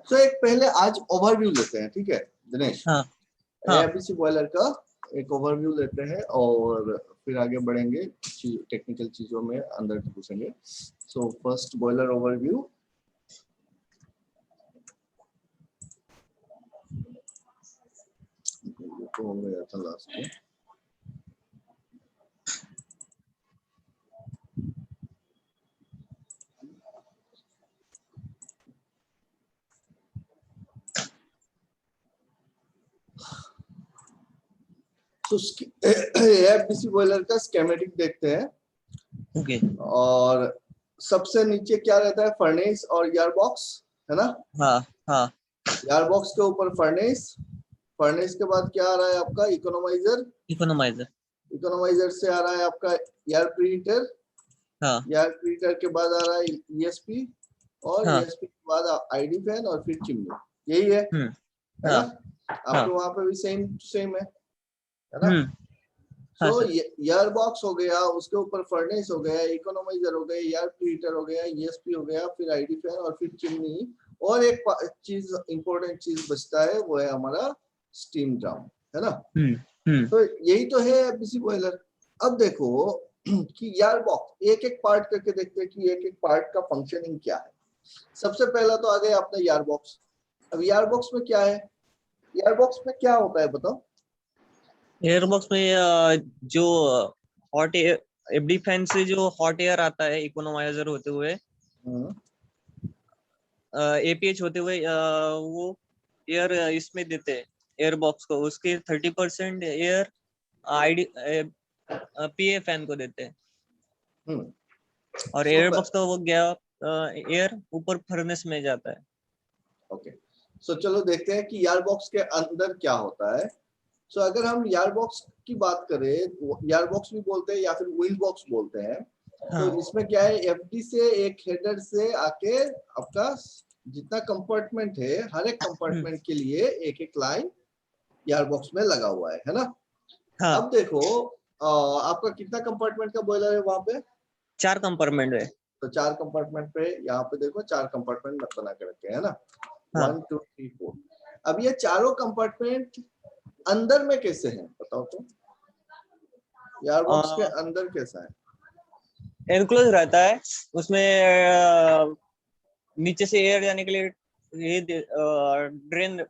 तो एक पहले आज ओवरव्यू लेते हैं, ठीक है दिनेश? हाँ हाँ एबीसी बॉयलर का एक ओवरव्यू लेते हैं और फिर आगे बढ़ेंगे, टेक्निकल चीजों में अंदर घुसेंगे। So first boiler overview. तो हो गया था लास्ट में। तो एफबीसी बॉयलर का स्कीमेटिक देखते हैं। ओके। और सबसे नीचे क्या रहता है? फर्नेस और एयर बॉक्स, है ना? हाँ हाँ एयर बॉक्स के ऊपर फर्नेस, फर्नेस के बाद क्या आ रहा है आपका? Economiser, economiser. इकोनोमाइजर से आ रहा है आपका एयर प्रीहीटर, हाँ एयर प्रीहीटर के बाद आ रहा है ईएसपी, और हाँ ईएसपी के बाद आईडी फैन और फिर चिमनी। यही है ना? हाँ हाँ आपके वहां पे भी सेम सेम है ना? हाँ तो सर। एयर बॉक्स हो गया, उसके ऊपर फर्नेस हो गया, इकोनोमाइजर हो गया, एयर प्रीहीटर हो गया, ईएसपी हो गया, फिर आईडी फैन और फिर चिमनी। और एक चीज, इंपॉर्टेंट चीज बचता है, वो है हमारा स्टीम ड्रम, है ना? तो यही तो है एफबीसी बॉयलर। अब देखो कि एयर बॉक्स एक एक पार्ट करके देखते हैं कि एक एक पार्ट का फंक्शनिंग क्या है। सबसे पहला तो आ गया अपना एयर बॉक्स। अब एयर बॉक्स में क्या है? एयर बॉक्स में क्या होता है बताओ? एयर बॉक्स में जो हॉट एयर, एफडी फैन से जो हॉट एयर आता है इकोनोमाइजर होते हुए, एपीएच होते हुए, वो एयर इसमें देते हैं एयर बॉक्स को, उसके 30% एयर आईडी पीए फैन को देते हैं। और एयर बॉक्स का वो गया एयर ऊपर फर्नेस में जाता है। ओके, सो चलो देखते हैं कि एयर बॉक्स के अंदर क्या होता है। सो अगर हम एयर बॉक्स की बात करें, एयर बॉक्स भी बोलते हैं या फिर व्हील बॉक्स बोलते हैं। तो इसमें क्या है? एफडी से एक हेडर से आके आपका जितना कंपार्टमेंट है, हर एक कंपार्टमेंट के लिए एक एक लाइन एयर बॉक्स में लगा हुआ है ना? अब देखो आपका कितना कंपार्टमेंट का बॉयलर है वहां पे? 4 कंपार्टमेंट है। तो 4 कंपार्टमेंट पे यहाँ पे देखो 4 कंपार्टमेंट बना के रखे हैं ना? 1 2 3 4। अब ये चारों कंपार्टमेंट अंदर में कैसे हैं बताओ तो? एयर बॉक्स के अंदर कैसा है? एनक्लोज रहता है, उसमें नीचे से एयर जाने के लिए ये ड्रेन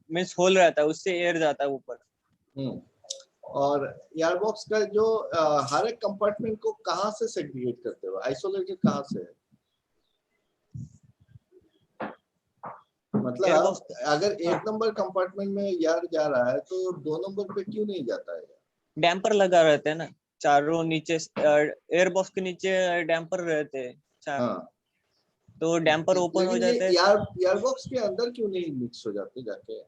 मींस होल रहता है, उससे एयर जाता है ऊपर। और एयर बॉक्स का जो हर एक कंपार्टमेंट को कहाँ से सेग्रीगेट करते हो? आइसोलेटेड कहाँ से है? मतलब अगर 1 नंबर कंपार्टमेंट में एयर जा रहा है तो 2 नंबर पे क्यों नहीं जाता है? डैम्पर लगा रहते हैं ना चारों नीचे, एयर बॉक्स के नीचे डैम्पर रहते हैं चार। तो डैम्पर ओपन हो जाते हैं। एयर बॉक्स के अंदर क्यों नहीं मिक्स हो जाते जाके?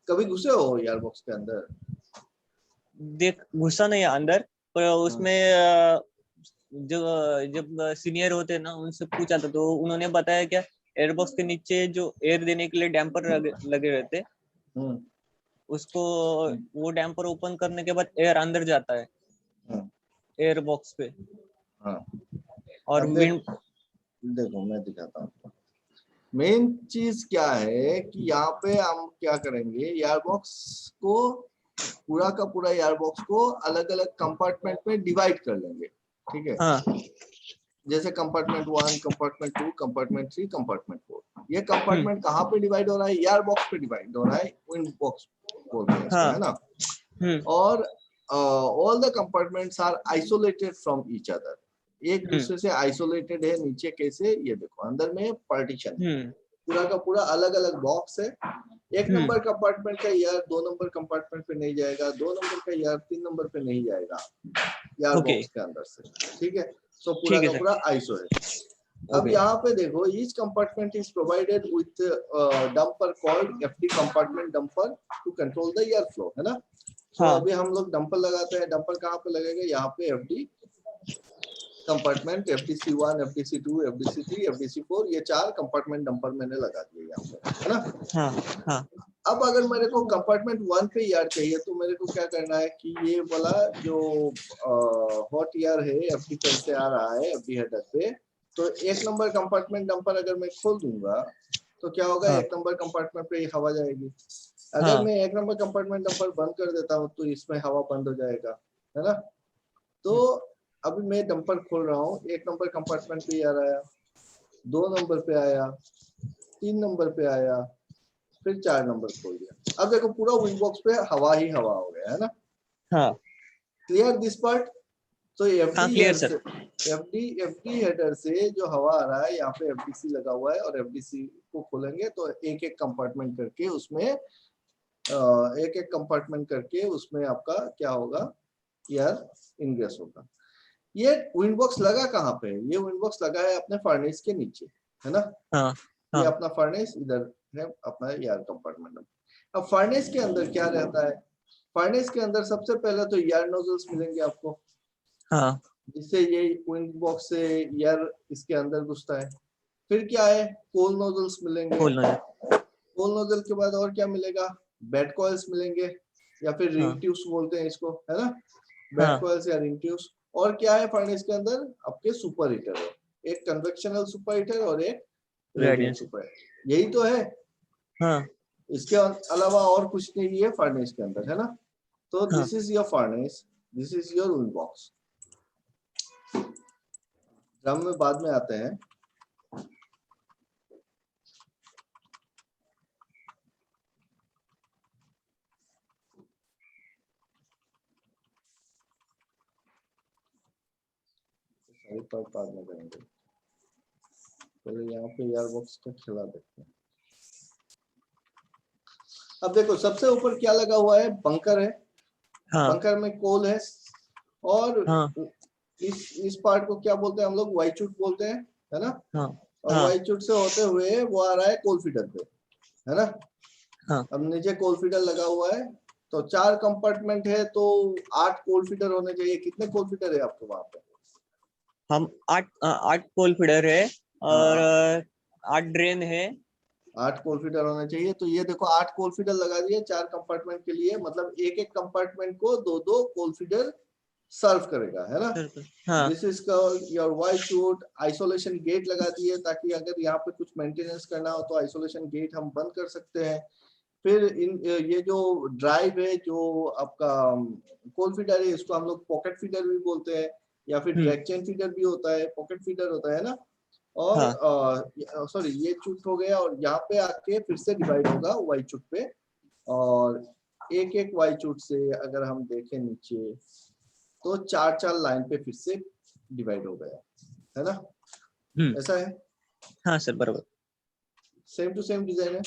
कभी घुसे हो एयर बॉक्स के अंदर? देख, घुसा नहीं अंदर, पर उसमें जो जब सीनियर होते हैं ना, उनसे पूछा था तो उन्होंने बताया क्या, एयर बॉक्स के नीचे जो एयर देने के लिए डैम्पर लगे रहते, उसको वो डैम्पर ओपन करने के बाद एयर अंदर जाता है एयर बॉक्स पे। और देखो मैं दिखाता हूँ। मेन चीज क्या है कि यहाँ पे हम क्या करेंगे, एयर बॉक्स को पूरा का पूरा एयर बॉक्स को अलग अलग कंपार्टमेंट में डिवाइड कर लेंगे, ठीक है? जैसे कंपार्टमेंट 1, कंपार्टमेंट 2, कंपार्टमेंट 3, कंपार्टमेंट 4। ये कंपार्टमेंट कहाँ पे डिवाइड हो रहा है? एयर बॉक्स पे डिवाइड हो रहा है, विंड बॉक्स बोलते हैं इसको, है ना? और all the compartments are isolated from each other. एक दूसरे से आइसोलेटेड है। नीचे कैसे? ये देखो अंदर में पार्टीशन है, पूरा का पूरा अलग अलग बॉक्स है। 1 नंबर कंपार्टमेंट का एयर 2 नंबर कंपार्टमेंट पे नहीं जाएगा, 2 नंबर का एयर 3 नंबर पे नहीं जाएगा एयर बॉक्स के अंदर से, ठीक है? सो पूरा का पूरा आइसो है। अब यहाँ पे देखो, each compartment is provided with damper called FD compartment damper to control the air flow, है ना? सो अभी हम लोग डंपर लगाते हैं। डंपर कहाँ पे लगेगा? यहाँ पे FD compartment, FDC1, FDC2, FDC3, FDC4, ये 4 कंपार्टमेंट डंपर मैंने लगा दिए यहाँ पे, है ना? अब अगर मेरे को कंपार्टमेंट 1 पे एयर चाहिए तो मेरे को क्या करना है कि ये वाला जो हॉट एयर है एफडी फैन से आ रहा है एफडी हेडर पे, तो 1 नंबर कंपार्टमेंट डंपर अगर मैं खोल दूंगा तो क्या होगा, हाँ। एक नंबर कंपार्टमेंट पे हवा जाएगी। अगर हाँ। मैं एक नंबर कंपार्टमेंट डंपर बंद कर देता हूँ तो इसमें हवा बंद हो जाएगा, है ना। तो अभी मैं डंपर खोल रहा हूँ, एक नंबर कंपार्टमेंट पे एयर आया, 2 नंबर पे आया, 3 नंबर पे आया, फिर 4 नंबर खोल दिया। अब देखो पूरा विंड बॉक्स पे हवा ही हवा हो गया, है ना। हाँ। Clear this part. तो हाँ क्लियर सर। एफडी हेडर से जो हवा आ रहा है, यहाँ पे एफडीसी लगा हुआ है, और एफडीसी को खोलेंगे तो एक एक कंपार्टमेंट करके उसमें एक एक कंपार्टमेंट करके उसमें आपका क्या होगा, एयर इनग्रेस होगा। ये विंड बॉक्स लगा कहाँ पे है, ये विंड बॉक्स लगा है अपने फर्नेस के नीचे, है ना। हाँ। ये हाँ। अपना फर्नेस इधर है, अपना एयर कंपार्टमेंट। अब फर्नेस के अंदर क्या रहता है, फर्नेस के अंदर सबसे पहले तो एयर नोजल्स मिलेंगे आपको, हाँ। जिससे ये विंड बॉक्स से एयर इसके अंदर घुसता है। फिर क्या है, कोल नोजल्स मिलेंगे। खोल लो। कोल नोजल के बाद और क्या मिलेगा, बेड कॉइल्स मिलेंगे, या फिर रिंग हाँ। ट्यूब्स बोलते हैं इसको, है ना। बेड हाँ। कॉइल्स या रिंग ट्यूब्स। और क्या है फर्नेस के अंदर, आपके सुपर हीटर है, एक कन्वेक्शनल सुपर हीटर और एक रेडियंट रेडियंस। सुपर हीटर, यही तो है। हाँ। इसके अलावा और कुछ नहीं है फर्नेस के अंदर, है ना। तो हाँ। This is your furnace, this is your wind box. Drum में बाद में आते हैं। सारी पार्ट बाद में करेंगे, पहले यहाँ पे एयर बॉक्स का खिला देखते हैं। अब देखो सबसे ऊपर क्या लगा हुआ है, बंकर है। हाँ। बंकर में कोल है, और हाँ। इस पार्ट को क्या बोलते हैं हम लोग, वाई चूट बोलते हैं, है ना। हाँ। और हाँ। वाई चूट से होते हुए वो आ रहा है कोल फीडर पे, है ना। हाँ। अब नीचे कोल फीडर लगा हुआ है, तो 4 कंपार्टमेंट है, तो 8 कोल फीडर होने चाहिए। कितने कोल फीडर है आपके वहां पे? हम 8 कोल फीडर है, और 8 ड्रेन है। 8 कोल फीडर होने चाहिए। तो ये देखो 8 कोल फीडर लगा दिए 4 कंपार्टमेंट के लिए, मतलब एक एक कंपार्टमेंट को 2-2 कोल फीडर सर्व करेगा, है ना। हाँ। This is your Y chute. Isolation gate लगा दिए, ताकि अगर यहाँ पे कुछ मेंटेनेंस करना हो तो आइसोलेशन गेट हम बंद कर सकते हैं। फिर ये जो ड्राइव है, जो आपका कोल फीडर है, इसको हम लोग पॉकेट फीडर भी बोलते हैं, या फिर ड्रैग चेन फीडर भी होता है, पॉकेट फीडर होता है ना। हाँ। और सॉरी, ये चूट हो गया, और यहाँ पे आके फिर से डिवाइड होगा वाई चूट पे। और एक एक वाई चूट से अगर हम देखें नीचे, तो 4-4 लाइन पे फिर से डिवाइड हो गया, है ना। ऐसा है। हाँ सर बराबर। सेम टू सेम डिजाइन है।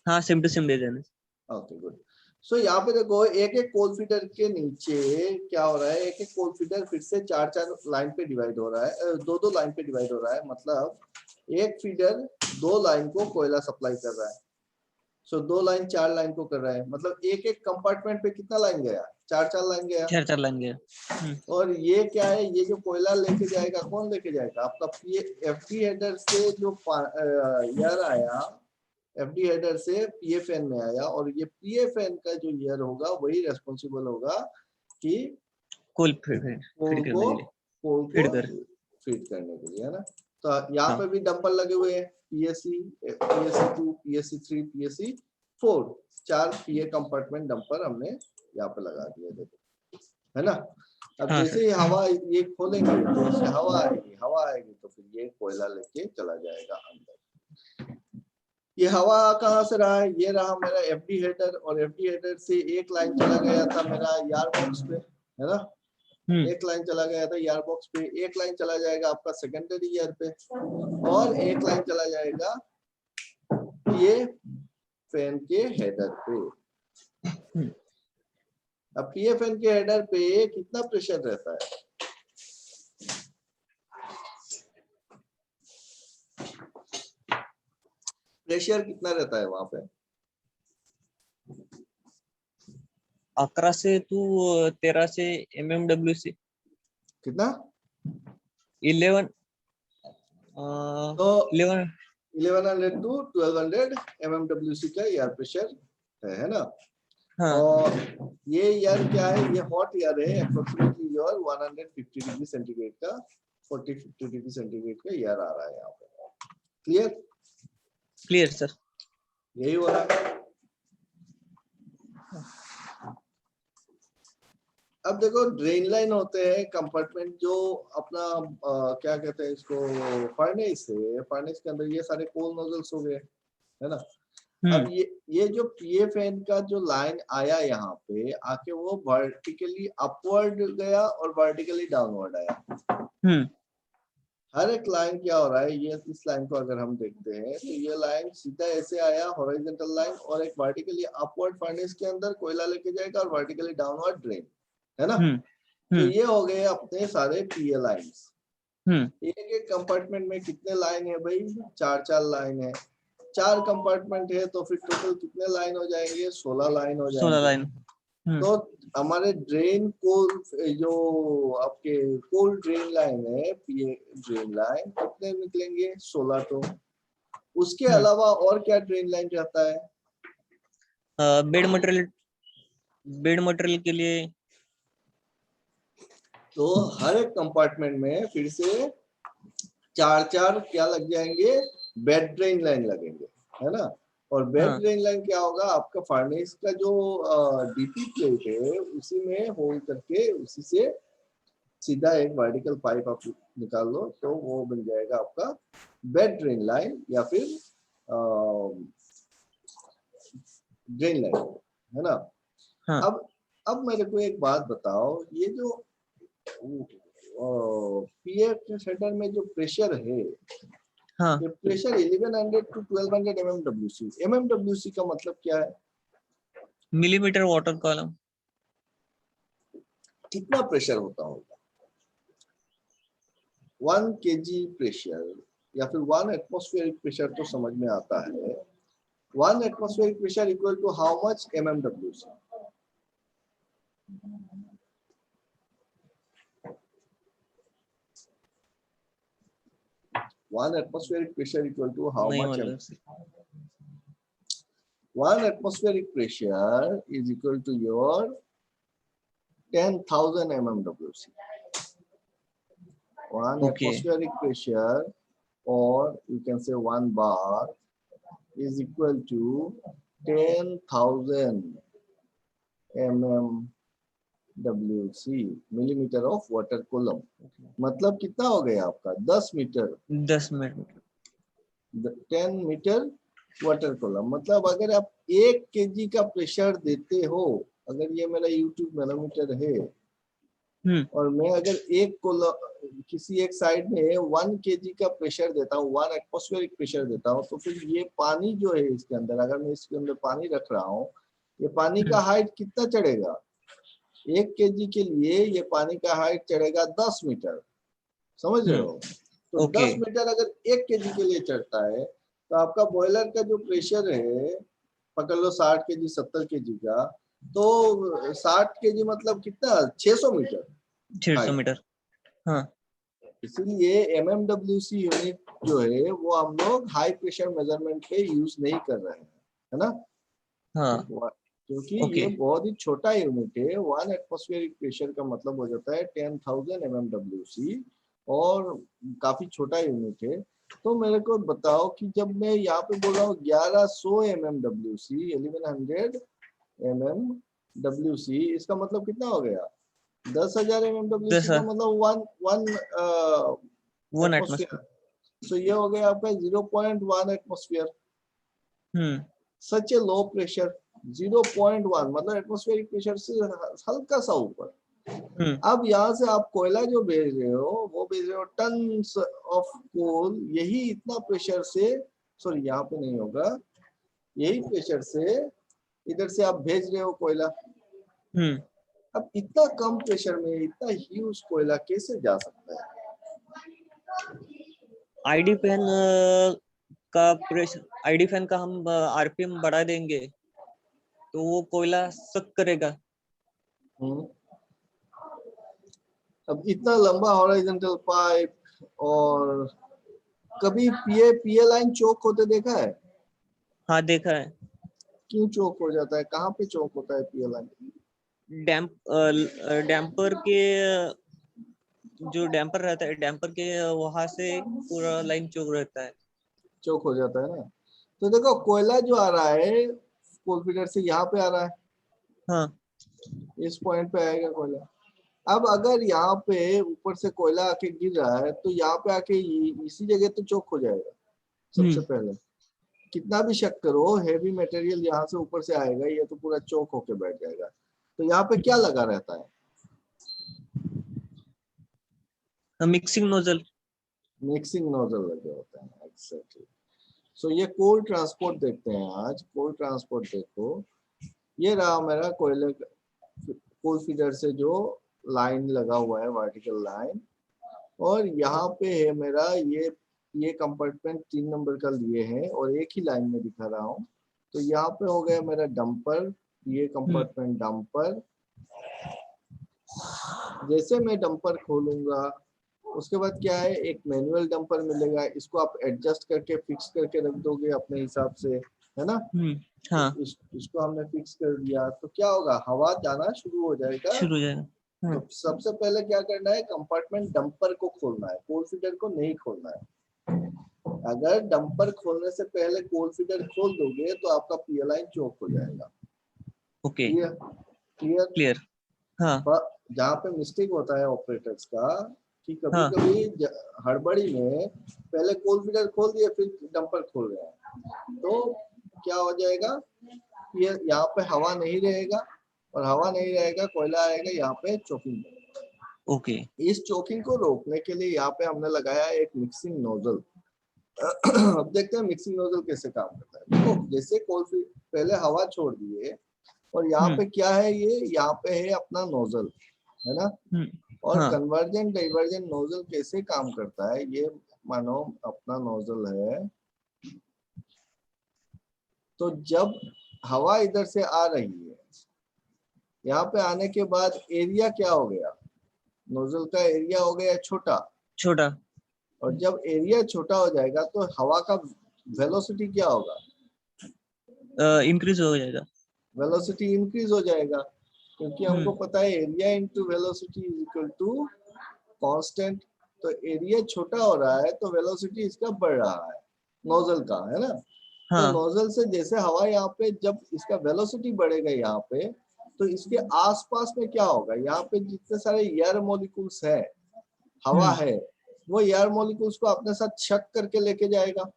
हाँ सेम टू सेम डिजाइन है। Okay good. सो यहाँ पे देखो एक एक कोल फीडर के नीचे क्या हो रहा है, एक एक कोल फीडर फिर से 4-4 लाइन पे डिवाइड हो रहा है, 2-2 लाइन पे डिवाइड हो रहा है। मतलब एक फीडर 2 लाइन को कोयला सप्लाई कर रहा है। सो 2 लाइन 4 लाइन को कर रहा है, मतलब एक एक कंपार्टमेंट पे कितना लाइन गया, 4-4 लाइन गया। 4 लाइन गया। और ये क्या है, ये जो कोयला लेके जाएगा, कौन लेके जाएगा, आपका एफडी हेडर से जो एयर आया, एफडी हेडर से पीएफएन में आया, और ये पीएफएन का जो ईयर होगा वही रेस्पॉन्सिबल होगा कि कोल फीड कोल करने को के लिए। कोल फीड को कर। फीड करने के लिए, है ना। तो यहाँ हाँ। पे भी डंपर लगे हुए हैं, पीएससी, पीएससी 2, पीएससी 3, पीएससी 4, 4 पीए कंपार्टमेंट डंपर हमने यहाँ पे लगा दिए, देखो, है ना। अब हाँ जैसे ही सर। हवा ये खोलेंगे तो इससे हवा आएगी, हवा आएगी तो फिर ये कोयला लेके चला जाएगा अंदर। ये हवा कहाँ से रहा है, ये रहा मेरा एफडी हेडर, और एफडी हेडर से एक लाइन चला गया था मेरा एयर बॉक्स पे, है ना। एक लाइन चला गया था एयर बॉक्स पे, एक लाइन चला जाएगा आपका सेकेंडरी ईयर पे, और एक लाइन चला जाएगा ये फैन के हेडर पे। अब पीएफएन के हेडर पे कितना प्रेशर रहता है, प्रेशर कितना रहता है वहां पे? 11 से to 13 से mmw से कितना? 11 तो 11। 1100 to 1200 mmWc का एयर प्रेशर है ना। हाँ। और ये एयर क्या है, ये हॉट एयर है, अप्रोक्सीमेटली योर 150 डिग्री सेंटीग्रेड का, 40-50 डिग्री सेंटीग्रेड का एयर आ रहा है यहाँ पे। क्लियर। Clear sir. यही हो रहा है। अब देखो ड्रेन लाइन होते हैं कंपार्टमेंट जो अपना क्या कहते हैं इसको, फर्नेस है, फर्नेस के अंदर ये सारे कोल नोजल्स हो गए, है ना। अब ये जो पीए फैन का जो लाइन आया यहाँ पे आके वो वर्टिकली अपवर्ड गया और वर्टिकली डाउनवर्ड आया। हर एक लाइन क्या हो रहा है, ये इस लाइन को अगर हम देखते हैं तो ये लाइन सीधा ऐसे आया हॉरिजॉन्टल लाइन, और एक वर्टिकली अपवर्ड फर्नेस के अंदर कोयला लेके जाएगा और वर्टिकली डाउनवर्ड ड्रेन, है ना। तो ये हो गए अपने सारे पीए लाइंस। एक एक कंपार्टमेंट में कितने लाइन है भाई, 4 लाइन है। 4 कंपार्टमेंट है तो फिर टोटल कितने लाइन हो जाएंगे, 16 लाइन हो जाएंगे। 16 लाइन। तो हमारे ड्रेन को जो आपके कोल्ड ड्रेन लाइन है, पीए ड्रेन लाइन, कितने निकलेंगे, 16 तो। उसके अलावा और क्या ड्रेन लाइन रहता है, बेड मटेरियल के लिए। तो हर एक कंपार्टमेंट में फिर से 4 क्या लग जाएंगे, बेड ड्रेन लाइन लगेंगे, है ना। और बेड ड्रेन लाइन क्या होगा, आपका फर्नेस का जो डीपी प्लेट है उसी में होल करके उसी से सीधा एक वर्टिकल पाइप आप निकाल लो तो वो बन जाएगा आपका बेड ड्रेन लाइन या फिर ड्रेन लाइन, है ना। अब मेरे को एक बात बताओ, ये जो पीएफ हेडर में जो प्रेशर है, ये प्रेशर 1100 to 1200 mmWc। mmWc का मतलब क्या है, मिलीमीटर वाटर कॉलम। कितना प्रेशर होता होगा, 1 kg प्रेशर या फिर 1 एटमॉस्फेरिक प्रेशर तो समझ में आता है। 1 atmospheric pressure equal to how much mmWc, one atmospheric pressure equal to how much? 1 atmospheric pressure is equal to your 10,000 mmWc. 1 atmospheric pressure, or you can say 1 bar, is equal to 10,000 mmWc, millimeter of water column. मतलब कितना हो गया आपका, 10 metre, 10 metre water column. मतलब अगर आप 1 kg का pressure देते हो, अगर ये मेरा YouTube मैनोमीटर है और मैं अगर किसी एक साइड में 1 kg का प्रेशर देता हूँ, 1 एटमॉस्फेरिक प्रेशर देता हूँ, तो फिर ये पानी जो है इसके अंदर, अगर मैं इसके अंदर पानी रख रहा हूँ, ये पानी का हाइट कितना चढ़ेगा, 1 kg के लिए ये पानी का हाइट चढ़ेगा 10 मीटर, समझ रहे हो। तो 10 मीटर अगर 1 kg के लिए चढ़ता है तो आपका बॉयलर का जो प्रेशर है, पकड़ लो 60 kg 70 kg का, तो 60 kg मतलब कितना, 600 मीटर, 600 मीटर। हाँ, इसीलिए mmWc यूनिट जो है वो हम लोग हाई प्रेशर मेजरमेंट पे यूज नहीं कर रहे हैं, है ना। हाँ, क्योंकि ये बहुत ही छोटा यूनिट है। 1 एटमॉस्फेरिक प्रेशर का मतलब हो जाता है 10,000 mmWc, और काफी छोटा यूनिट है। तो मेरे को बताओ कि जब मैं यहाँ पे बोल रहा हूँ 1100 mmWc, 1100 mmWc, इसका मतलब कितना हो गया, 10,000 mmWc का मतलब 1 एटमॉस्फेयर। तो ये हो गया आपका 0.1 एटमॉस्फेयर। सच ए लो प्रेशर, 0.1 मतलब एटमॉस्फेरिक प्रेशर से हल्का सा ऊपर। अब यहाँ से आप कोयला जो भेज रहे हो, वो भेज रहे हो टन्स ऑफ कोल, यही इतना प्रेशर से, सॉरी यहाँ पे नहीं होगा, यही प्रेशर से इधर से आप भेज रहे हो कोयला। अब इतना कम प्रेशर में इतना ह्यूज कोयला कैसे जा सकता है। आईडी फैन का प्रेशर, आईडी फैन का हम आरपीएम बढ़ा देंगे तो वो कोयला सक करेगा। अब इतना लंबा हॉरिजॉन्टल पाइप, और कभी पीए लाइन चोक होते देखा है? हाँ देखा है। क्यों चोक हो जाता है, कहाँ पे चोक होता है पीए लाइन? डैम्पर के जो डैम्पर रहता है, डैम्पर के वहां से पूरा लाइन चोक रहता है, चोक हो जाता है ना। तो देखो कोयला जो आ रहा है कोल फीडर से यहाँ पे आ रहा है, हाँ इस पॉइंट पे आएगा कोयला। अब अगर यहाँ पे ऊपर से कोयला आके गिर रहा है तो यहाँ पे आके इसी जगह तो चोक हो जाएगा सबसे पहले। कितना भी शक करो, हैवी मटेरियल यहाँ से ऊपर से आएगा, ये तो पूरा चोक होके बैठ जाएगा। तो यहाँ पे क्या लगा रहता है? Mixing nozzle. मिक्सिंग नोजल लगे होते हैं, एक्जेक्टली। सो ये कोल ट्रांसपोर्ट देखते हैं आज। कोल ट्रांसपोर्ट देखो, ये रहा मेरा कोयले कोल फीडर से जो लाइन लगा हुआ है, वर्टिकल लाइन, और यहाँ पे है मेरा ये कंपार्टमेंट 3 नंबर का लिए है और एक ही लाइन में दिखा रहा हूँ। तो यहाँ पे हो गया मेरा डंपर, ये कंपार्टमेंट डंपर। जैसे मैं डंपर खोलूंगा उसके बाद क्या है, एक मैनुअल डंपर मिलेगा, इसको आप एडजस्ट करके फिक्स करके रख दोगे अपने हिसाब से, है ना। हाँ इसको हमने फिक्स कर दिया तो क्या होगा, हवा जाना शुरू हो जाएगा। शुरू हो जाएगा। तो सबसे पहले क्या करना है, कंपार्टमेंट डंपर को खोलना है, कोल फीडर को नहीं खोलना है। अगर डंपर खोलने से पहले कोल फीडर खोल दोगे तो आपका पीएल लाइन चोक हो जाएगा। Okay clear? क्लियर? क्लियर। हाँ जहाँ पे मिस्टेक होता है ऑपरेटर्स का कि कभी हाँ कभी हड़बड़ी में पहले कोल फीडर खोल दिए फिर डंपर खोल रहे हैं, तो क्या हो जाएगा, ये यहाँ पे हवा नहीं रहेगा, और हवा नहीं रहेगा कोयला आएगा यहाँ पे चोकिंग। ओके इस चोकिंग को रोकने के लिए यहाँ पे हमने लगाया एक मिक्सिंग नोजल। अब देखते हैं मिक्सिंग नोजल कैसे काम करता है। देखो जैसे कोल पहले हवा छोड़ दिए और यहाँ पे क्या है, ये यहाँ पे है अपना नोजल, है ना। और हाँ कन्वर्जन डाइवर्जन नोजल कैसे काम करता है, ये मानो अपना नोजल है। तो जब हवा इधर से आ रही है, यहाँ पे आने के बाद एरिया क्या हो गया, नोजल का एरिया हो गया छोटा। छोटा। और जब एरिया छोटा हो जाएगा तो हवा का वेलोसिटी क्या होगा, इंक्रीज हो जाएगा। वेलोसिटी इंक्रीज हो जाएगा, क्योंकि हमको पता है area into velocity is equal to constant. तो एरिया छोटा हो रहा है तो वेलोसिटी इसका बढ़ रहा है, नोजल का, है ना। तो हाँ नोजल से जैसे हवा यहाँ पे, जब इसका वेलोसिटी बढ़ेगा यहाँ पे, तो इसके आसपास में क्या होगा, यहाँ पे जितने सारे एयर मॉलिक्यूल्स है, हवा है, वो एयर मॉलिक्यूल्स को अपने साथ शक करके लेके जाएगा।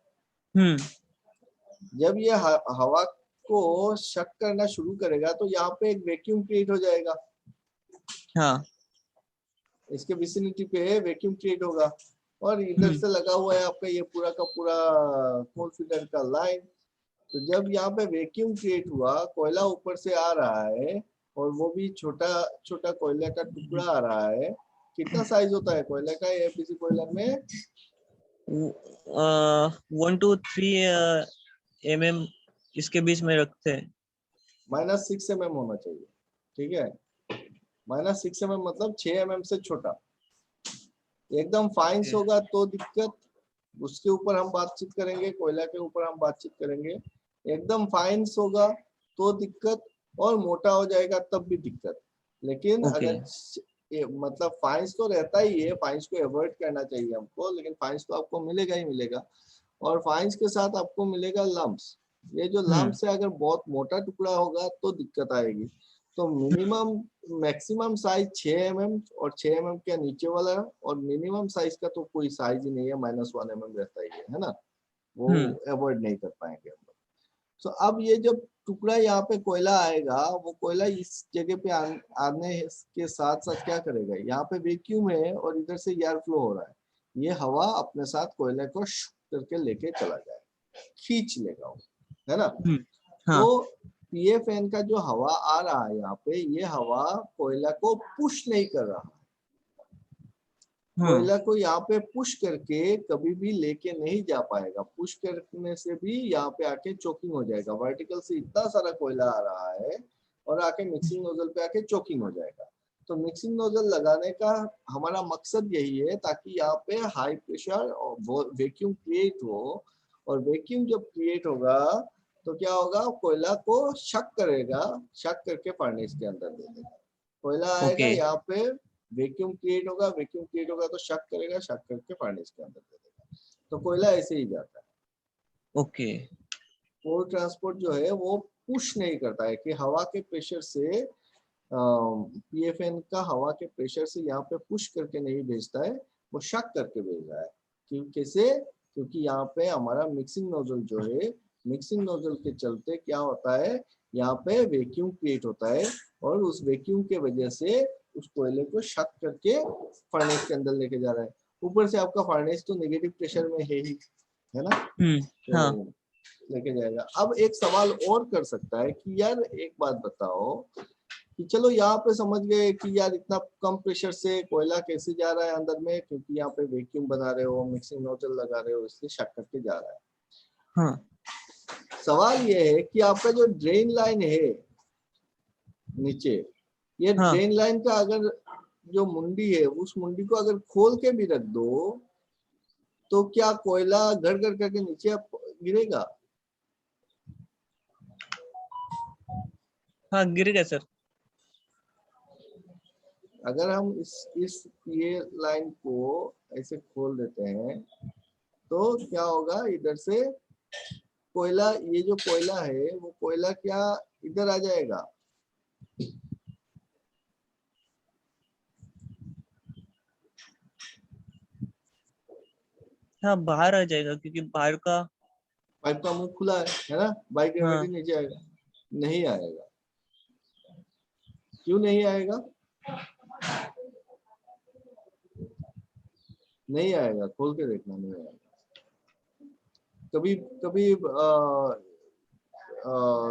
जब ये हवा को शक करना शुरू करेगा तो यहाँ पे एक वैक्यूम क्रिएट हो जाएगा। हाँ इसके विसिनिटी पे वैक्यूम क्रिएट होगा, और इधर से लगा हुआ है आपका ये पूरा का पूरा कोल फीडर का लाइन। तो जब यहाँ पे वैक्यूम क्रिएट हुआ, कोयला ऊपर से आ रहा है, और वो भी छोटा छोटा कोयले का टुकड़ा आ रहा है। कितना साइज होता है कोयले का एपीसी बॉयलर में? 1 to 3 mm इसके बीच में रखते हैं। -6 mm होना चाहिए, ठीक है। -6 mm मतलब 6 mm से छोटा। एकदम फाइन्स होगा तो दिक्कत, उसके ऊपर हम बातचीत करेंगे, कोयला के ऊपर हम बातचीत करेंगे। एकदम फाइन्स होगा तो दिक्कत, और मोटा हो जाएगा तब भी दिक्कत। लेकिन अगर मतलब फाइन्स तो रहता ही है, फाइन्स को अवॉइड करना चाहिए हमको, लेकिन फाइन्स तो आपको मिलेगा ही मिलेगा। और फाइन्स के साथ आपको मिलेगा लम्प्स। ये जो लम्प्स है, अगर बहुत मोटा टुकड़ा होगा तो दिक्कत आएगी। तो मिनिमम मैक्सिमम साइज 6 mm और 6 mm के नीचे वाला, और मिनिमम साइज का तो कोई साइज ही नहीं है, -1 mm रहता ही है ना, वो अवॉइड नहीं कर पाएंगे हम लोग। तो अब ये जब टुकड़ा यहाँ पे कोयला आएगा, वो कोयला इस जगह पे आने के साथ साथ क्या करेगा, यहाँ पे वैक्यूम है और इधर से एयर फ्लो हो रहा है, ये हवा अपने साथ कोयले को करके लेके चला जाएगा, खींच लेगा वो, है ना। तो पीएफएन का जो हवा आ रहा है यहाँ पे, ये हवा कोयला को पुश नहीं कर रहा, कोयला को यहाँ पे पुश करके कभी भी लेके नहीं जा पाएगा। पुश करने से भी यहाँ पे आके चोकिंग हो जाएगा। वर्टिकल से इतना सारा कोयला आ रहा है और आके मिक्सिंग नोजल पे आके चोकिंग हो जाएगा। तो मिक्सिंग नोजल लगाने का हमारा मकसद यही है, ताकि यहाँ पे हाई प्रेशर और वैक्यूम क्रिएट हो, और वैक्यूम जब क्रिएट होगा तो क्या होगा, कोयला को शक करेगा, शक करके फर्नेस के अंदर दे देगा। कोयला आएगा यहाँ पे, वैक्यूम क्रिएट होगा, वैक्यूम क्रिएट होगा तो शक करेगा, शक करके फर्नेस के अंदर दे देगा। तो कोयला ऐसे ही जाता है। ओके पोर ट्रांसपोर्ट जो है वो पुश नहीं करता है कि हवा के प्रेशर से पीएफएन का हवा के प्रेशर से यहाँ पे पुश करके नहीं भेजता है, वो शक करके भेज रहा है। क्यों कैसे? क्योंकि यहाँ पे हमारा मिक्सिंग नोजल जो है, मिक्सिंग नोजल के चलते क्या होता है, यहाँ पे वैक्यूम क्रिएट होता है और उस वैक्यूम के वजह से उस कोयले को शक करके फर्नेस के अंदर लेके जा रहा है। ऊपर से आपका फर्नेस तो नेगेटिव प्रेशर में है ही, है ना, हाँ तो लेके जाएगा। अब एक सवाल और कर सकता है कि यार एक बात बताओ कि चलो यहाँ पे समझ गए कि यार इतना कम प्रेशर से कोयला कैसे जा रहा है अंदर में, क्योंकि यहाँ पे वैक्यूम बना रहे हो, मिक्सिंग नोजल लगा रहे हो, इसलिए शक करके जा रहा है। हाँ सवाल ये है कि आपका जो ड्रेन लाइन है नीचे, ये हाँ ड्रेन लाइन का अगर जो मुंडी है उस मुंडी को अगर खोल के भी रख दो तो क्या कोयला गड़ गड़ करके नीचे गिरेगा? हाँ गिरेगा सर। अगर हम इस ये लाइन को ऐसे खोल देते हैं तो क्या होगा, इधर से कोयला, ये जो कोयला है वो कोयला क्या इधर आ जाएगा? हाँ बाहर आ जाएगा क्योंकि बाहर का। पाइप का मुंह खुला है ना, बाई ग्रेविटी हाँ नीचे आएगा? नहीं आएगा। क्यों नहीं आएगा? नहीं आएगा, खोल के देखना, नहीं आएगा। कभी कभी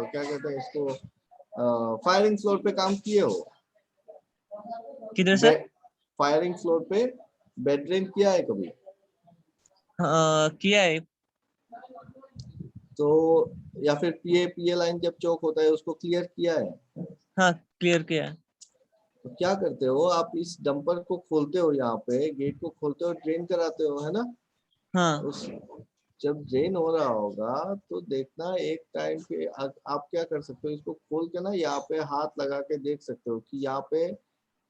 क्या कहते हैं इसको, फायरिंग फ्लोर पे काम किए हो? किधर सर? फायरिंग फ्लोर पे बेड ड्रेन किया है कभी? किया है। तो या फिर पीए लाइन जब चौक होता है उसको क्लियर किया है? हाँ क्लियर किया है। तो क्या करते हो आप, इस डंपर को खोलते हो, यहाँ पे गेट को खोलते हो, ड्रेन कराते हो, है ना? हाँ उस जब ड्रेन हो रहा होगा तो देखना एक टाइम पे आप क्या कर सकते हो, इसको खोल के ना यहाँ पे हाथ लगा के देख सकते हो कि यहाँ पे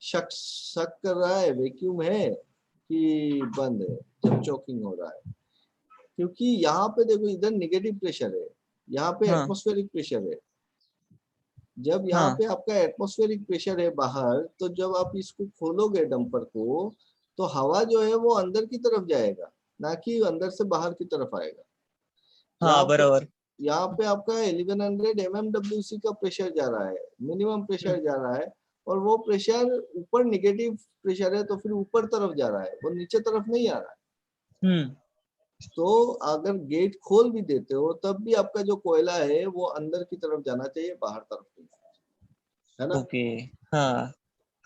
शक शक कर रहा है, वैक्यूम है कि बंद है जब चोकिंग हो रहा है। क्योंकि यहाँ पे देखो इधर नेगेटिव प्रेशर है, यहाँ पे हाँ एटमॉस्फेरिक प्रेशर है। जब यहाँ हाँ पे आपका एटमॉस्फेरिक प्रेशर है बाहर, तो जब आप इसको खोलोगे डंपर को तो हवा जो है वो अंदर की तरफ जाएगा, ना कि अंदर से बाहर की तरफ आएगा। हाँ यहाँ पे बराबर। यहाँ पे आपका 1100 mmWc का प्रेशर जा रहा है, मिनिमम प्रेशर जा रहा है, और वो प्रेशर ऊपर नेगेटिव प्रेशर है तो फिर ऊपर तरफ जा रहा है, वो नीचे तरफ नहीं आ रहा है। हम्म। तो अगर गेट खोल भी देते हो तब भी आपका जो कोयला है वो अंदर की तरफ जाना चाहिए, बाहर तरफ नहीं, है ना? ओके। हाँ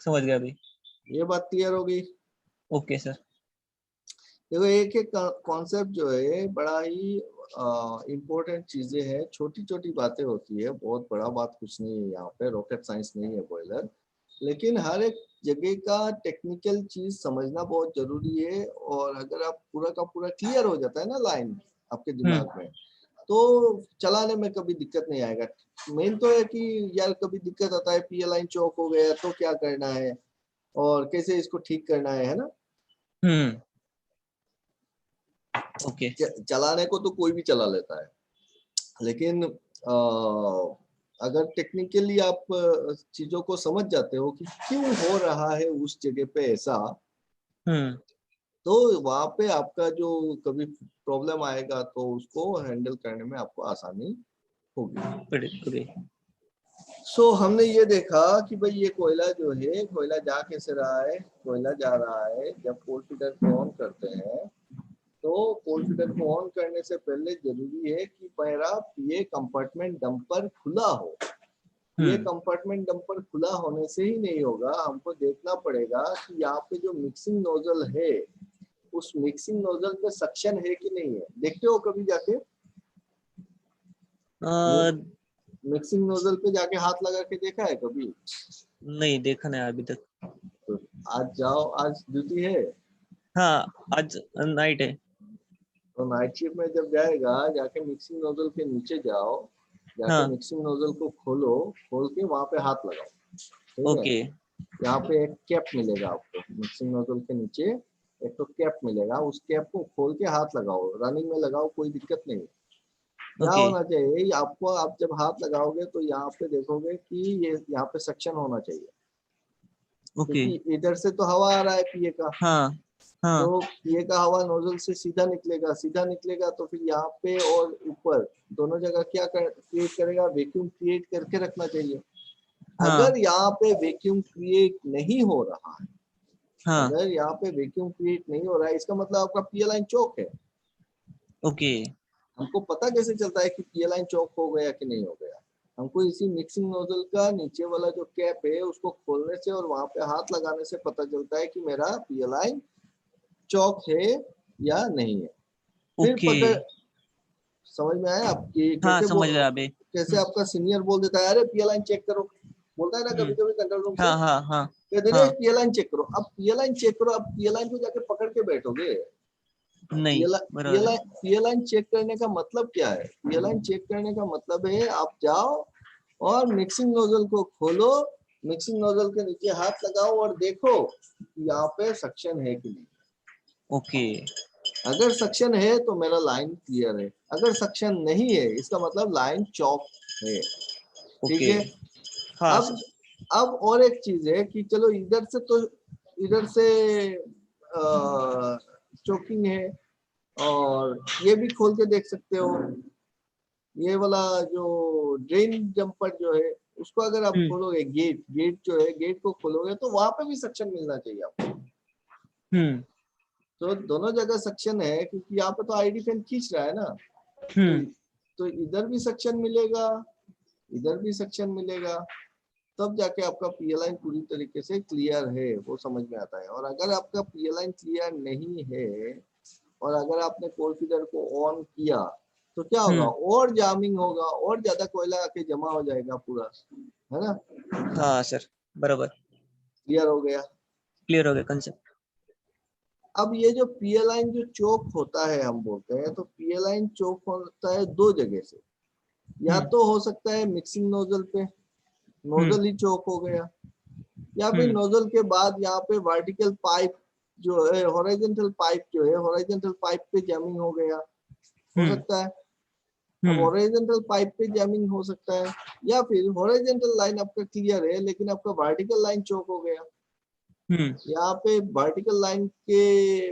समझ गया अभी। ये बात क्लियर हो गई? Okay sir. देखो एक एक कॉन्सेप्ट जो है बड़ा ही इम्पोर्टेंट चीजें हैं, छोटी छोटी बातें होती है, बहुत बड़ा बात कुछ नहीं है, यहाँ पे रॉकेट साइंस नहीं है बॉयलर। लेकिन हर एक जगह का टेक्निकल चीज समझना बहुत जरूरी है, और अगर आप पूरा का पूरा क्लियर हो जाता है ना लाइन आपके दिमाग में, तो चलाने में कभी दिक्कत नहीं आएगा। मेन तो है कि यार कभी दिक्कत आता है, पीए लाइन चौक हो गया तो क्या करना है और कैसे इसको ठीक करना है ना? हम्म। ओके। चलाने को तो कोई भी चला लेता है, लेकिन अगर टेक्निकली आप चीजों को समझ जाते हो कि क्यों हो रहा है उस जगह पे ऐसा, हम्म। तो वहां पे आपका जो कभी प्रॉब्लम आएगा तो उसको हैंडल करने में आपको आसानी होगी। ओके। सो हमने ये देखा कि भाई ये कोयला जो है, कोयला जा कैसे रहा है? कोयला जा रहा है जब कोल फीडर को ऑन करते हैं, तो कोल फीडर को ऑन करने से पहले जरूरी है कि पहला ये कंपार्टमेंट डंपर खुला हो। ये हम्म। कंपार्टमेंट डंपर खुला होने से ही नहीं होगा, हमको देखना पड़ेगा कि यहाँ पे जो मिक्सिंग नोजल है उस मिक्सिंग नोजल पे सक्शन है कि नहीं है। देखते हो कभी जाके मिक्सिंग नोजल पे जाके हाथ लगा के देखा है कभी? नहीं देखा नहीं अभी तक। तो आज जाओ, आज ड्यूटी है हाँ आज नाइट है। तो नाइट शिफ्ट में जब जाएगा, जाके मिक्सिंग नोजल के नीचे जाओ, जाके हाँ मिक्सिंग नोजल को खोलो, खोल के वहां पे हाथ लगाओ, ठीक है? ओके। यहाँ पे एक कैप मिलेगा आपको मिक्सिंग नोजल के नीचे, एक तो कैप मिलेगा, उस कैप को खोल के हाथ लगाओ, रनिंग में लगाओ, कोई दिक्कत नहीं। क्या ओके होना चाहिए आपको, आप जब हाथ लगाओगे तो यहाँ पे देखोगे कि ये यहाँ पे सक्शन होना चाहिए, ओके। क्योंकि इधर से तो हवा आ रहा है पिए का, हाँ हाँ तो पिए का हवा नोजल से सीधा निकलेगा, सीधा निकलेगा तो फिर यहाँ पे और ऊपर दोनों जगह क्या क्रिएट करेगा, वैक्यूम क्रिएट करके रखना चाहिए। हाँ अगर यहाँ पे वैक्यूम क्रिएट नहीं हो रहा है, हाँ अगर यहाँ पे वैक्यूम क्रिएट नहीं हो रहा है, इसका मतलब आपका पीए लाइन चौक है। ओके। हमको पता कैसे चलता है कि पीए लाइन चौक हो गया कि नहीं हो गया? हमको इसी मिक्सिंग नोजल का नीचे वाला जो कैप है उसको खोलने से और वहां पे हाथ लगाने से पता चलता है कि मेरा पीए लाइन चौक है या नहीं है। फिर ओके। पकड़, समझ में आया आपकी हाँ कैसे समझ गया अभी। कैसे आपका सीनियर बोल देता है अरे पीए लाइन चेक करो, बोलता है ना कभी कभी कंट्रोल रूम से, हाँ हाँ हाँ कहते हाँ। हैं पीए लाइन चेक करो। अब पीए लाइन चेक करो, अब पीए लाइन को जाके पकड़ के बैठोगे? नहीं बराबर है। पीए लाइन चेक करने का मतलब क्या है? पीए लाइन चेक करने का मतलब है आप जाओ और मिक्सिंग नोजल को खोलो, मिक्सिंग नोजल के नीचे हाथ लगाओ और देखो यहाँ पे सक्शन है कि नहीं। ओके अगर सक्शन है तो मेरा लाइन क्लियर है, अगर सक्शन नहीं है इसका मतलब लाइन चौक है। ठीक ओके। है। हाँ अब सर। अब और एक चीज है कि चलो इधर से तो इधर से चोकिंग है, और ये भी खोल के देख सकते हो, ये वाला जो ड्रेन जंपर जो है उसको अगर आप हम्म खोलोगे, गेट गेट जो है गेट को खोलोगे तो वहां पे भी सक्शन मिलना चाहिए आपको। हम्म तो दोनों जगह सक्शन है क्योंकि यहाँ पे तो आईडी फैन खींच रहा है ना, तो हम्म तो इधर भी सक्शन मिलेगा, इधर भी सक्शन मिलेगा, तब जाके आपका पीए लाइन पूरी तरीके से क्लियर है वो समझ में आता है। और अगर आपका पीए लाइन क्लियर नहीं है और अगर आपने कोल फीडर को ऑन किया तो क्या होगा, हम्म। और जामिंग होगा और ज्यादा कोयला आके जमा हो जाएगा पूरा, है ना? हाँ सर बराबर। क्लियर हो गया। क्लियर हो गया कंसेप्ट। अब ये जो पीए लाइन जो चोक होता है हम बोलते हैं, तो पीए लाइन चोक होता है दो जगह से, या हम्म तो हो सकता है मिक्सिंग नोजल पे, हम्म नोजल ही चोक हो गया, या फिर हम्म नोजल के बाद यहाँ पे वर्टिकल पाइप जो है, हॉरिजॉन्टल पाइप जो है, हॉरिजॉन्टल पाइप पे जैमिंग हो गया, हो हम्म सकता है। अब हम्म हॉरिजॉन्टल पाइप पे जैमिंग हो सकता है, या फिर हॉरिजॉन्टल लाइन आपका क्लियर है लेकिन आपका वर्टिकल लाइन चोक हो गया। हम्म यहाँ पे वर्टिकल लाइन के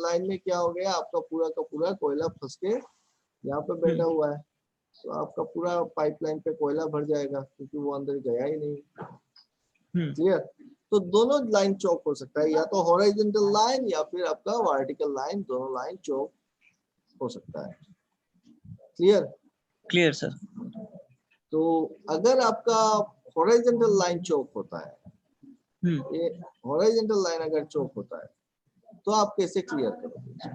लाइन में क्या हो गया, आपका पूरा का पूरा कोयला फंस के यहाँ पे बैठा हम्म हुआ है, तो आपका पूरा पाइपलाइन पे कोयला भर जाएगा क्योंकि वो अंदर गया ही नहीं। हम्म। क्लियर? तो दोनों लाइन चौक हो सकता है, या तो हॉरिजॉन्टल लाइन या फिर आपका वर्टिकल लाइन, दोनों लाइन चौक हो सकता है। क्लियर? Clear sir. तो अगर आपका हॉरिजॉन्टल लाइन चौक होता है, हम्म ये हॉरिजॉन्टल लाइन अगर चौक होता है तो आप कैसे क्लियर करोगे?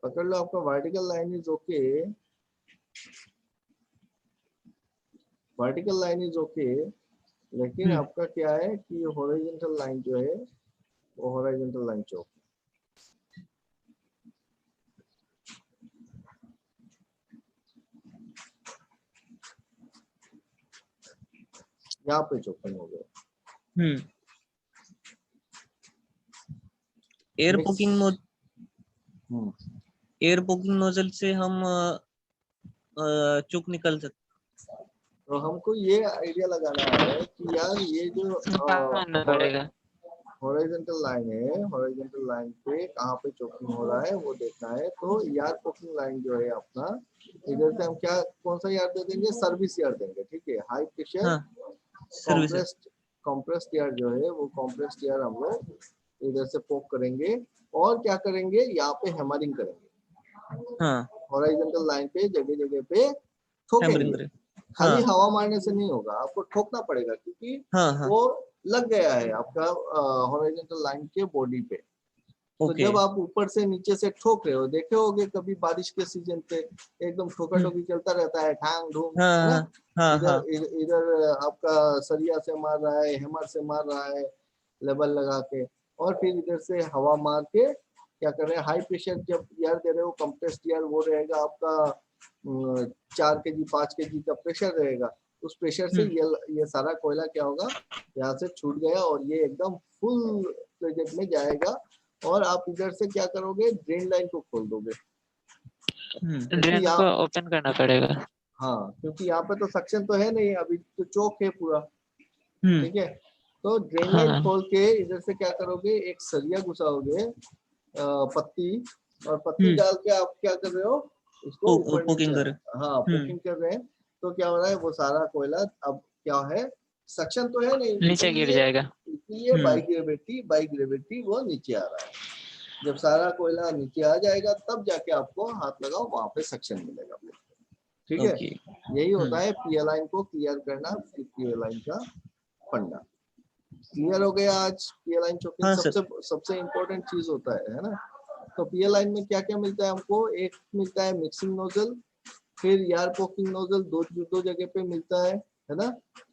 पकड़ लो आपका vertical line is okay, vertical line is okay, लेकिन हम्म। आपका क्या है कि हॉरिजॉन्टल लाइन जो है वो हॉरिजॉन्टल लाइन चौक, यहाँ पे चौकिंग हो गया। हम्म। Air mix. Poking air poking nozzle से हम चुक निकल सकते। तो हमको ये आइडिया लगाना है कि यार ये जो पड़ेगा। हॉरिजॉन्टल लाइन है, हॉरिजॉन्टल लाइन पे कहाँ पे चोकिंग हो रहा है वो देखना है। तो यार पोकिंग लाइन जो है अपना, इधर से हम क्या कौन सा यार दे देंगे, सर्विस यार देंगे, ठीक है। हाई प्रेशर हाँ सर्विस है। कॉम्प्रेस्ड, कॉम्प्रेस्ड एयर जो है वो कॉम्प्रेस्ड एयर हम लोग इधर से पोक करेंगे, और क्या करेंगे यहाँ पे हैमरिंग करेंगे, हाँ हॉरिजॉन्टल लाइन पे जगह जगह पे हैमरिंग ठोकेंगे। करे। हाँ खाली हवा मारने से नहीं होगा, आपको ठोकना पड़ेगा क्योंकि हाँ हाँ। वो लग गया है आपका हॉरिजॉन्टल लाइन के बॉडी पे। तो ओके। जब आप ऊपर से नीचे से ठोक रहे हो, देखे होगे कभी बारिश के सीजन पे एकदम ठोका हम्म। ठोकी चलता रहता है, ठांग ढूंग, हाँ है ना? हाँ हाँ हाँ। इधर इधर इधर आपका सरिया से मार रहा है, हैमर से मार रहा है, लेवल लगा के, और फिर इधर से हवा मार के क्या कर रहे हैं, हाई प्रेशर जब एयर दे रहे हो, कंप्रेस्ड एयर वो रहेगा आपका 4 kg 5 kg का प्रेशर रहेगा, उस प्रेशर से हम्म। ये सारा कोयला क्या होगा, यहाँ से छूट गया और ये एकदम फुल प्रोजेक्ट में जाएगा। और आप इधर से क्या करोगे, ड्रेन लाइन को खोल दोगे, ड्रेन को ओपन करना पड़ेगा। हाँ, क्योंकि यहाँ पे तो सक्शन तो है नहीं, अभी तो चौक है पूरा, ठीक है। तो ड्रेन लाइन हाँ। खोल के इधर से क्या करोगे, एक सरिया घुसाओगे, पत्ती, और पत्ती डाल के आप क्या कर रहे हो, इसको ऊपर पोकिंग नीचे, कर, हाँ पोकिंग कर रहे हैं। तो क्या हो रहा है, वो सारा कोयला अब क्या है, सक्शन तो है नहीं, नीचे गिर जाएगा। इसलिए बाई ग्रेविटी वो नीचे आ रहा है। जब सारा कोयला नीचे आ जाएगा तब जाके आपको हाथ लगाओ, वहां पे सक्शन मिलेगा, ठीक है। यही होता है पीएल लाइन को क्लियर करना, पीएल लाइन का फंडा। क्लियर हो गया आज पीएल लाइन चोकिंग? हाँ, सबसे इम्पोर्टेंट चीज होता है ना। तो पीएल लाइन में क्या क्या मिलता है हमको, एक मिलता है मिक्सिंग नोजल, फिर यार पोकिंग नोजल, दो जगह पे मिलता है ना,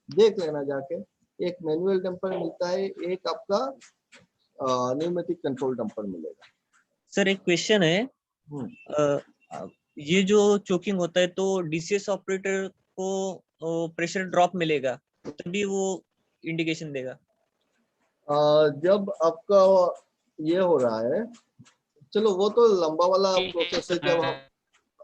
देख लेना जाके। एक मैनुअल डंपर मिलता है, एक आपका न्यूमेटिक कंट्रोल डंपर मिलेगा। सर एक क्वेश्चन है, ये जो चोकिंग होता है तो डीसीएस ऑपरेटर को प्रेशर ड्रॉप मिलेगा तभी वो इंडिकेशन देगा? जब आपका ये हो रहा है, चलो वो तो लंबा वाला प्रोसेस है, जब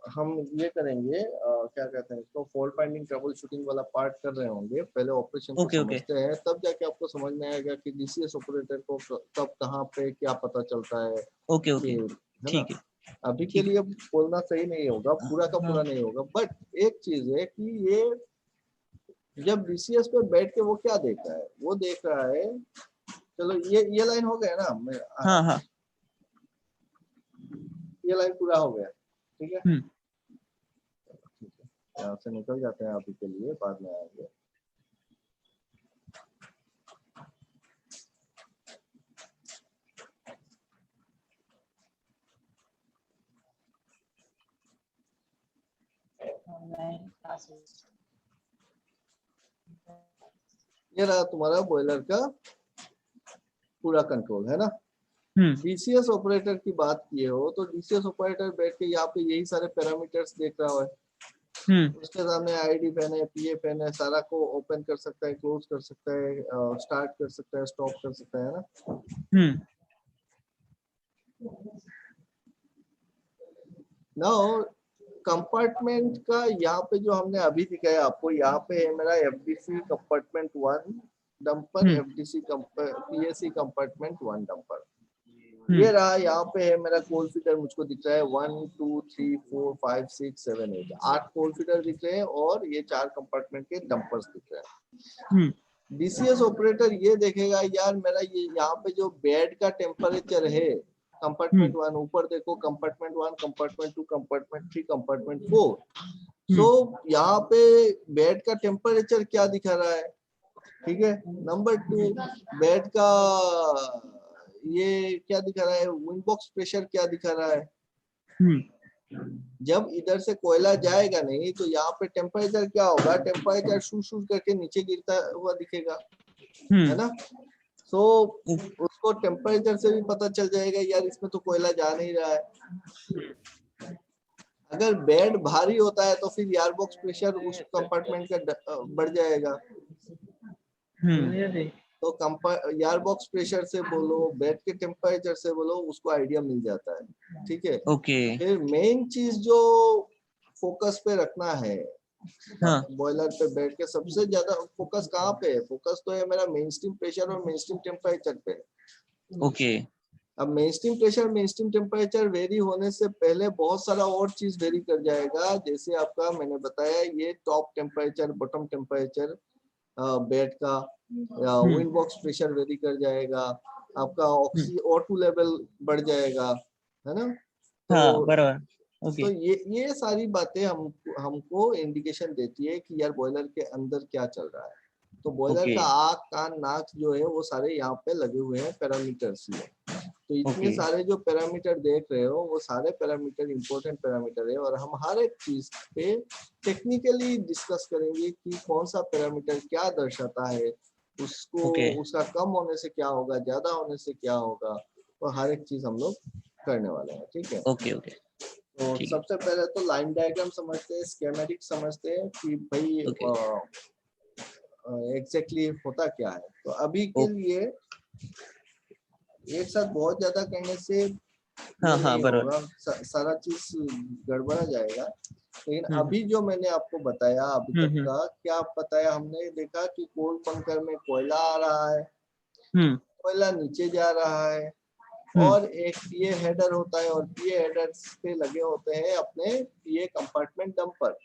हम ये करेंगे, क्या कहते हैं इसको, फॉल्ट फाइंडिंग ट्रबल शूटिंग वाला पार्ट कर रहे होंगे, पहले ऑपरेशन को समझते हैं, तब जाके आपको समझ में आएगा कि डीसीएस ऑपरेटर को कब कहाँ पे क्या पता चलता है। ओके, ठीक है। अभी के लिए बोलना सही नहीं होगा, पूरा का पूरा नहीं होगा, बट एक चीज है कि ये जब डीसीएस पे बैठ के वो क्या देख रहा है, वो देख रहा है, चलो ये लाइन हो गया ना, हाँ, ये लाइन पूरा हो गया, ठीक है। यहाँ से निकल जाते हैं अभी के लिए, बाद में आएंगे। ये रहा तुम्हारा बॉयलर का पूरा कंट्रोल, है ना। डीसीएस ऑपरेटर की बात किए हो तो डीसीएस ऑपरेटर बैठ के यहाँ पे यही सारे पैरामीटर्स देख रहा है। उसके सामने आईडी फैन है, पीए फैन है, सारा को ओपन कर सकता है, क्लोज कर सकता है, स्टार्ट कर सकता है, स्टॉप कर सकता है ना। नाउ कंपार्टमेंट का यहाँ पे जो हमने अभी दिखाया आपको, यहाँ पे है मेरा FDC compartment 1 dumper, FDC PAC compartment 1 dumper. ये रहा, यहाँ पे है मेरा कोल फीडर, मुझको दिख रहा है 1 2 3 4 5 6 7 8 8 कोल फीडर दिख रहे हैं, और ये 4 कंपार्टमेंट के डंपर्स दिख रहे हैं। डीसीएस ऑपरेटर ये देखेगा, यार मेरा ये यहाँ पे जो बेड का टेम्परेचर है, कंपार्टमेंट 1 ऊपर देखो, कंपार्टमेंट 1, कंपार्टमेंट 2, कंपार्टमेंट 3, कंपार्टमेंट 4। सो यहाँ पे बेड का टेम्परेचर क्या दिखा रहा है, ठीक है। नंबर 2, बेड का ये क्या दिखा रहा है, विंड बॉक्स प्रेशर क्या दिखा रहा है। जब इधर से कोयला जाएगा नहीं तो यहाँ पे टेम्परेचर क्या होगा, टेम्परेचर शूट शूट करके नीचे गिरता हुआ दिखेगा, है ना। सो उसको टेम्परेचर से भी पता चल जाएगा, यार इसमें तो कोयला जा नहीं रहा है। अगर बेड भारी होता है तो फिर एयर बॉक्स प्रेशर उस कंपार्टमेंट का बढ़ जाएगा। तो एयर बॉक्स प्रेशर से बोलो, बेड के टेम्परेचर से बोलो, उसको आइडिया मिल जाता है, ठीक है। फिर मेन चीज जो फोकस पे रखना है, बॉयलर पे बैठ के सबसे ज्यादा फोकस कहाँ पे है, फोकस तो है मेरा मेन स्ट्रीम प्रेशर और मेन स्ट्रीम टेम्परेचर पे। अब main stream pressure, main stream temperature vary होने से पहले बहुत सारा और चीज वेरी कर जाएगा, जैसे आपका मैंने बताया ये top temperature, bottom temperature bed का, विंड बॉक्स प्रेशर वेरी कर जाएगा, आपका O2 लेवल बढ़ जाएगा, है ना। तो बराबर। तो ये सारी बातें हमको इंडिकेशन देती है कि यार बॉयलर के अंदर क्या चल रहा है। तो बॉयलर का आँख, कान, नाक जो है वो सारे यहाँ पे लगे हुए हैं पैरामीटर्स में। तो इतने सारे जो पैरामीटर देख रहे हो वो सारे पैरामीटर इंपॉर्टेंट पैरामीटर है, और हम हर एक चीज पे टेक्निकली डिस्कस करेंगे कि कौन सा पैरामीटर क्या दर्शाता है, उसको उसका कम होने से क्या होगा, ज्यादा होने से क्या होगा, तो हर एक चीज हम लोग करने वाले हैं, ठीक है। तो सबसे पहले तो लाइन डायग्राम समझते हैं, स्कीमेटिक समझते हैं कि भाई एग्जैक्टली होता क्या है। तो अभी के लिए एक साथ बहुत ज्यादा करने से हाँ ये हाँ नहीं बराबर। होगा, सारा चीज गड़बड़ा जाएगा। लेकिन हम्म अभी जो मैंने आपको बताया अभी तक हम्म का, क्या बताया हमने, देखा कि कोल बंकर में कोयला आ रहा है, हम्म कोयला नीचे जा रहा है, और एक पीए हेडर होता है, और पीए हेडर पे लगे होते हैं अपने पीए कंपार्टमेंट डंपर।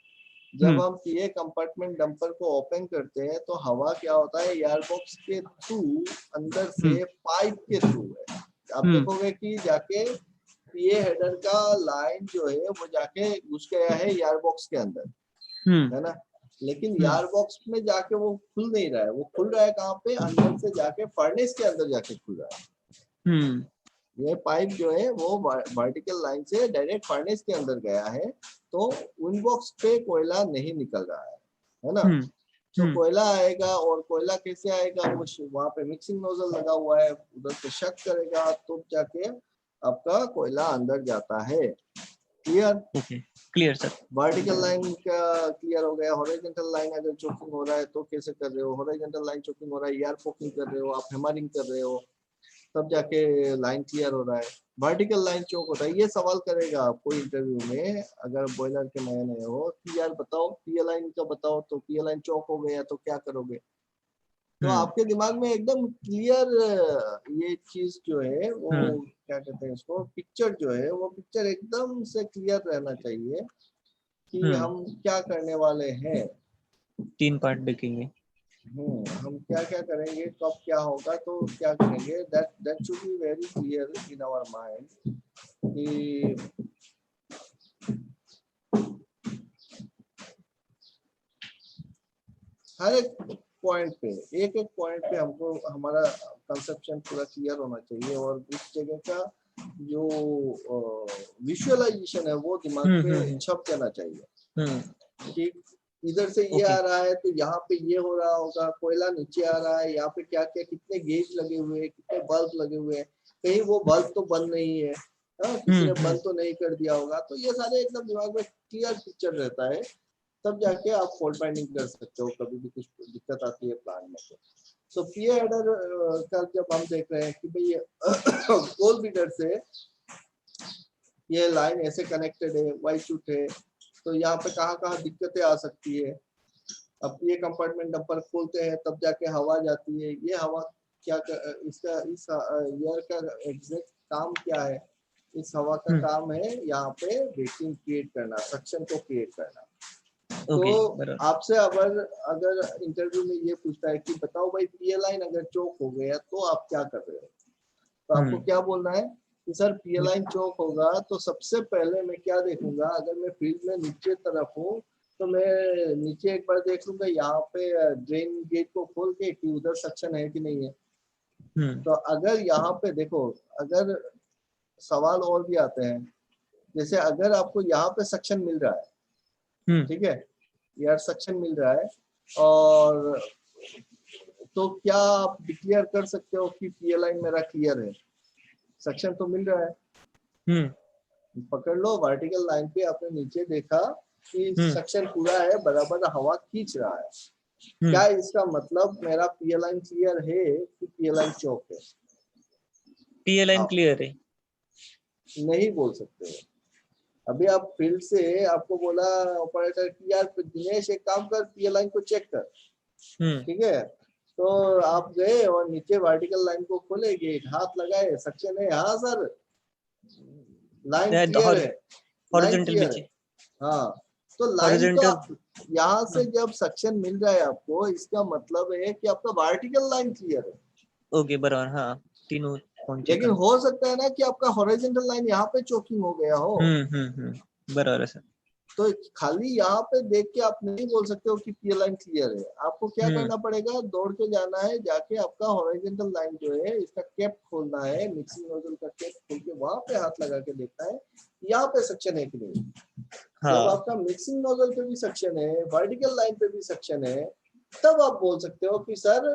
जब हम पीए कंपार्टमेंट डंपर को ओपन करते हैं तो हवा क्या होता है, एयर बॉक्स के थ्रू अंदर से पाइप के थ्रू है। आप देखोगे कि जाके पीए हेडर का लाइन जो है वो जाके घुस गया है एयर बॉक्स के अंदर, है ना। लेकिन एयर बॉक्स में जाके वो खुल नहीं रहा है, वो खुल रहा है कहाँ पे, अंदर से जाके फर्नेस के अंदर जाके खुल रहा है। ये पाइप जो है वो वर्टिकल लाइन से डायरेक्ट फर्नेस के अंदर गया है, तो विंड बॉक्स पे कोयला नहीं निकल रहा है ना। तो कोयला आएगा, और कोयला कैसे आएगा, वो वहाँ पे मिक्सिंग नोजल लगा हुआ है, उधर से शक करेगा तो जाके आपका कोयला अंदर जाता है। Clear? Clear sir. Vertical line का क्लियर हो गया। हॉरिजॉन्टल लाइन अगर चोकिंग हो रहा है तो कैसे कर रहे हो, हॉरिजॉन्टल लाइन चोकिंग हो रहा है, एयर फोकिंग कर रहे हो, आप हेमरिंग कर रहे हो, तब जाके लाइन क्लियर हो रहा है। वर्टिकल लाइन चोक होता है। ये सवाल करेगा आपको इंटरव्यू में, अगर बॉयलर के नए नए हो कि यार बताओ पीए लाइन का बताओ, तो पीए लाइन चोक हो गया तो क्या करोगे। तो आपके दिमाग में एकदम क्लियर ये चीज जो है वो क्या कहते हैं इसको, पिक्चर जो है वो पिक्चर एकदम से क्लियर रहना चाहिए कि हम क्या करने वाले हैं। 3 पार्ट देखेंगे। हम क्या क्या करेंगे, कब क्या होगा, तो क्या करेंगे, that should be very clear in our mind कि हर एक पॉइंट पे, एक एक पॉइंट पे हमको हमारा कंसेप्शन पूरा क्लियर होना चाहिए, और उस जगह का जो विजुअलाइजेशन है वो दिमाग पे छप जाना चाहिए कि इधर से ये आ रहा है तो यहाँ पे ये हो रहा होगा, कोयला नीचे आ रहा है, यहाँ पे क्या क्या कितने गेज लगे हुए हैं, कितने बल्ब लगे हुए हैं, कहीं वो बल्ब तो बंद नहीं है, किसी ने बंद तो नहीं कर दिया होगा। तो ये सारे एकदम दिमाग में क्लियर पिक्चर रहता है, तब जाके आप फॉल्ट फाइंडिंग कर सकते हो कभी भी कुछ दिक्कत आती है प्लान में। तो पीए हेडर का जब हम देख रहे हैं कि भाई कोल बीडर से ये लाइन ऐसे कनेक्टेड है, वाई शूट है, तो यहाँ पे कहाँ कहाँ दिक्कतें आ सकती है। अब ये कंपार्टमेंट डंपर खोलते हैं तब जाके हवा जाती है, ये हवा क्या इसका इस एयर का एग्जैक्ट काम क्या है, इस हवा का काम है यहाँ पे वैक्यूम क्रिएट करना, सक्शन को क्रिएट करना। तो आपसे अगर इंटरव्यू में ये पूछता है कि बताओ भाई पीए लाइन अगर चोक हो गया तो आप क्या कर रहे हो, तो आपको क्या बोलना है कि सर पीए लाइन चोक होगा तो सबसे पहले मैं क्या देखूंगा, अगर मैं फील्ड में नीचे तरफ हूँ तो मैं नीचे एक बार देख लूंगा यहाँ पे ड्रेन गेट को खोल के कि उधर सक्शन है कि नहीं है। तो अगर यहाँ पे देखो, अगर सवाल और भी आते हैं, जैसे अगर आपको यहाँ पे सक्शन मिल रहा है, ठीक है, एयर सक्शन मिल रहा है, और तो क्या आप डिक्लेयर कर सकते हो कि पीए लाइन मेरा क्लियर है, सक्शन तो मिल रहा है। पकड़ लो वर्टिकल लाइन पे आपने नीचे देखा कि सक्शन पूरा है, बराबर हवा खींच रहा है, क्या इसका मतलब मेरा पीए लाइन क्लियर है कि पीए लाइन चौक है? पीए लाइन क्लियर है नहीं बोल सकते हो। अभी आप फील्ड से आपको बोला ऑपरेटर कि यार दिनेश एक काम कर, पीए लाइन को चेक कर, ठीक है, तो आप गए और नीचे वर्टिकल लाइन को खोले, गेट हाथ लगाए, सक्शन है, हाँ सर लाइन क्लियर है, लाइन क्लियर है। हाँ, तो लाइन तो आप यहाँ से जब सक्शन मिल रहा है आपको, इसका मतलब है कि आपका वर्टिकल लाइन क्लियर है। ओके बराबर, हाँ तीनों। लेकिन हो सकता है ना कि आपका हॉरिजॉन्टल लाइन यहाँ पे चोकिंग हो गया हो। बराबर है सर। तो खाली यहाँ पे देख के आप नहीं बोल सकते हो कि पीए लाइन क्लियर है। आपको क्या करना पड़ेगा, दौड़ के जाना है, जाके आपका हॉरिजॉन्टल लाइन जो है इसका कैप खोलना है, मिक्सिंग नोजल का कैप खोल के वहां पे हाथ लगा के देखना है यहाँ पे सक्शन है कि नहीं। जब आपका मिक्सिंग नोजल पे भी सक्शन है, वर्टिकल लाइन पे भी सक्शन है, तब आप बोल सकते हो कि सर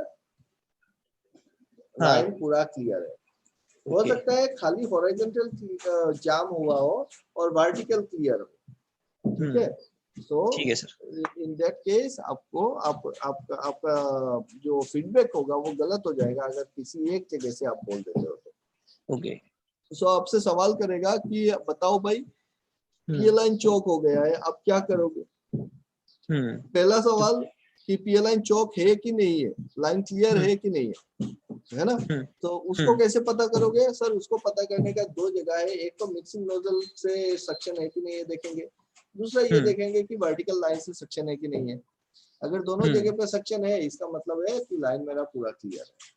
लाइन पूरा क्लियर है। हो सकता है खाली हॉरिजॉन्टल जाम हुआ हो और वर्टिकल क्लियर हो, ठीक है। तो इन दैट केस आपको आपका जो फीडबैक होगा वो गलत हो जाएगा अगर किसी एक जगह से आप बोल देते हो तो। सो आपसे सवाल करेगा कि बताओ भाई ये हम्म लाइन चौक हो गया है, आप क्या करोगे? हम्म पहला सवाल कि पी लाइन चौक है कि नहीं है, लाइन क्लियर हम्म है कि नहीं है ना? हम्म तो उसको हम्म कैसे पता करोगे सर? उसको पता करने का दो जगह है, एक तो मिक्सिंग नोजल से सक्शन है कि नहीं है देखेंगे, दूसरा ये हम्म देखेंगे कि वर्टिकल लाइन से सक्शन है कि नहीं है। अगर दोनों हम्म जगह पे सक्शन है इसका मतलब है कि लाइन मेरा पूरा क्लियर है।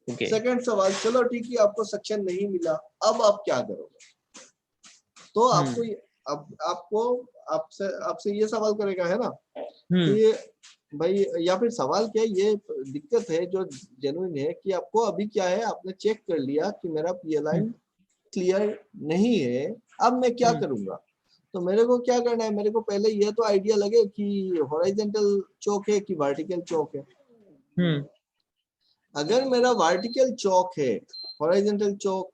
ओके सेकंड सवाल, चलो ठीक है आपको सक्शन नहीं मिला, अब आप क्या करोगे? तो आपको अब आपको आपसे आपसे ये सवाल करेगा है ना हम्म कि भाई, या फिर सवाल क्या है, ये दिक्कत है जो जेन्युइन है कि आपको अभी क्या है, आपने चेक कर लिया कि मेरा पी लाइन क्लियर नहीं है, अब मैं क्या करूंगा? तो मेरे को क्या करना है, मेरे को पहले ये तो आइडिया लगे कि हॉरिजॉन्टल चौक है कि वर्टिकल चौक है। हम्म अगर मेरा वर्टिकल चौक है, हॉरिजॉन्टल चौक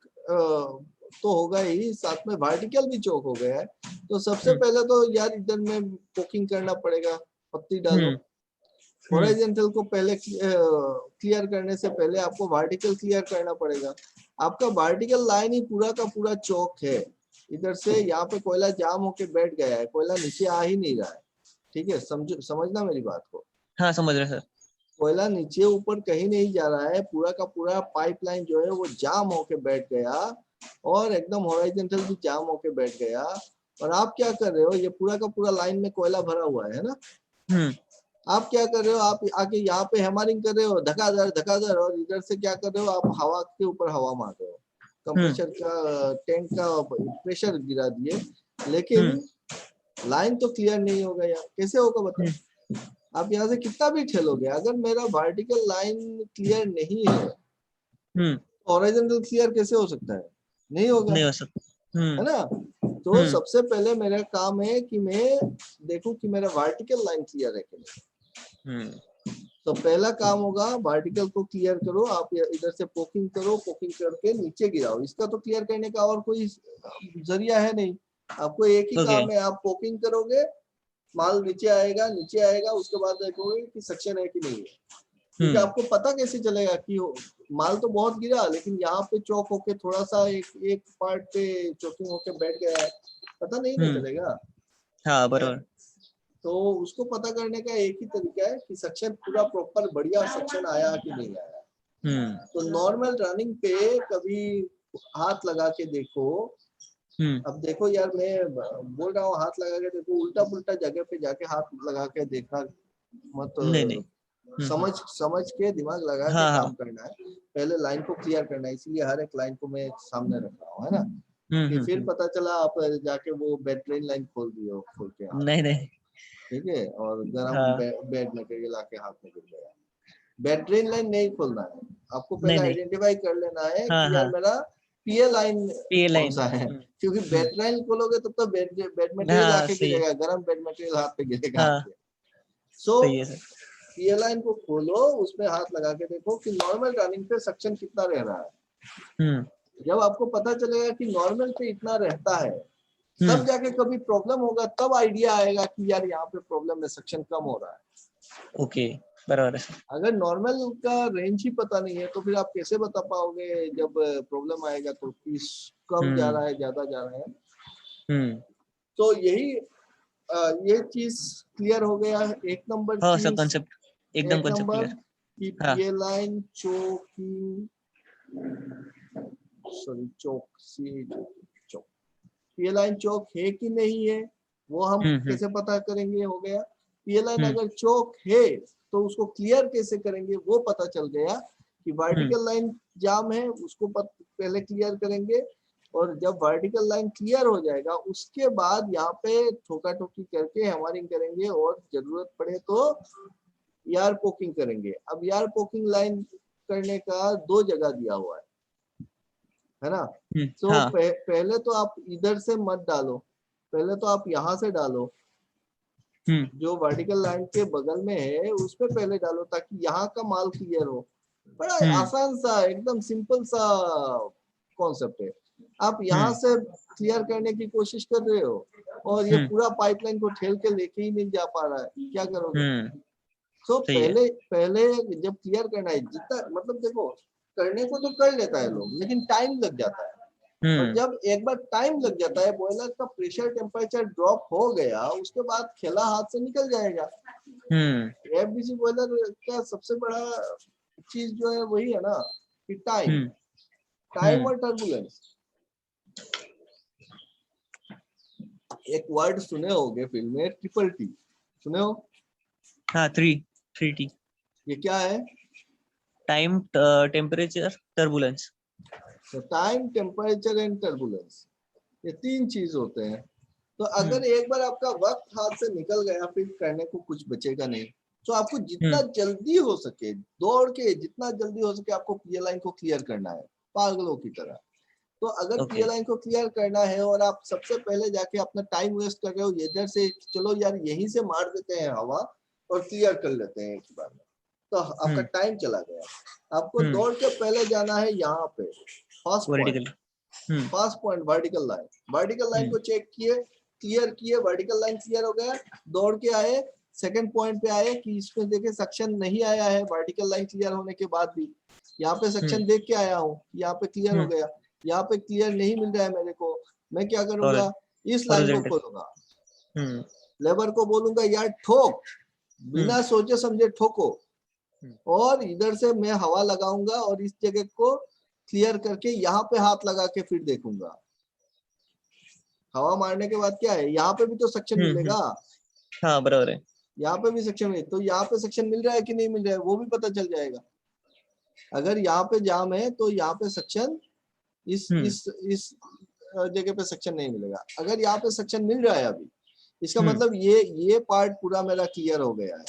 तो होगा ही, साथ में वर्टिकल भी चौक हो गया है, तो सबसे पहले तो यार इधर में पोकिंग करना पड़ेगा, पत्ती डालो। हॉरिजॉन्टल को पहले क्लियर करने से पहले आपको वर्टिकल क्लियर करना पड़ेगा। आपका वर्टिकल लाइन ही पूरा का पूरा चौक है, इधर से यहाँ पे कोयला जाम होके बैठ गया है, कोयला नीचे आ ही नहीं रहा है। ठीक है, समझना मेरी बात को। हाँ समझ रहे सर। कोयला नीचे ऊपर कहीं नहीं जा रहा है, पूरा का पूरा पाइपलाइन जो है वो जाम होके बैठ गया, और एकदम हॉरिजॉन्टल भी जाम होके बैठ गया। और आप क्या कर रहे हो, ये पूरा का पूरा लाइन में कोयला भरा हुआ है ना, आप क्या कर रहे हो, आप आके यहाँ पे हैमरिंग कर रहे हो धकाधर, और इधर से क्या कर रहे हो, आप हवा के ऊपर हवा मार रहे हो, कंप्रेसर का टैंक का प्रेशर गिरा दिए, लेकिन लाइन तो क्लियर नहीं होगा यार, कैसे होगा बताओ? आप यहाँ से कितना भी ठेलोगे, अगर मेरा वर्टिकल लाइन क्लियर नहीं है, हॉरिजॉन्टल क्लियर कैसे हो सकता है? नहीं होगा, नहीं हो सकता। है ना? तो सबसे पहले मेरा काम है कि मैं देखूं कि मेरा वर्टिकल लाइन क्लियर है कि नहीं। तो पहला काम होगा, वर्टिकल को क्लियर करो, आप इधर से पोकिंग करो, पोकिंग करके नीचे गिराओ। इसका तो क्लियर करने का और कोई जरिया है नहीं, आपको एक ही काम है, आप पोकिंग करोगे, माल नीचे आएगा, उसके बाद देखोगे कि सक्शन है कि नहीं है। क्योंकि आपको पता कैसे चलेगा कि माल तो बहुत गिरा, लेकिन यहाँ पे चौक होके थोड़ा सा एक पार्ट पे चौकिंग होके बैठ गया है, पता नहीं ना चलेगा। हाँ बराबर। तो उसको पता करने का एक ही तरीका है कि सक्शन पूरा प्रॉपर बढ़िया सक्शन आया कि नहीं आया। तो नॉर्मल रनिंग पे कभी हाथ लगा के देखो। अब देखो यार, मैं बोल रहा हूँ हाथ लगा के देखो, उल्टा पुल्टा जगह पे जाके हाथ लगा के देखना मत। नहीं। समझ के दिमाग लगा के काम करना है, पहले लाइन को क्लियर करना है। इसलिए हर एक लाइन को मैं सामने रख रहा हूँ, है ना, कि फिर पता चला आप जाके वो बेड ट्रेन लाइन खोल दिए हो, खोल के नहीं। ठीक है, और गरम बेड मटेरियल आके हाथ में गिर गया। बेड ट्रेन लाइन नहीं खोलना है, आपको पहले आइडेंटिफाई कर लेना है कि यार मेरा पीए लाइन कौन सा है, क्योंकि बेड ट्रेन खोलोगे तब तो बेड मटेरियल आके गिरेगा, गरम बेड मटेरियल हाथ पे गिरेगा आपके। सो पीए लाइन को खोलो, उसमें हाथ लगा के देखो कि नॉर्मल रनिंग पे सक्शन कितना रह रहा है। जब आपको पता चलेगा कि नॉर्मल पे इतना रहता है, तब जाके कभी प्रॉब्लम होगा, तब आइडिया आएगा कि यार यहाँ पे प्रॉब्लम है, सक्शन कम हो रहा है। ओके बराबर है। अगर नॉर्मल का रेंज ही पता नहीं है तो फिर आप कैसे बता पाओगे जब प्रॉब्लम आएगा तो किस कम जा रहा है, ज्यादा जा रहा है। तो यही ये चीज क्लियर हो गया है। एक नंबर चीज, कंसेप्ट एकदम एक नंबर की पीए लाइन चौक पीए लाइन चौक है कि नहीं है, वो हम कैसे पता करेंगे, हो गया। पीए लाइन अगर चौक है तो उसको क्लियर कैसे करेंगे, वो पता चल गया कि वर्टिकल लाइन जाम है, उसको पहले क्लियर करेंगे, और जब वर्टिकल लाइन क्लियर हो जाएगा उसके बाद यहाँ पे ठोका ठोकी करके हैमरिंग करेंगे, और जरूरत पड़े तो यार पोकिंग करेंगे। अब यार पोकिंग लाइन करने का दो जगह दिया हुआ है ना। तो पहले तो आप इधर से मत डालो, पहले तो आप यहाँ से डालो, जो वर्टिकल लाइन के बगल में है उस पे पहले डालो, ताकि यहाँ का माल क्लियर हो। बड़ा आसान सा, एकदम सिंपल सा कॉन्सेप्ट है। आप यहाँ से क्लियर करने की कोशिश कर रहे हो, और ये पूरा पाइपलाइन को ठेल के लेके ही नहीं जा पा रहा है, क्या करोगे? तो पहले जब क्लियर करना है, जितना मतलब देखो, करने को तो कर लेता है लोग, लेकिन टाइम लग जाता है। और जब एक बार टाइम लग जाता है, बॉयलर का प्रेशर टेम्परेचर ड्रॉप हो गया, उसके बाद खेला हाथ से निकल जाएगा। एफबीसी बॉयलर का सबसे बड़ा चीज जो है वही है ना कि टाइम और टर्बुलेंस। एक वर्ड सुने होगे फिल्म में, ट्रिपल टी, सुने हो? हाँ, 3T। ये क्या है? Time, temperature, turbulence. तो टाइम, टेम्परेचर एंड टर्बुलेंस, ये तीन चीज होते हैं। तो अगर एक बार आपका वक्त हाथ से निकल गया, फिर करने को कुछ बचेगा नहीं। तो आपको जितना जल्दी हो सके दौड़ के, जितना जल्दी हो सके आपको पीए लाइन को क्लियर करना है, पागलों की तरह। तो अगर पीए लाइन को क्लियर करना है और आप सबसे पहले जाके अपना टाइम वेस्ट कर रहे हो इधर से, चलो यार यहीं से मार देते हैं हवा और क्लियर कर लेते हैं एक बार में, तो आपका टाइम चला गया। आपको दौड़ के पहले जाना है यहाँ पे फर्स्ट पॉइंट वर्टिकल लाइन को चेक किए, क्लियर किए, वर्टिकल लाइन क्लियर हो गया, दौड़ के आए सेकंड पॉइंट पे आए कि इसमें देखे सक्शन नहीं आया है, वर्टिकल लाइन क्लियर होने के बाद भी यहाँ पे सक्शन देख के आया हूँ, यहाँ पे क्लियर हो गया, यहाँ पे क्लियर नहीं मिल रहा है मेरे को, मैं क्या करूंगा, इस लाइन को खोलूंगा, लेबर को बोलूंगा यार ठोक, बिना सोचे समझे ठोको, और इधर से मैं हवा लगाऊंगा और इस जगह को क्लियर करके यहाँ पे हाथ लगा के फिर देखूंगा। हवा मारने के बाद क्या है, यहाँ पे भी तो सक्शन मिलेगा। हाँ बराबर है, यहाँ पे भी सक्शन मिले, तो यहाँ पे सक्शन मिल रहा है कि नहीं मिल रहा है वो भी पता चल जाएगा। अगर यहाँ पे जाम है तो यहाँ पे सक्शन इस जगह पे सक्शन नहीं मिलेगा। अगर यहाँ पे सक्शन मिल रहा है अभी, इसका मतलब ये पार्ट पूरा मेरा क्लियर हो गया है।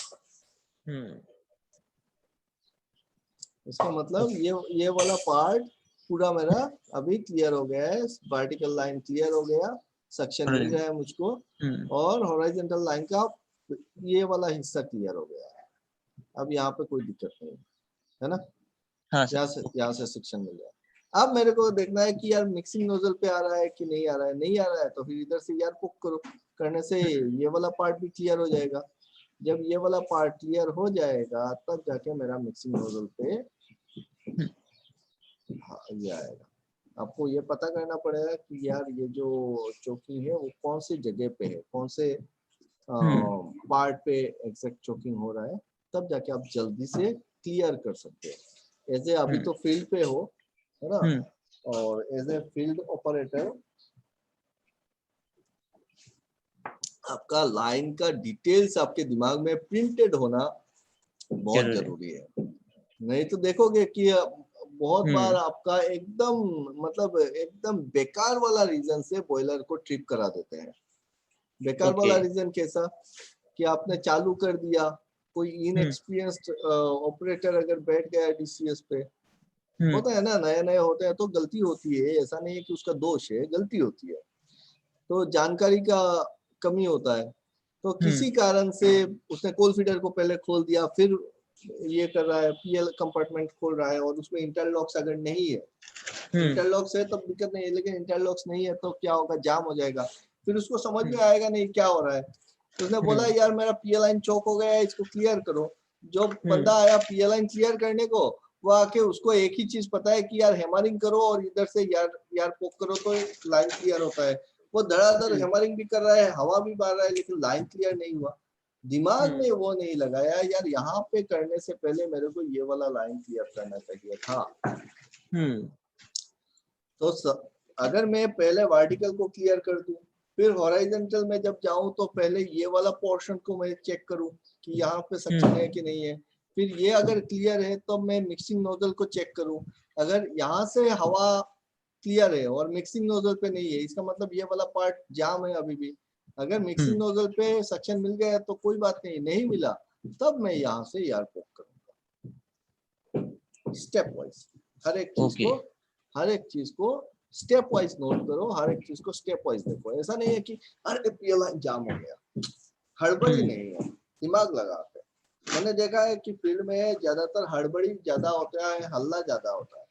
इसका मतलब ये वाला पार्ट पूरा मेरा अभी क्लियर हो गया है, वर्टिकल लाइन क्लियर हो गया, सक्शन मिल रहा है मुझको, और हॉरिजॉन्टल लाइन का ये वाला हिस्सा क्लियर हो गया है। अब यहाँ पे कोई दिक्कत नहीं है ना। हाँ, यहाँ से सक्शन मिल रहा है। अब मेरे को देखना है कि यार मिक्सिंग नोजल पे आ रहा है कि नहीं आ रहा है, नहीं आ रहा है तो फिर इधर से यार पुक करो, करने से ये वाला पार्ट भी क्लियर हो जाएगा। जब ये वाला पार्ट क्लियर हो जाएगा तब जाके मेरा मिक्सिंग नोजल पे ये आएगा। आपको ये पता करना पड़ेगा कि यार ये जो चोकिंग है वो कौन सी जगह पे है, कौन से पार्ट पे एग्जैक्ट चोकिंग हो रहा है, तब जाके आप जल्दी से क्लियर कर सकते हैं। ऐसे अभी तो फील्ड पे हो, है ना, और एज ए फील्ड ऑपरेटर आपका लाइन का डिटेल्स आपके दिमाग में प्रिंटेड होना बहुत जरूरी है। नहीं तो देखोगे कि बहुत बार आपका एकदम मतलब एकदम बेकार वाला रीजन से बॉयलर को ट्रिप करा देते हैं। बेकार वाला रीजन कैसा कि आपने चालू कर दिया, कोई इनएक्सपीरियंस्ड ऑपरेटर अगर बैठ गया डीसीएस पे, होता है ना, नए नए होते हैं तो गलती होती है, ऐसा नहीं है कि उसका दोष है, गलती होती है, तो जानकारी का कमी होता है। तो किसी कारण से उसने कोल फीडर को पहले खोल दिया, फिर ये कर रहा है, पीएल कंपार्टमेंट खोल रहा है और उसमें इंटरलॉक्स अगर नहीं है, इंटरलॉक्स है तो दिक्कत नहीं है, लेकिन इंटरलॉक्स नहीं है तो क्या होगा, जाम हो जाएगा। फिर उसको समझ में आएगा नहीं क्या हो रहा है, तो उसने बोला यार मेरा पीएल लाइन चौक हो गया है, इसको क्लियर करो। जो बंदा आया पीएल लाइन क्लियर करने को, वो आके उसको एक ही चीज पता है कि यार हैमरिंग करो और इधर से यार पोक करो तो लाइन क्लियर होता है। वो धड़ाधड़ हैमरिंग भी कर रहा है, हवा भी मार रहा है, लेकिन लाइन क्लियर नहीं हुआ। दिमाग में वो नहीं लगाया यार यहाँ पे करने से पहले मेरे को ये वाला लाइन क्लियर करना चाहिए था। तो अगर मैं पहले वर्टिकल को क्लियर कर दूं, फिर हॉरिजॉन्टल में जब जाऊं तो पहले ये वाला पोर्शन को मैं चेक करूं कि यहाँ पे सक्शन है कि नहीं है, फिर ये अगर क्लियर है तो मैं मिक्सिंग नोजल को चेक करूं। अगर यहाँ से हवा क्लियर है और मिक्सिंग नोजल पे नहीं है, इसका मतलब ये वाला पार्ट जाम है अभी भी। अगर मिक्सिंग नोजल पे सक्शन मिल गया तो कोई बात नहीं, नहीं मिला तब मैं यहाँ से यार पोक करूंगा। स्टेप वाइज हर एक चीज को स्टेप वाइज नोट करो, हर एक चीज को स्टेप वाइज देखो। ऐसा नहीं है कि अरे पीएल लाइन जाम हो गया, हड़बड़ी नहीं है, दिमाग लगाते। मैंने देखा है कि फील्ड में ज्यादातर हड़बड़ी ज्यादा होता है, हल्ला ज्यादा होता है।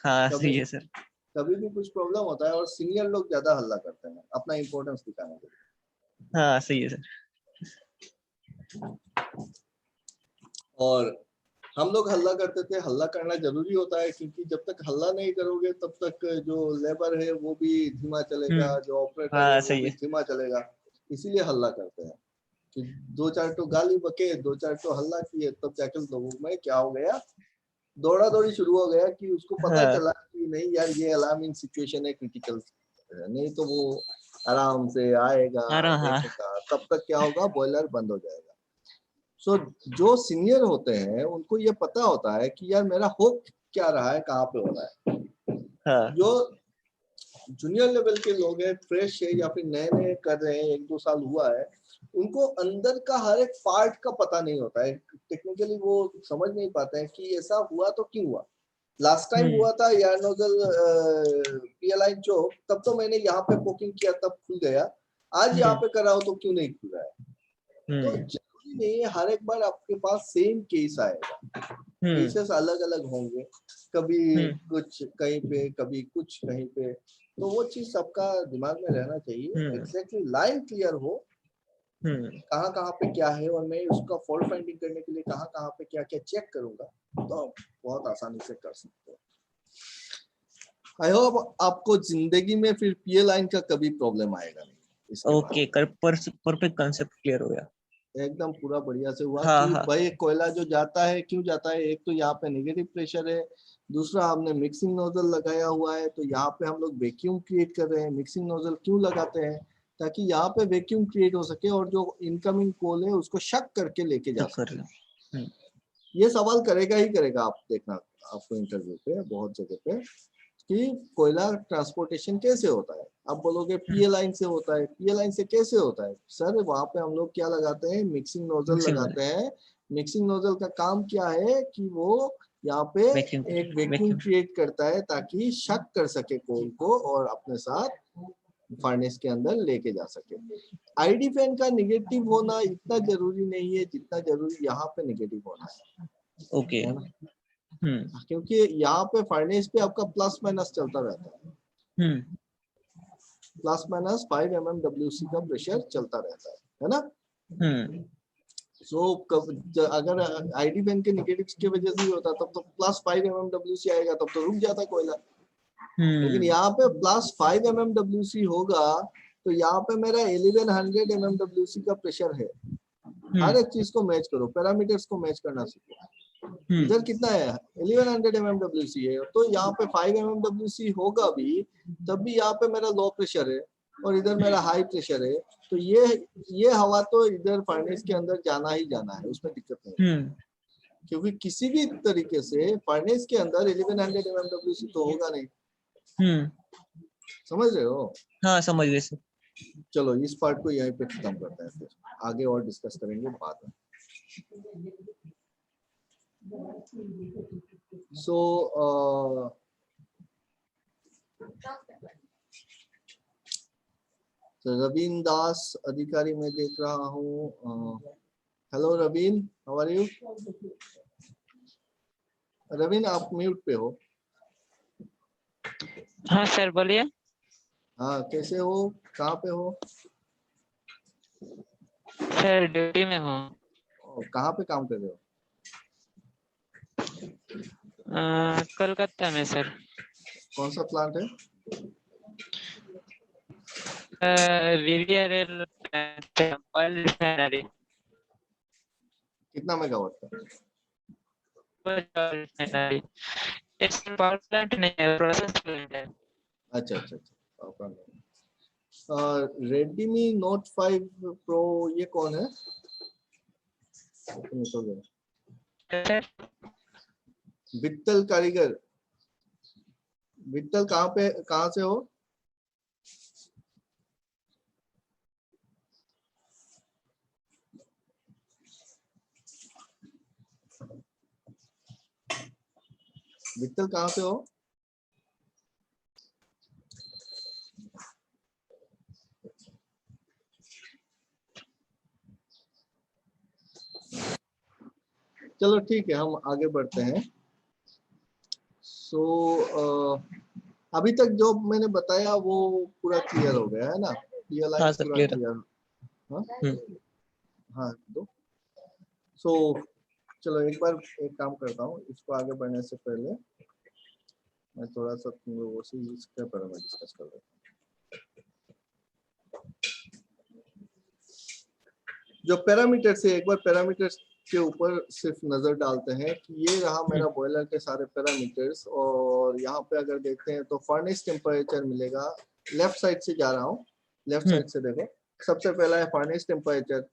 हाँ सही है सर। कभी भी कुछ प्रॉब्लम होता है और सीनियर लोग ज्यादा हल्ला करते हैं अपना इंपॉर्टेंस दिखाने के लिए। हाँ सही है सर। और हम लोग हल्ला करते थे, हल्ला करना जरूरी होता है क्योंकि जब तक हल्ला नहीं करोगे तब तक जो लेबर है वो भी धीमा चलेगा, जो ऑपरेटर है हाँ वो सही भी है। धीमा चलेगा। इसीलिए हल्ला करते हैं कि दो चार तो गाली बके, दो चार तो हल्ला किए, तब जाके लोगों में क्या हो गया, दौड़ा दौड़ी शुरू हो गया कि उसको पता हाँ चला कि नहीं यार ये अलार्मिंग सिचुएशन है, क्रिटिकल है, नहीं तो वो आराम से आएगा हाँ देखेगा, तब तक क्या होगा, बॉयलर बंद हो जाएगा। सो जो सीनियर होते हैं उनको ये पता होता है कि यार मेरा हो क्या रहा है, कहाँ पे हो रहा है। हाँ जो जूनियर लेवल के लोग हैं, फ्रेश है या फिर नए नए कर रहे हैं, 1-2 साल हुआ है, उनको अंदर का हर एक पार्ट का पता नहीं होता है, टेक्निकली वो समझ नहीं पाते हैं कि ऐसा हुआ तो क्यों हुआ। लास्ट टाइम हुआ था एयर नोजल पीएलआई चोक, तब तो मैंने यहाँ पे पोकिंग किया तब खुल गया, आज यहाँ पे कर रहा हूँ तो क्यों नहीं खुल रहा है। तो जरूरी नहीं है हर एक बार आपके पास सेम केस आएगा, केसेस अलग अलग होंगे, कभी कुछ कहीं पे, कभी कुछ कहीं पे। तो वो चीज सबका दिमाग में रहना चाहिए, एग्जैक्टली लाइन क्लियर हो कहाँ कहाँ पे क्या है, और मैं उसका फॉल्ट फाइंडिंग करने के लिए कहाँ कहाँ पे क्या क्या चेक करूंगा, तो बहुत आसानी से कर सकते हो। आई होप आपको जिंदगी में फिर पीए लाइन का कभी प्रॉब्लम आएगा नहीं। ओके, परफेक्ट कंसेप्ट क्लियर हो गया। एकदम पूरा बढ़िया से हुआ हाँ कि हाँ भाई कोयला जो जाता है क्यों जाता है, एक तो यहाँ पे नेगेटिव प्रेशर है, दूसरा हमने मिक्सिंग नोजल लगाया हुआ है, तो यहाँ पे हम लोग वैक्यूम क्रिएट कर रहे हैं। मिक्सिंग नोजल क्यों लगाते हैं, ताकि यहाँ पे वैक्यूम क्रिएट हो सके और जो इनकमिंग कोल है उसको शक करके लेके जा तो कर सके। लो। ये सवाल करेगा ही करेगा, आप देखना आपको इंटरव्यू पे बहुत जगह पे कि कोयला ट्रांसपोर्टेशन कैसे होता है, आप बोलोगे पीए लाइन से होता है, पीए लाइन से कैसे होता है सर, वहां पे हम लोग क्या लगाते हैं, मिक्सिंग नोजल लगाते हैं। मिक्सिंग नोजल का काम क्या है कि वो यहाँ पे वैक्यूम एक वैक्यूम क्रिएट करता है ताकि शक कर सके कोल को और अपने साथ फर्नेस के अंदर लेके जा सके। आईडी फैन का निगेटिव होना इतना जरूरी नहीं है जितना जरूरी यहाँ पे निगेटिव होना है। ओके। है ना, क्योंकि यहाँ पे फर्नेस पे आपका प्लस माइनस चलता रहता है, प्लस माइनस 5 mmWC का प्रेशर चलता रहता है ना। सो अगर आईडी फैन के निगेटिव की वजह से ही होता तब तो प्लस 5 mmWC आएगा, तब तो रुक जाता कोयला। लेकिन यहाँ पे प्लस 5 mmWC होगा तो यहाँ पे मेरा 1100 mmWC का प्रेशर है। हर एक चीज को मैच करो, पैरामीटर्स को मैच करना सीखो। इधर कितना है, 1100 mmWC है, तो यहाँ पे 5 mmWC होगा भी, तब भी यहाँ पे मेरा लो प्रेशर है और इधर मेरा हाई प्रेशर है, तो ये हवा तो इधर फर्नेस के अंदर जाना ही जाना है, उसमें दिक्कत नहीं है। क्योंकि किसी भी तरीके से फर्नेस के अंदर 1100 mmWC तो होगा नहीं। समझ रहे हो? हाँ समझ गए सर। चलो इस पार्ट को यहीं पे खत्म करते हैं, फिर आगे और डिस्कस करेंगे बाद में। रवीन दास अधिकारी मैं देख रहा हूँ। Hello Raveen, how are you? Raveen आप म्यूट पे हो। हाँ सर बोलिए। हाँ कैसे हो, कहाँ पे हो? सर ड्यूटी में हूँ। कहाँ पे काम कर रहे हो? कोलकाता में सर। कौन सा प्लांट है? VVRL oil refinery. कितना मेगावाट का? रिफाइनरी पावर प्लांट नहीं है, प्रोसेस प्लांट है। अच्छा अच्छा अच्छा, power plant. Redmi note 5 pro ये कौन है? निकल गया। विट्ठल कारीगर, विट्ठल कहाँ से हो? विट्ठल कहाँ से हो? चलो ठीक है, हम आगे बढ़ते हैं। अभी तक जो मैंने बताया वो पूरा क्लियर हो गया है ना? हाँ सर क्लियर। हाँ हाँ दो। चलो एक बार एक काम करता हूँ, इसको आगे बढ़ने से पहले मैं थोड़ा सा तुम लोगों से इसके बारे में डिस्कस कर लेता हूँ। जो पैरामीटर से एक बार पैरामीटर के ऊपर सिर्फ नजर डालते हैं कि ये रहा मेरा बॉयलर के सारे पैरामीटर्स, और यहाँ पे अगर देखते हैं तो फर्नेस टेम्परेचर मिलेगा। लेफ्ट साइड से जा रहा हूँ, लेफ्ट साइड से देखो, सबसे पहला है फर्नेस टेम्परेचर,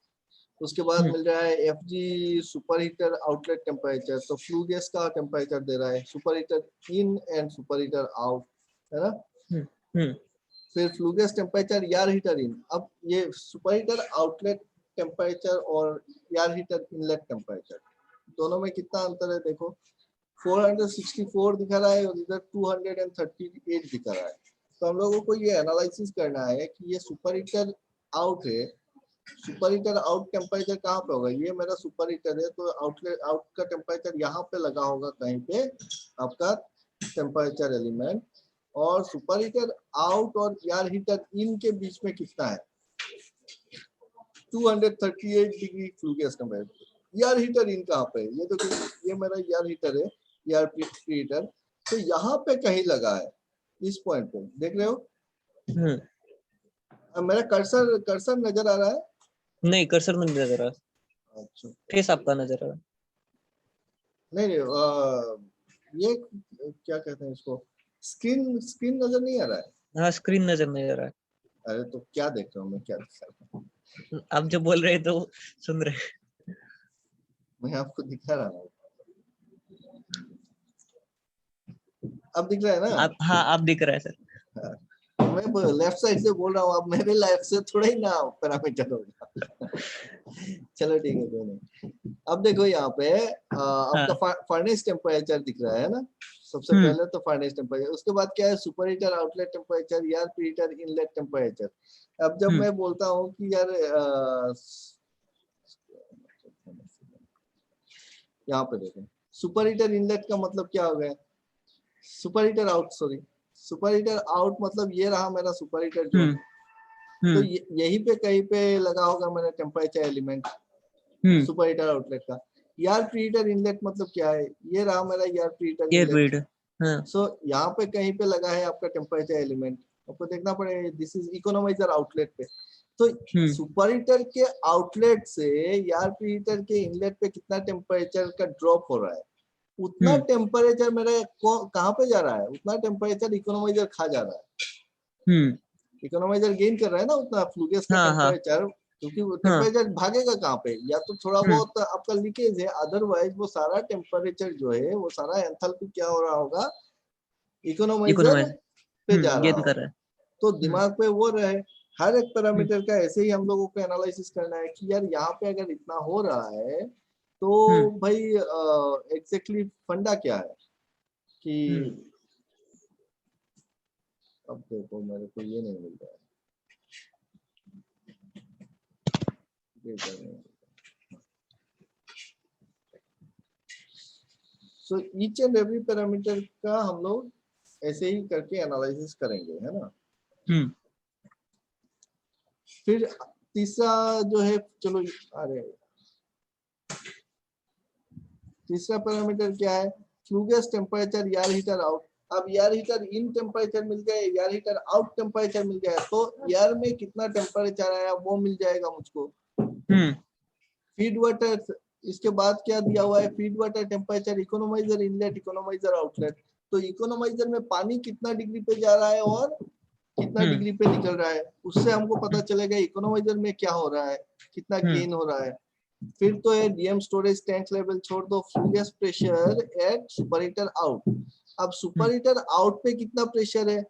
उसके बाद मिल रहा है FG super heater outlet temperature, तो फ्लू गैस का टेम्परेचर दे रहा है, super heater in and super heater out, है ना। फिर flue gas temperature, air heater in. अब ये सुपर हीटर आउटलेट टेम्परेचर और एयर हीटर इनलेट टेम्परेचर, दोनों में कितना अंतर है देखो, 464 दिखा रहा है और इधर 238 दिखा रहा है। तो हम लोगों को ये एनालिसिस करना है कि ये सुपर हीटर आउट है, सुपर हीटर आउट टेम्परेचर कहाँ पे होगा, ये मेरा सुपर हीटर है, तो आउटलेट आउट का टेम्परेचर यहाँ पे लगा होगा कहीं पे आपका टेम्परेचर एलिमेंट, और सुपर हीटर आउट और एयर हीटर इन के बीच में कितना है, 238 degree flu gas temperature. Air heater इन कहाँ पे है, ये तो ये मेरा एयर हीटर है, एयर प्री हीटर, तो यहाँ पे कहीं लगा है, इस पॉइंट पे देख रहे हो। मेरा कर्सर नजर आ रहा है? नहीं, कर्सर में नजर आ रहा है। अच्छा, फेस आपका नजर आ रहा है। नहीं, ये क्या कहते हैं इसको, स्क्रीन नजर नहीं आ रहा है? हाँ, स्क्रीन नजर नहीं आ रहा है। अरे तो क्या देख रहा हूँ मैं, क्या दिखा रहा हूँ? आप जो बोल रहे हैं तो सुन रहे। मैं आपको दिखा रहा हूँ, अब दिख रहा है ना? आप, हाँ, आप दिख रहा है सर। हाँ, मैं लेफ्ट साइड से बोल रहा हूँ, अब मेरे लेफ्ट से थोड़ा ही ना पैरामीटर होगा। चलो ठीक है, कोई नहीं। अब देखो यहाँ पे आपका फर्नेस टेम्परेचर दिख रहा है ना, सबसे पहले तो फर्नेस टेम्परेचर, उसके बाद क्या है super heater outlet temperature, air pre heater inlet temperature. अब जब मैं बोलता हूँ कि यार यहाँ पे देखो सुपर हीटर इनलेट का मतलब क्या हो गया, super heater out, sorry super heater out मतलब ये रहा मेरा सुपर हीटर जोन, तो यहीं पे कहीं पे लगा होगा मेरा temperature element super heater outlet का। एयर प्री हीटर इनलेट मतलब क्या है, ये रहा मेरा एयर प्री हीटर इनलेट, सो यहाँ पे कहीं पे लगा है आपका टेम्परेचर एलिमेंट, आपको देखना पड़ेगा, दिस इज इकोनोमाइजर आउटलेट पे। तो सुपर हीटर के आउटलेट से एयर प्री हीटर के इनलेट पे कितना टेम्परेचर का ड्रॉप हो रहा है, उतना टेम्परेचर मेरा कहाँ पे जा रहा है, उतना टेम्परेचर इकोनोमाइजर खा जा रहा है। इकोनोमाइजर गेन कर रहा है ना उतना फ्लू गैस का टेम्परेचर, क्योंकि टेम्परेचर भागेगा कहाँ पे, या तो थोड़ा बहुत आपका लीकेज है, अदरवाइज वो सारा टेम्परेचर जो है वो सारा एंथैल्पी क्या हो रहा होगा, इकोनोमाइजर पे जा रहा होगा। तो दिमाग पे वो रहे, हर एक पैरामीटर का ऐसे ही हम लोगों को एनालिसिस करना है कि यार यहाँ पे अगर इतना हो रहा है तो भाई एग्जैक्टली फंडा क्या है कि अब देखो मेरे को ये नहीं मिल रहा है, so each and every parameter का हम लोग ऐसे ही करके एनालिसिस करेंगे, है ना। फिर तीसरा जो है, चलो अरे तीसरा पैरामीटर क्या है, flu gas temperature, air heater out. अब एयर हीटर इन टेम्परेचर मिल गए, एयर हीटर आउट टेम्परेचर मिल गया, तो एयर में कितना टेम्परेचर आया वो मिल जाएगा मुझको। फीड वाटर, इसके बाद क्या दिया हुआ है, feed water temperature, economiser inlet, economiser outlet. तो इकोनोमाइजर में पानी कितना डिग्री पे जा रहा है और कितना डिग्री पे निकल रहा है, उससे हमको पता चलेगा इकोनोमाइजर में क्या हो रहा है, कितना गेन हो रहा है। फिर तो है डीएम स्टोरेज टैंक लेवल छोड़ दो, flue gas pressure at super heater out. अब सुपर हीटर आउट पे कितना प्रेशर है,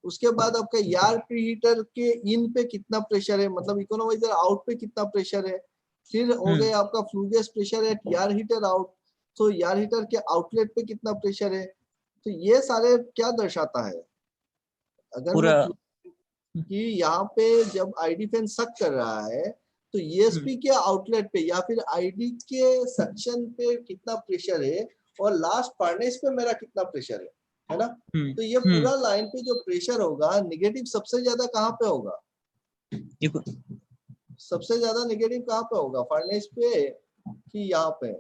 उसके बाद आपका एयर प्री हीटर के इन पे कितना प्रेशर है, मतलब इकोनोमाइजर आउट पे कितना प्रेशर है। फिर हो गया आपका flue gas pressure at air heater out, तो एयर हीटर के आउटलेट पे कितना प्रेशर है। तो ये सारे क्या दर्शाता है, अगर मैं कि यहाँ पे जब आईडी फैन सक कर रहा है तो ईएसपी के आउटलेट पे या फिर आईडी के सक्शन पे कितना प्रेशर है और लास्ट फर्नेस पे मेरा कितना प्रेशर है ना। तो ये पूरा लाइन पे जो प्रेशर होगा नेगेटिव सबसे ज्यादा कहाँ पे होगा, सबसे ज्यादा नेगेटिव कहाँ पे होगा, फर्नेस पे कि यहाँ पे,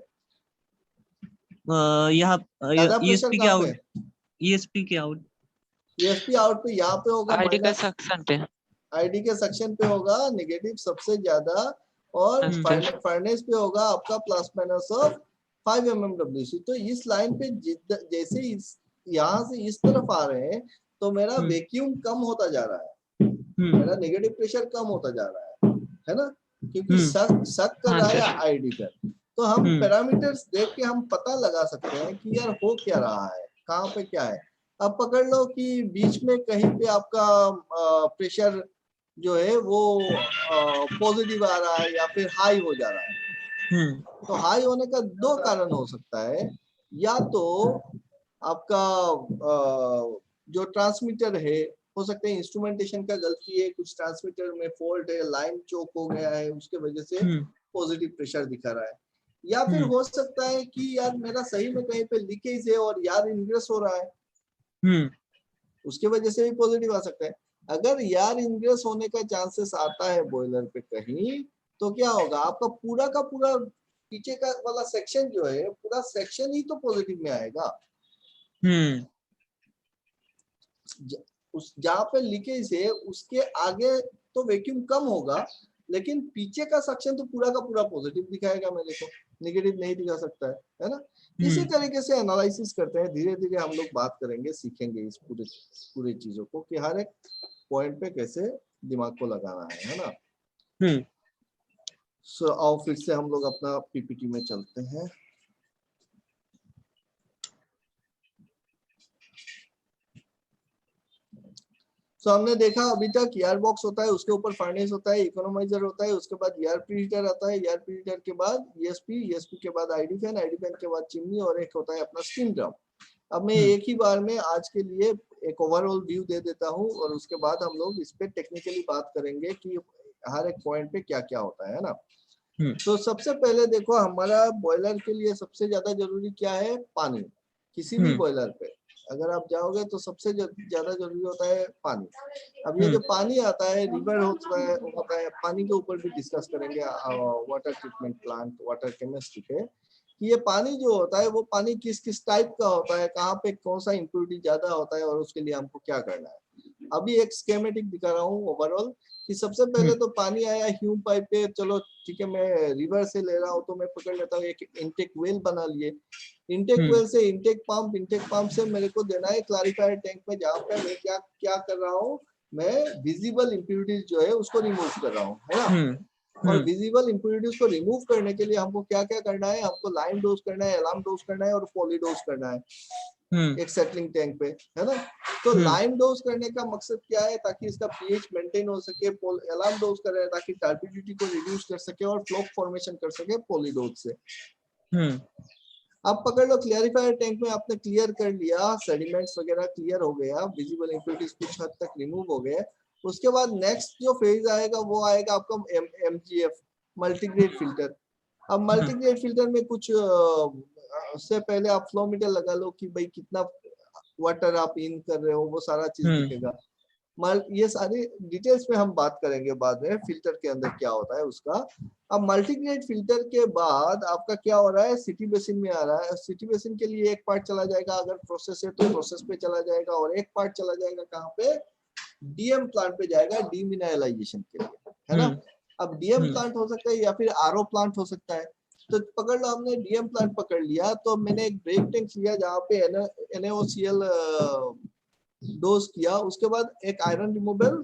यहाँ ज्यादा प्रेशर ESP के कहाँ आउट, पे? ESP के आउट, ESP आउट पे यहाँ पे होगा आईडी का माइनस, सेक्शन पे। आईडी के सेक्शन पे होगा नेगेटिव सबसे ज्यादा, और अंदर। फर्नेस पे होगा आपका प्लस माइनस ऑफ 5 mmWc। तो इस लाइन पे जैसे इस यहाँ से इस तरफ आ रहे हैं तो मेरा वैक्यूम कम होता जा रहा है, मेरा नेगेटिव प्रेशर कम होता जा रहा है ना, क्योंकि शक कर हाँ रहा है सर। आईडी पर। तो हम पैरामीटर्स देख के हम पता लगा सकते हैं कि यार हो क्या रहा है, कहाँ पे क्या है। अब पकड़ लो कि बीच में कहीं पे आपका प्रेशर जो है वो पॉजिटिव आ रहा है या फिर हाई हो जा रहा है। तो हाई होने का दो कारण हो सकता है, या तो आपका जो ट्रांसमीटर है, हो सकता है इंस्ट्रूमेंटेशन का गलती है, कुछ ट्रांसमीटर में फॉल्ट है, लाइन चोक हो गया है, उसके वजह से पॉजिटिव प्रेशर दिखा रहा है। या फिर हो सकता है कि यार मेरा सही में कहीं पे लीकेज है और यार इनग्रेस हो रहा है, उसके वजह से भी पॉजिटिव आ सकता है। अगर यार इनग्रेस होने का चांसेस आता है बॉयलर पे कहीं, तो क्या होगा, आपका पूरा का पूरा पीछे का वाला सेक्शन जो है, पूरा सेक्शन ही तो पॉजिटिव में आएगा। उस जहाँ पे लीकेज है उसके आगे तो वैक्यूम कम होगा, लेकिन पीछे का सेक्शन तो पूरा का पूरा पॉजिटिव दिखाएगा मेरे को, नेगेटिव नहीं दिखा सकता है ना। इसी तरीके से एनालिसिस करते हैं, धीरे धीरे हम लोग बात करेंगे, सीखेंगे इस पूरे चीजों को कि हर एक पॉइंट पे कैसे दिमाग को लगाना है ना। सो आओ फिर से हम लोग अपना पीपीटी में चलते हैं। तो हमने देखा अभी तक एयर बॉक्स होता है, उसके ऊपर फर्नेस होता है, इकोनोमाइजर होता है, उसके बाद एयर प्रीहीटर आता है, एयर प्रीहीटर के बाद ईएसपी के बाद आईडी फैन के बाद चिमनी, और एक होता है अपना स्टीम ड्रम। अब मैं एक ही बार में आज के लिए एक ओवरऑल व्यू दे देता हूँ, और उसके बाद हम लोग इस पे टेक्निकली बात करेंगे कि हर एक पॉइंट पे क्या क्या होता है ना। तो सबसे पहले देखो, हमारा बॉयलर के लिए सबसे ज्यादा जरूरी क्या है, पानी। किसी भी बॉयलर पे अगर आप जाओगे तो सबसे ज्यादा जरूरी होता है पानी। अब ये जो पानी आता है, रिवर होता है, पानी के ऊपर भी डिस्कस करेंगे water treatment plant, water chemistry पे, कि ये पानी जो होता है वो पानी किस किस टाइप का होता है, कहाँ पे कौन सा इम्प्योरिटी ज्यादा होता है, और उसके लिए हमको क्या करना है। अभी एक स्कीमेटिक दिखा रहा हूँ ओवरऑल, कि सबसे पहले तो पानी आया ह्यूम पाइप पे, चलो ठीक है, मैं रिवर से ले रहा हूँ तो मैं पकड़ लेता हूँ, एक इंटेक वेल बना लिए, इंटेक वेल से इंटेक पंप से मेरे को देना है क्लैरिफायर टैंक में, जहाँ पे मैं क्या क्या कर रहा हूँ, मैं विजिबल इम्प्योरिटीज जो है उसको रिमूव कर रहा हूँ, है ना। और विजिबल इम्प्योरिटीज को रिमूव करने के लिए हमको क्या क्या करना है, हमको लाइम डोज करना है, अलार्म डोज करना है, और पॉली डोज करना है एक सेटलिंग टैंक पे, है ना। तो लाइम डोज करने का मकसद क्या है, ताकि इसका पीएच मेंटेन हो सके, अलार्म डोज कर रहे हैं ताकि टर्बिडिटी को रिड्यूस कर सके और फ्लोक फॉर्मेशन कर सके पॉली डोज से। अब पकड़ लो, क्लियरिफायर टैंक में आपने क्लियर कर लिया, सेडिमेंट्स वगैरह क्लियर हो गया, विजिबल इम्प्योरिटीज कुछ हद तक रिमूव हो गए। उसके बाद नेक्स्ट जो फेज आएगा वो आएगा आपका MGF, मल्टीग्रेड फिल्टर। अब मल्टीग्रेड फिल्टर में कुछ उससे पहले आप फ्लो मीटर लगा लो कि भाई कितना वाटर आप इन कर रहे हो, वो सारा चीज दिखेगा। ये सारी डिटेल्स में हम बात करेंगे बाद में, फिल्टर के अंदर क्या होता है उसका। अब मल्टीग्रेड फिल्टर के बाद आपका क्या हो रहा है, सिटी बेसिन में आ रहा है। सिटी बेसिन के लिए एक पार्ट चला जाएगा, अगर प्रोसेस है तो प्रोसेस पे चला जाएगा, और एक पार्ट चला जाएगा कहाँ पे, डीएम प्लांट पे जाएगा, डीमिनरलाइजेशन के लिए, है ना। अब डीएम प्लांट हो सकता है या फिर आरओ प्लांट हो सकता है। तो पकड़ लो, हमने डीएम प्लांट पकड़ लिया, तो मैंने एक ब्रेक टैंक लिया जहाँ पे NaOCl डोज किया, उसके बाद एक आयरन रिमूवल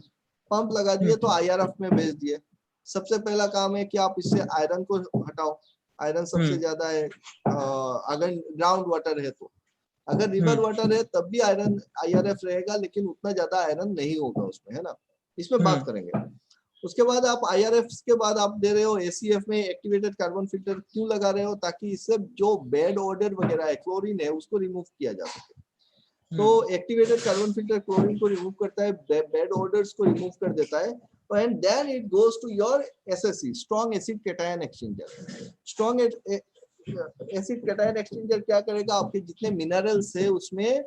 पंप लगा दिए, तो IRF में भेज दिए। सबसे पहला काम है कि आप इससे आयरन को हटाओ, आयरन सबसे ज्यादा है अगर ग्राउंड वाटर है तो। अगर रिवर वाटर है तब भी आयरन IRF रहेगा, लेकिन उतना ज्यादा आयरन नहीं होगा उसमें, है ना। इसमें बात करेंगे। उसके बाद आप IRF के बाद आप दे रहे हो ACF में, एक्टिवेटेड कार्बन फिल्टर क्यों लगा रहे हो, ताकि इससे जो बैड ऑर्डर वगैरह है, क्लोरीन है, उसको रिमूव किया जा सके। तो एक्टिवेटेड कार्बन फिल्टर क्लोरीन को रिमूव करता है, बैड ऑर्डर्स को रिमूव कर देता है, and then it goes to your SSE, strong acid cation exchanger. Strong acid cation exchanger क्या करेगा, आपके जितने मिनरल्स है उसमें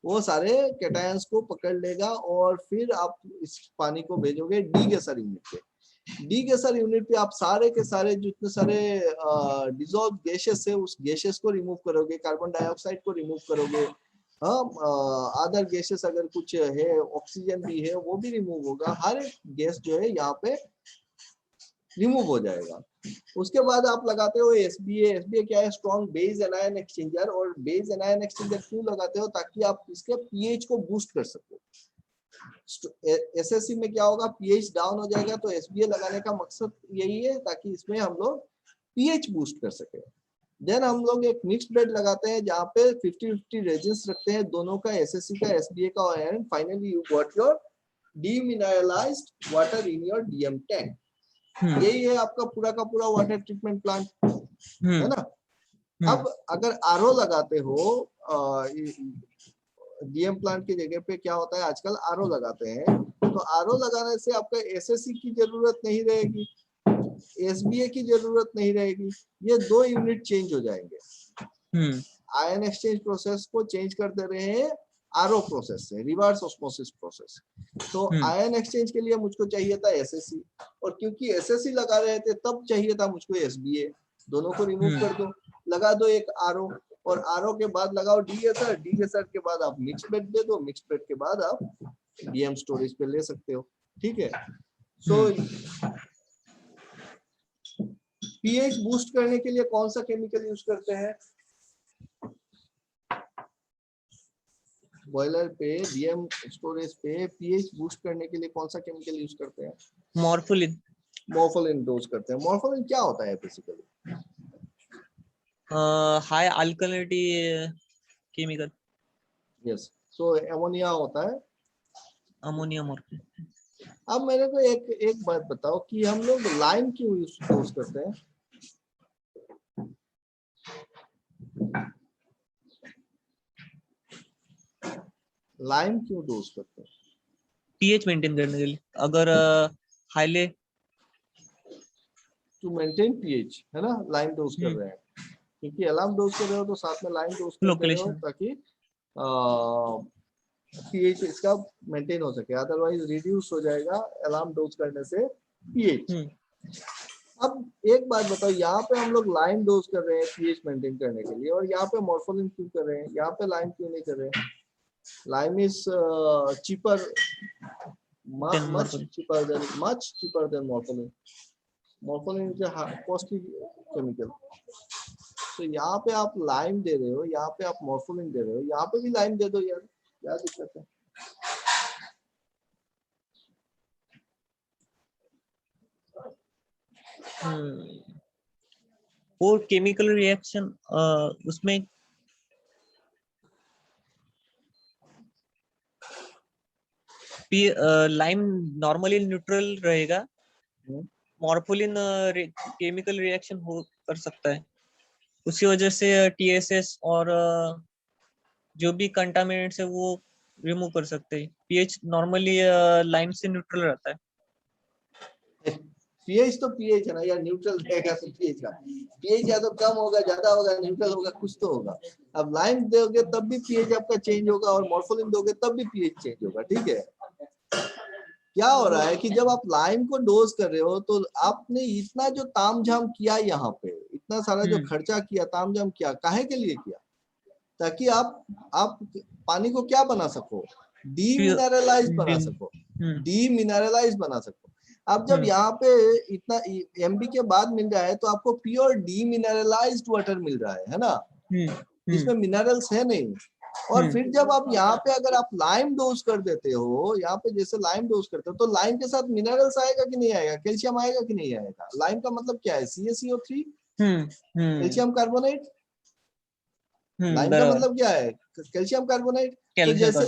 वो सारे कैटायंस को पकड़ लेगा, और फिर आप इस पानी को भेजोगे डीगैसर यूनिट पे। डी गैसर यूनिट पे आप सारे के सारे जितने सारे डिजॉल्व गैसेस है उस गैसेस को रिमूव करोगे, कार्बन डाइऑक्साइड को रिमूव करोगे, अदर गैसेस अगर कुछ है, ऑक्सीजन भी है वो भी रिमूव होगा, हर एक गैस जो है यहाँ पे रिमूव हो जाएगा। उसके बाद आप लगाते हो एसबीए। एसबीए क्या है? Strong base anion exchanger. और बेस एनायन एक्सचेंजर क्यों लगाते हो? ताकि आप इसके पीएच को बूस्ट कर सको। एसएससी में क्या होगा? पीएच डाउन हो जाएगा, तो एसबीए लगाने का मकसद यही है ताकि इसमें हम लोग पीएच बूस्ट कर सके। देन हम लोग एक मिक्स्ड बेड लगाते हैं जहाँ पे 50-50 रेजिन्स रखते हैं दोनों का, एसएससी का, एसबीए का, and finally you got your demineralised water in your DM tank. यही है आपका पूरा का पूरा वाटर ट्रीटमेंट प्लांट, है ना। अब अगर आरओ लगाते हो, डीएम प्लांट की जगह पे क्या होता है आजकल आरओ लगाते हैं, तो आरओ लगाने से आपका एसएससी की जरूरत नहीं रहेगी, एसबीए की जरूरत नहीं रहेगी, ये दो यूनिट चेंज हो जाएंगे। आयन एक्सचेंज प्रोसेस को चेंज कर दे रहे हैं आरओ प्रोसेस से, रिवर्स ऑस्मोसिस प्रोसेस। तो आयन एक्सचेंज के लिए मुझको चाहिए था एसएससी, और क्योंकि एसएससी लगा रहे थे तब चाहिए था मुझको एसबीए। दोनों को रिमूव कर दो, लगा दो एक आरओ, और आरओ के बाद लगाओ डीएसआर। डीएसआर के बाद आप मिक्स बेड दे दो, मिक्स बेड के बाद आप डीएम स्टोरेज पे ले सकते हो, ठीक है। सो पीएच बूस्ट करने के लिए कौन सा केमिकल यूज करते हैं? बॉयलर पे, डीएम स्टोरेज पे पीएच बूस्ट करने के लिए कौन सा केमिकल यूज करते हैं? मॉर्फोलिन। मॉर्फोलिन डोज करते हैं। मॉर्फोलिन क्या होता है basically? High alkalinity chemical. Yes, so ammonia होता है, अमोनिया मॉर्फिन। अब मेरे को एक बात बताओ कि हम लोग लाइम क्यों यूज करते हैं? लाइम क्यों डोज करते हैं? पीएच मेंटेन करने के लिए। अगर हाईले टू मेंटेन पीएच, है ना, लाइम डोज कर रहे हैं, क्योंकि अलार्म डोज कर रहे हो तो साथ में लाइम डोज कर रहे हो ताकि पीएच इसका मेंटेन हो सके, अदरवाइज रिड्यूस हो जाएगा अलार्म डोज करने से पीएच। अब एक बात बताओ, यहाँ पे हम लोग लाइम डोज कर रहे हैं पीएच मेंटेन करने के लिए, और यहाँ पे मॉर्फोलिन क्यों कर रहे हैं? यहाँ पे लाइम क्यों नहीं कर रहे हैं? Lime is cheaper, much cheaper than morphine. Morphine is a costly chemical. तो यहाँ पे आप लाइम दे रहे हो, यहाँ पे आप मॉर्फोलिन दे रहे हो, यहाँ पे भी लाइम दे दो यार, क्या दिक्कत है? वो केमिकल रिएक्शन उसमें लाइम नॉर्मली न्यूट्रल रहेगा, मॉर्फोलिन केमिकल रिएक्शन हो कर सकता है, उसी वजह से टीएसएस और जो भी कंटामिनेंट्स है वो रिमूव कर सकते हैं। पीएच नॉर्मली लाइम से न्यूट्रल रहता है। पीएच तो पीएच है ना यार, न्यूट्रल रहेगा तो पीएच का, पीएच या तो कम होगा, ज्यादा होगा, न्यूट्रल होगा, कुछ तो होगा। अब लाइम दोगे तब भी पीएच आपका चेंज होगा, और मॉर्फोलिन दोगे तब भी पीएच चेंज होगा, ठीक है। क्या हो रहा है कि जब आप लाइम को डोज कर रहे हो तो आपने इतना जो तामझाम किया, यहाँ पे इतना सारा जो खर्चा किया, तामझाम किया, काहे के लिए किया? ताकि आप पानी को क्या बना सको? डीमिनरलाइज बना सको, डीमिनरलाइज बना सको। अब जब यहाँ पे इतना एमबी के बाद मिल रहा है तो आपको प्योर डीमिनरलाइज्ड वाटर मिल रहा है ना, इसमें मिनरल्स है नहीं। और फिर जब आप यहाँ पे अगर आप लाइम डोज कर देते हो, यहाँ पे जैसे लाइम डोज करते हो, तो लाइम के साथ मिनरल्स आएगा कि नहीं आएगा? कैल्शियम आएगा कि नहीं आएगा? लाइम का मतलब क्या है? CaCO3, calcium carbonate. लाइम का मतलब क्या है? Calcium carbonate. तो जैसे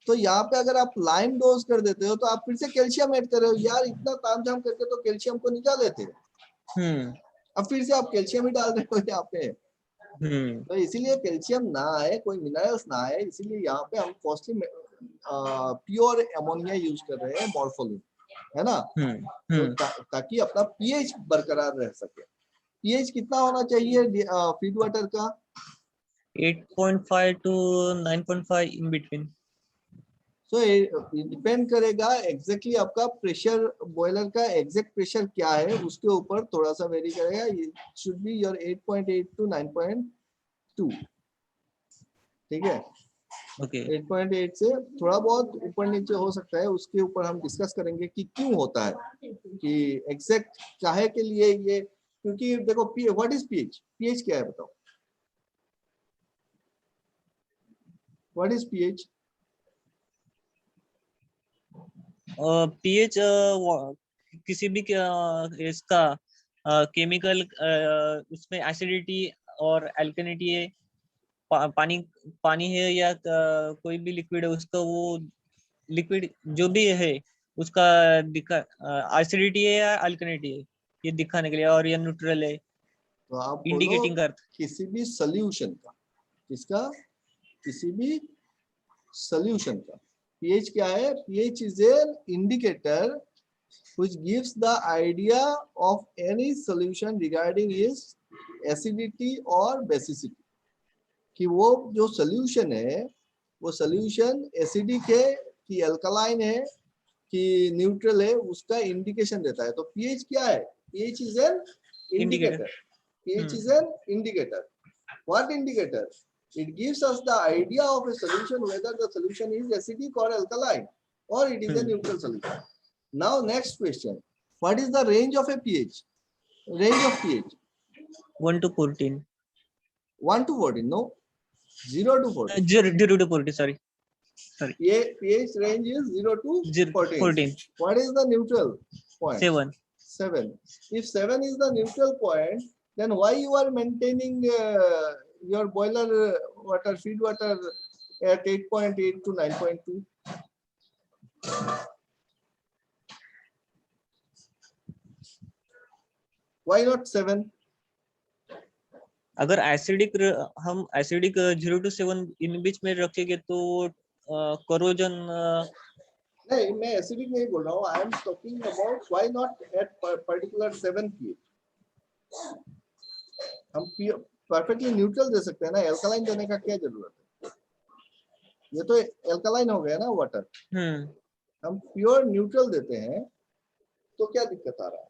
तो यहाँ पे अगर आप लाइम डोज कर देते हो तो आप फिर से कैल्शियम ऐड कर रहे हो यार, इतना तामझाम करके तो कैल्शियम को निकाल लेते हो, अब फिर से आप कैल्शियम ही डाल रहे हो यहाँ पे। तो इसीलिए कैल्शियम ना आए, कोई मिनरल्स ना आए, इसीलिए यहाँ पे हम कॉस्टली प्योर अमोनिया यूज कर रहे हैं, मॉर्फोलिन, है ना। तो ताकि अपना पीएच बरकरार रह सके। पीएच कितना होना चाहिए फीड वाटर का? 8.5 to 9.5 in between. So depend करेगा एग्जैक्टली आपका प्रेशर, बॉयलर का एग्जैक्ट प्रेशर क्या है उसके ऊपर थोड़ा सा वेरी करेगा। ये शुड बी योर 8.8 टू 9.2, ठीक है। ओके 8.8 से थोड़ा बहुत ऊपर नीचे हो सकता है, उसके ऊपर हम डिस्कस करेंगे कि क्यों होता है, कि एग्जैक्ट काहे के लिए ये, क्योंकि देखो व्हाट इज पीएच, पीएच क्या है बताओ, व्हाट इज पीएच? पीएच किसी भी इसका केमिकल उसमें एसिडिटी और अल्कलिनिटी है, पानी पानी है या कोई भी लिक्विड है उसका, वो लिक्विड जो भी है उसका दिखा एसिडिटी है या अल्कलिनिटी है ये दिखाने के लिए, और ये न्यूट्रल है तो आप बोलो इंडिकेटिंग कर। किसी भी सोल्यूशन का, किसका, किसी भी सोल्यूशन का पीएच क्या है? PH is an indicator which gives the idea of any solution regarding its acidity or basicity, कि वो जो सोल्यूशन है वो सोल्यूशन एसिडिक है कि अल्कलाइन है कि न्यूट्रल है, उसका इंडिकेशन देता है। तो पीएच क्या है? PH is an indicator, pH is an indicator. What indicator? It gives us the idea of a solution, whether the solution is acidic or alkaline, or it is a neutral solution. Now next question, what is the range of a pH? Range of pH 1 to 14, 1 to 14, no, 0 to 14. 0 to 14, sorry. ये pH range is 0 to 14. What is the neutral point? 7. 7. If 7 is the neutral point, then why you are maintaining your boiler water, feed water at 8.8 to 9.2? Why not 7? अगर acidic हम acidic 0 to 7 इन बीच में रखेंगे तो corrosion नहीं, मैं acidic नहीं बोल रहा हूँ, I am talking about why not at particular 7 pH. हम परफेक्टली न्यूट्रल दे सकते हैं ना, एल्कलाइन देने का क्या जरूरत है? ये तो एल्कलाइन हो गया ना वाटर, हम प्योर न्यूट्रल देते हैं तो क्या दिक्कत आ रहा है?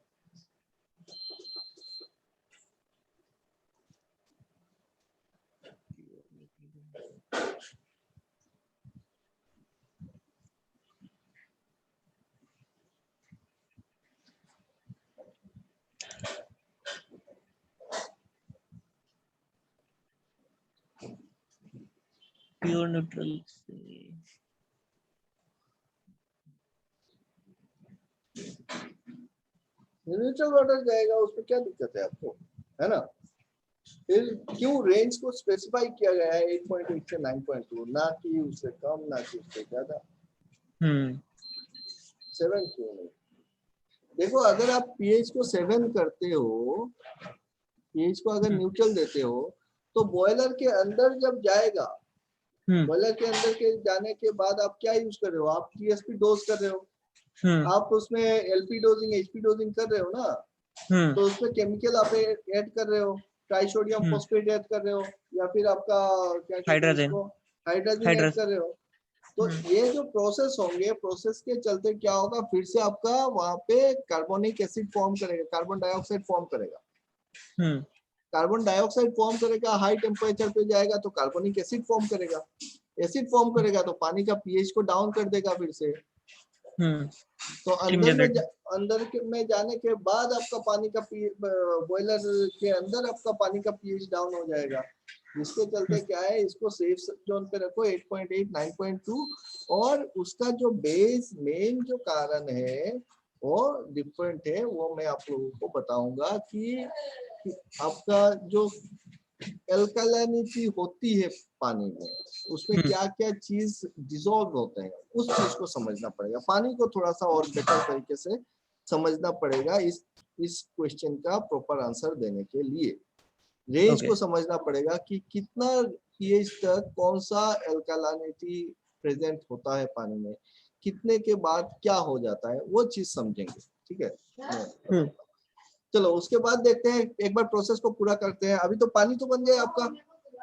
प्योर न्यूट्रल न्यूट्रल वाटर जाएगा, उसमें क्या दिक्कत है आपको, है ना? फिर क्यों रेंज को स्पेसिफाई किया गया है 8.8 से 9.2, ना कि उससे कम ना कि उससे ज्यादा? 7 क्यों नहीं? देखो अगर आप पीएच को 7 करते हो, पीएच को अगर न्यूट्रल देते हो, तो बॉयलर के अंदर जब जाएगा, बॉयलर के अंदर के जाने के बाद आप क्या यूज कर रहे हो? आप टीएसपी डोज कर रहे हो, आप उसमें एलपी डोजिंग, एचपी डोजिंग कर रहे हो ना, तो उसमें केमिकल आप ऐड कर रहे हो, ट्राइसोडियम फॉस्फेट ऐड कर रहे हो, या फिर आपका क्या कहते हैं इसको, हाइड्रोजन ऐड कर रहे हो। तो ये जो प्रोसेस होंगे, प्रोसेस के चलते क्या होगा, फिर से आपका वहां पे कार्बोनिक एसिड फॉर्म करेगा, कार्बन डाइऑक्साइड फॉर्म करेगा, कार्बन डाइऑक्साइड फॉर्म करेगा, हाई टेम्परेचर पे जाएगा तो कार्बोनिक एसिड फॉर्म करेगा, एसिड फॉर्म करेगा तो पानी का पीएच को डाउन कर देगा फिर से। तो अंदर में जाने के बाद आपका पानी का बॉयलर के अंदर आपका पानी का पीएच डाउन हो जाएगा, जिसके चलते क्या है, इसको सेफ जोन पे रखो 8.8 9.2। और उसका जो बेस मेन जो कारण है वो डिफरेंट है, वो मैं आप लोगों को बताऊंगा कि आपका जो एल्कलानिटी होती है पानी में, उसमें क्या क्या चीज डिसॉल्व होते हैं, उस चीज को समझना पड़ेगा। पानी को थोड़ा सा और बेटर तरीके से समझना पड़ेगा इस क्वेश्चन का प्रॉपर आंसर देने के लिए। रेंज को समझना पड़ेगा कि कितना पीएच तक कौन सा एल्कलानिटी प्रेजेंट होता है पानी में, कितने के बाद क्या हो जाता है, वो चीज समझेंगे, ठीक है। चलो उसके बाद देखते हैं, एक बार प्रोसेस को पूरा करते हैं। अभी तो पानी तो बन गया आपका,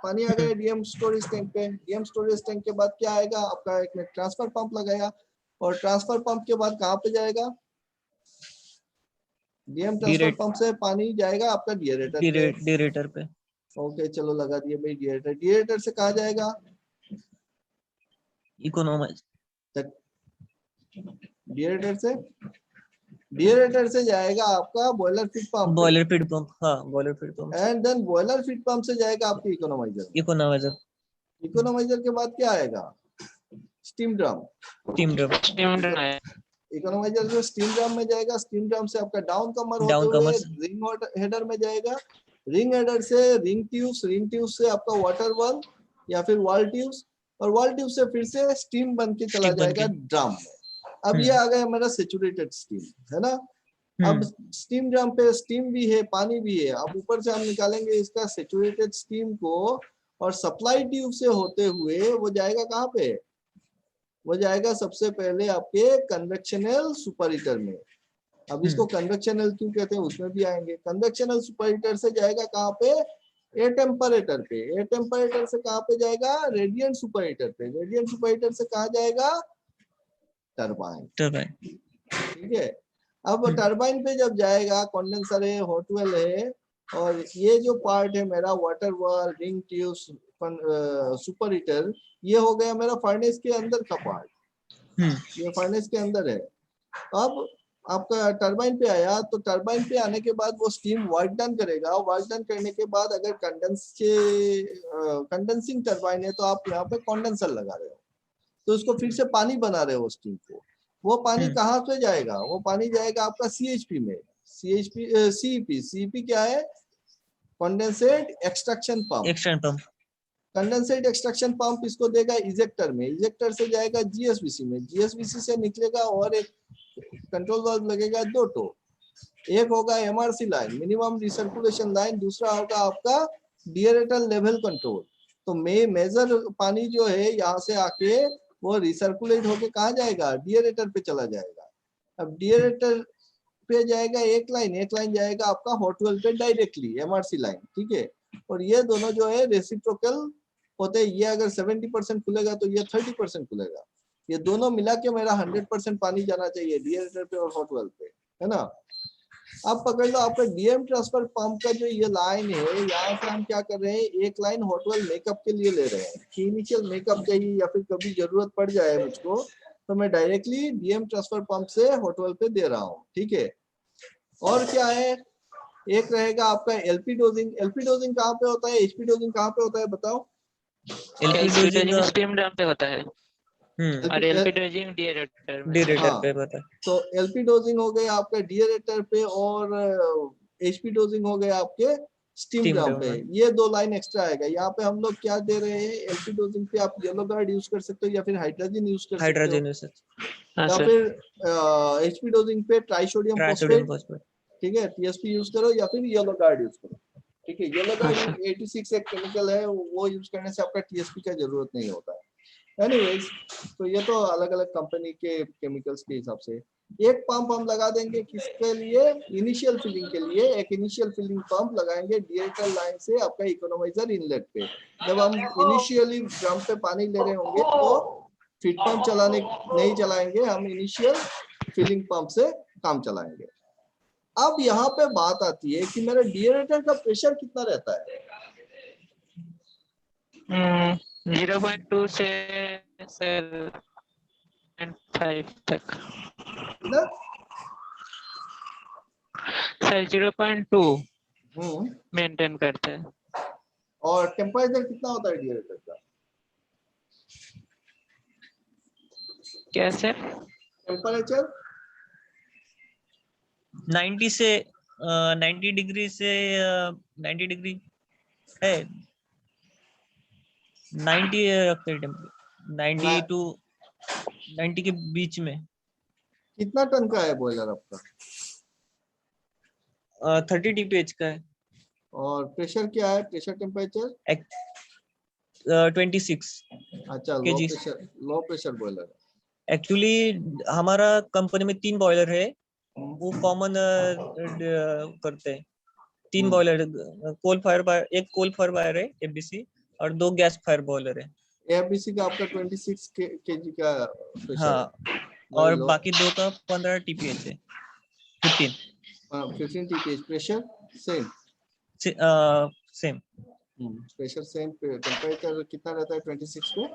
पानी आ गया डीएम स्टोरेज टैंक पे। डीएम स्टोरेज टैंक के बाद क्या आएगा आपका, एक ट्रांसफर पंप लगाया और ट्रांसफर पंप के बाद कहाँ पे जाएगा, डीएम ट्रांसफर पंप से पानी जाएगा आपका डिएरेटर पे। डिएरेटर पे। ओके चलो लगा दिए भाई डिएरेटर। डिएरेटर से कहाँ जाएगा, इकोनॉमाइजर। डिएरेटर से जाएगा आपका boiler feed pump, boiler feed pump. हाँ boiler feed pump and then boiler feed pump से जाएगा आपके इकोनॉमाइजर। इकोनॉमाइजर के बाद क्या आएगा, स्टीम ड्रम। इकोनॉमाइजर से स्टीम ड्रम में जाएगा, स्टीम ड्रम से आपका डाउन कमर होते हुए रिंग हेडर में जाएगा, रिंग हेडर से रिंग ट्यूब्स से आपका वाटर वॉल या फिर वॉल ट्यूब्स, और वॉल ट्यूब से फिर से स्टीम बन के चला जाएगा ड्रम में। अब ये आ गया मेरा सेचुरेटेड स्टीम, है ना। अब स्टीम ड्रम पे स्टीम भी है, पानी भी है। अब ऊपर से हम निकालेंगे इसका सेचुरेटेड स्टीम को, और सप्लाई ट्यूब से होते हुए वो जाएगा कहाँ पे, वो जाएगा सबसे पहले आपके कन्वेक्शनल सुपर हीटर में। अब इसको कन्वेक्शनल क्यों कहते हैं उसमें भी आएंगे। कन्वेक्शनल सुपर हीटर से जाएगा कहाँ पे, एयर टेम्परेचर पे। एयर टेम्परेचर से कहाँ पे जाएगा, रेडियंट सुपर हीटर पे। रेडियंट सुपर हीटर से कहाँ जाएगा, टरबाइन। ठीक है। अब टरबाइन पे जब जाएगा, कंडेंसर है, हॉट वेल है, और ये जो पार्ट है मेरा water wall, ring tube, super heater, ये हो गया मेरा फर्नेस के अंदर का पार्ट। ये फर्नेस के अंदर है। अब आपका टरबाइन पे आया, तो टरबाइन पे आने के बाद वो स्टीम वर्क डन करेगा। वर्क डन करने के बाद अगर कंडेंसिंग टरबाइन है तो आप यहाँ पे कंडेंसर लगा रहे हो, तो उसको फिर से पानी बना रहे हो स्टीम को। वो पानी कहाँ पे जाएगा, वो पानी जाएगा आपका सीएचपी में। सीईपी क्या है, condensate extraction pump. Condensate extraction pump इसको देगा इजेक्टर में। इजेक्टर से जाएगा जीएसबीसी में। जीएसबीसी से निकलेगा और एक कंट्रोल वाल्व लगेगा, दो टो। एक होगा MRC line, minimum recirculation line, दूसरा होगा आपका डिएरेटर लेवल कंट्रोल। तो मेजर पानी जो है यहाँ से आके वो रिसर्कुलेट होके कहाँ जाएगा, डिएरेटर पे चला जाएगा। अब डिएरेटर पे जाएगा एक लाइन जाएगा आपका हॉट वेल पे डायरेक्टली, एमआरसी लाइन। ठीक है। और ये दोनों जो है रेसिप्रोकल होते हैं। ये अगर 70% खुलेगा तो ये 30% खुलेगा। ये दोनों मिला के मेरा 100% पानी जाना चाहिए डिएरेटर पे और हॉट वेल पे, है ना। अब पकड़ लो आपका डीएम ट्रांसफर पंप का जो ये लाइन है, यहाँ से हम क्या कर रहे हैं, एक लाइन हॉट वेल मेकअप के लिए ले रहे हैं कि इनिशियल मेकअप चाहिए या फिर कभी जरूरत पड़ जाए मुझको, तो मैं डायरेक्टली डीएम ट्रांसफर पंप से हॉट वेल पे दे रहा हूँ। ठीक है। और क्या है, एक रहेगा आपका एलपी डोजिंग। एलपी डोजिंग कहाँ पे होता है, एचपी डोजिंग कहाँ पे होता है बताओ। एलपी डोजिंग स्टीम ड्रम पे होता है और एलपी डोजिंग डिएरेटर पे होता है। तो एलपी डोजिंग हो गया आपका डिएरेटर पे, और एचपी डोजिंग हो गया आपके स्टीम ड्रम पे। ये दो लाइन एक्स्ट्रा आएगा। यहाँ पे हम लोग क्या दे रहे हैं, एलपी डोजिंग पे आप येलो गार्ड यूज कर सकते हो या फिर हाइड्रोजन यूज कर सकते हो, या फिर एचपी डोजिंग पे ट्राइसोडियम फॉस्फेट, ठीक है, टीएसपी यूज करो या फिर येलो गार्ड यूज करो। ठीक है। येलो गार्ड 86 एक केमिकल है, वो यूज करने से आपका टीएसपी का जरूरत नहीं होता है। एनीवेज, तो ये तो अलग अलग कंपनी के केमिकल्स के हिसाब से। एक पंप हम लगा देंगे किसके लिए, इनिशियल फिलिंग के लिए। एक इनिशियल फिलिंग पंप लगाएंगे डिएरेटर लाइन से आपका इकोनॉमाइजर इनलेट पे। जब हम इनिशियली ड्रम पे पानी ले रहे होंगे तो फीड पंप नहीं चलाएंगे, हम इनिशियल फिलिंग पंप से काम चलाएंगे। अब यहाँ पे बात आती है कि मेरे डिएरेटर का प्रेशर कितना रहता है। 0.2 से 0.5 तक सर 0.2 मेंटेन करते हैं। और टेम्परेचर कितना होता है डिएरेटर का, कैसे टेम्परेचर 90 से 90 डिग्री से 90 डिग्री है, 90 90 टू 90 के बीच में। कितना टन का है बॉयलर आपका, 30 DPH का है। और प्रेशर क्या है, प्रेशर टेम्परेचर 26। अच्छा, लो प्रेशर बॉयलर। एक्चुअली हमारा कंपनी में 3 बॉयलर है, वो कॉमन करते हैं। 3 बॉयलर, कोल फायर है, एफबीसी, और 2 गैस फायर बॉयलर है। एफबीसी का आपका 26 केजी का प्रेशर हाँ, और बाकी 2 का 15 टीपीएच है, 15 TPH pressure same. Same pressure same. Temperature कितना रहता है 26 पे?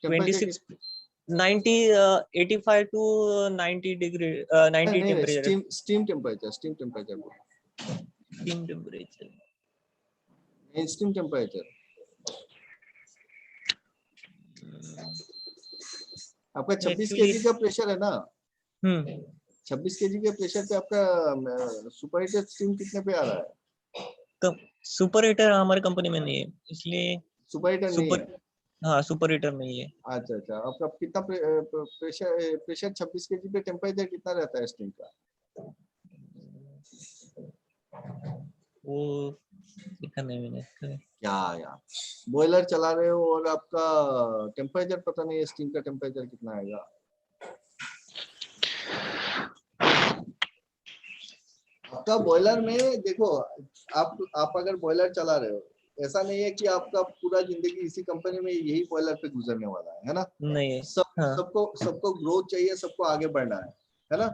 26 90 85 to 90 degree 90 temperature. Steam temperature steam temperature steam temperature आपका 26 केजी का प्रेशर है ना? 26 केजी के प्रेशर पे आपका सुपर हीटर स्टीम कितने पे आ रहा है? तो सुपर हीटर हमारे कंपनी में नहीं है, इसलिए सुपर हीटर नहीं है। हाँ, सुपर हीटर नहीं है। अच्छा अच्छा, आपका कितना प्रेशर 26 केजी पे टेम्परेचर कितना रहता है स्टीम का? वो नहीं मैंने क्या यार, बॉयलर चला रहे हो और आपका टेम्परेचर पता नहीं है, स्टीम का टेम्परेचर कितना आएगा? आपका बॉयलर में देखो, आप अगर बॉयलर चला रहे हो, ऐसा नहीं है कि आपका पूरा जिंदगी इसी कंपनी में यही बॉयलर पे गुजरने वाला है ना? नहीं, सबको ग्रोथ चाहिए, सबको आगे बढ़ना है ना?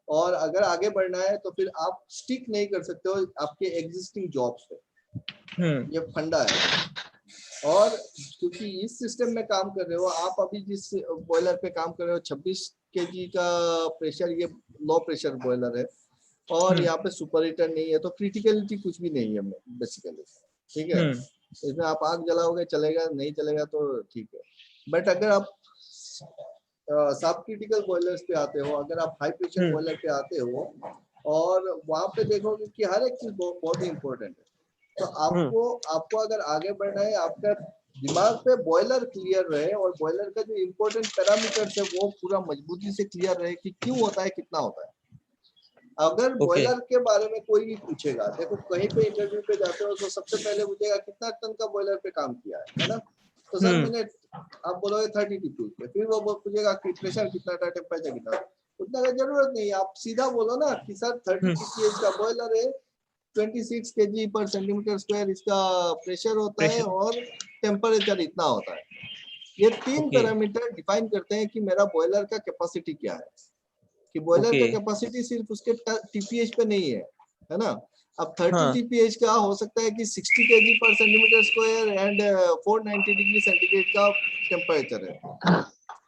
और अगर आगे बढ़ना है तो फिर आप स्टिक नहीं कर सकते हो आपके एग्जिस्टिंग जॉब्स पे, ये फंडा है। और क्योंकि इस सिस्टम में काम कर रहे हो आप, अभी जिस बॉयलर पे काम कर रहे हो 26 केजी का प्रेशर, ये लो प्रेशर बॉयलर है और यहाँ पे सुपर हीटर नहीं है, तो क्रिटिकलिटी कुछ भी नहीं है बेसिकली, ठीक है? इसमें आप आग जलाओगे चलेगा, नहीं चलेगा तो ठीक है। बट अगर आप सब क्रिटिकल बॉयलर्स पे आते हो, अगर आप हाई प्रेशर बॉयलर पे आते हो और वहां पे देखोगे कि हर एक चीज बहुत ही इंपॉर्टेंट है, तो आपको अगर आगे बढ़ना है, आपका दिमाग पे बॉयलर क्लियर रहे और बॉयलर का जो इम्पोर्टेंट पैरामीटर्स है वो पूरा मजबूती से क्लियर रहे कि क्यों होता है, कितना होता है। अगर बॉयलर के बारे में कोई भी पूछेगा, देखो कहीं पे इंटरव्यू पे जाते हो तो सबसे पहले पूछेगा कितना टन का बॉयलर पे काम किया है ना? तो सर मैंने, आप बोलोगे 30 टीपीएच पे, फिर वो पूछेगा कि प्रेशर कितना था, टेम्परेचर कितना, उतना का जरूरत नहीं है, आप सीधा बोलो ना कि सर 30 टीपीएच का बॉयलर है, 26 केजी पर सेंटीमीटर स्क्वायर इसका प्रेशर होता है और टेम्परेचर इतना होता है। ये 3 पैरामीटर डिफाइन करते हैं कि मेरा बॉयलर का कैपेसिटी क्या है, कि बॉयलर का कैपेसिटी सिर्फ उसके टीपीएच पे नहीं है ना? अब 30 टीपीएच का हो सकता है कि 60 केजी पर centimetre square and 490 degree centigrade का टेम्परेचर है।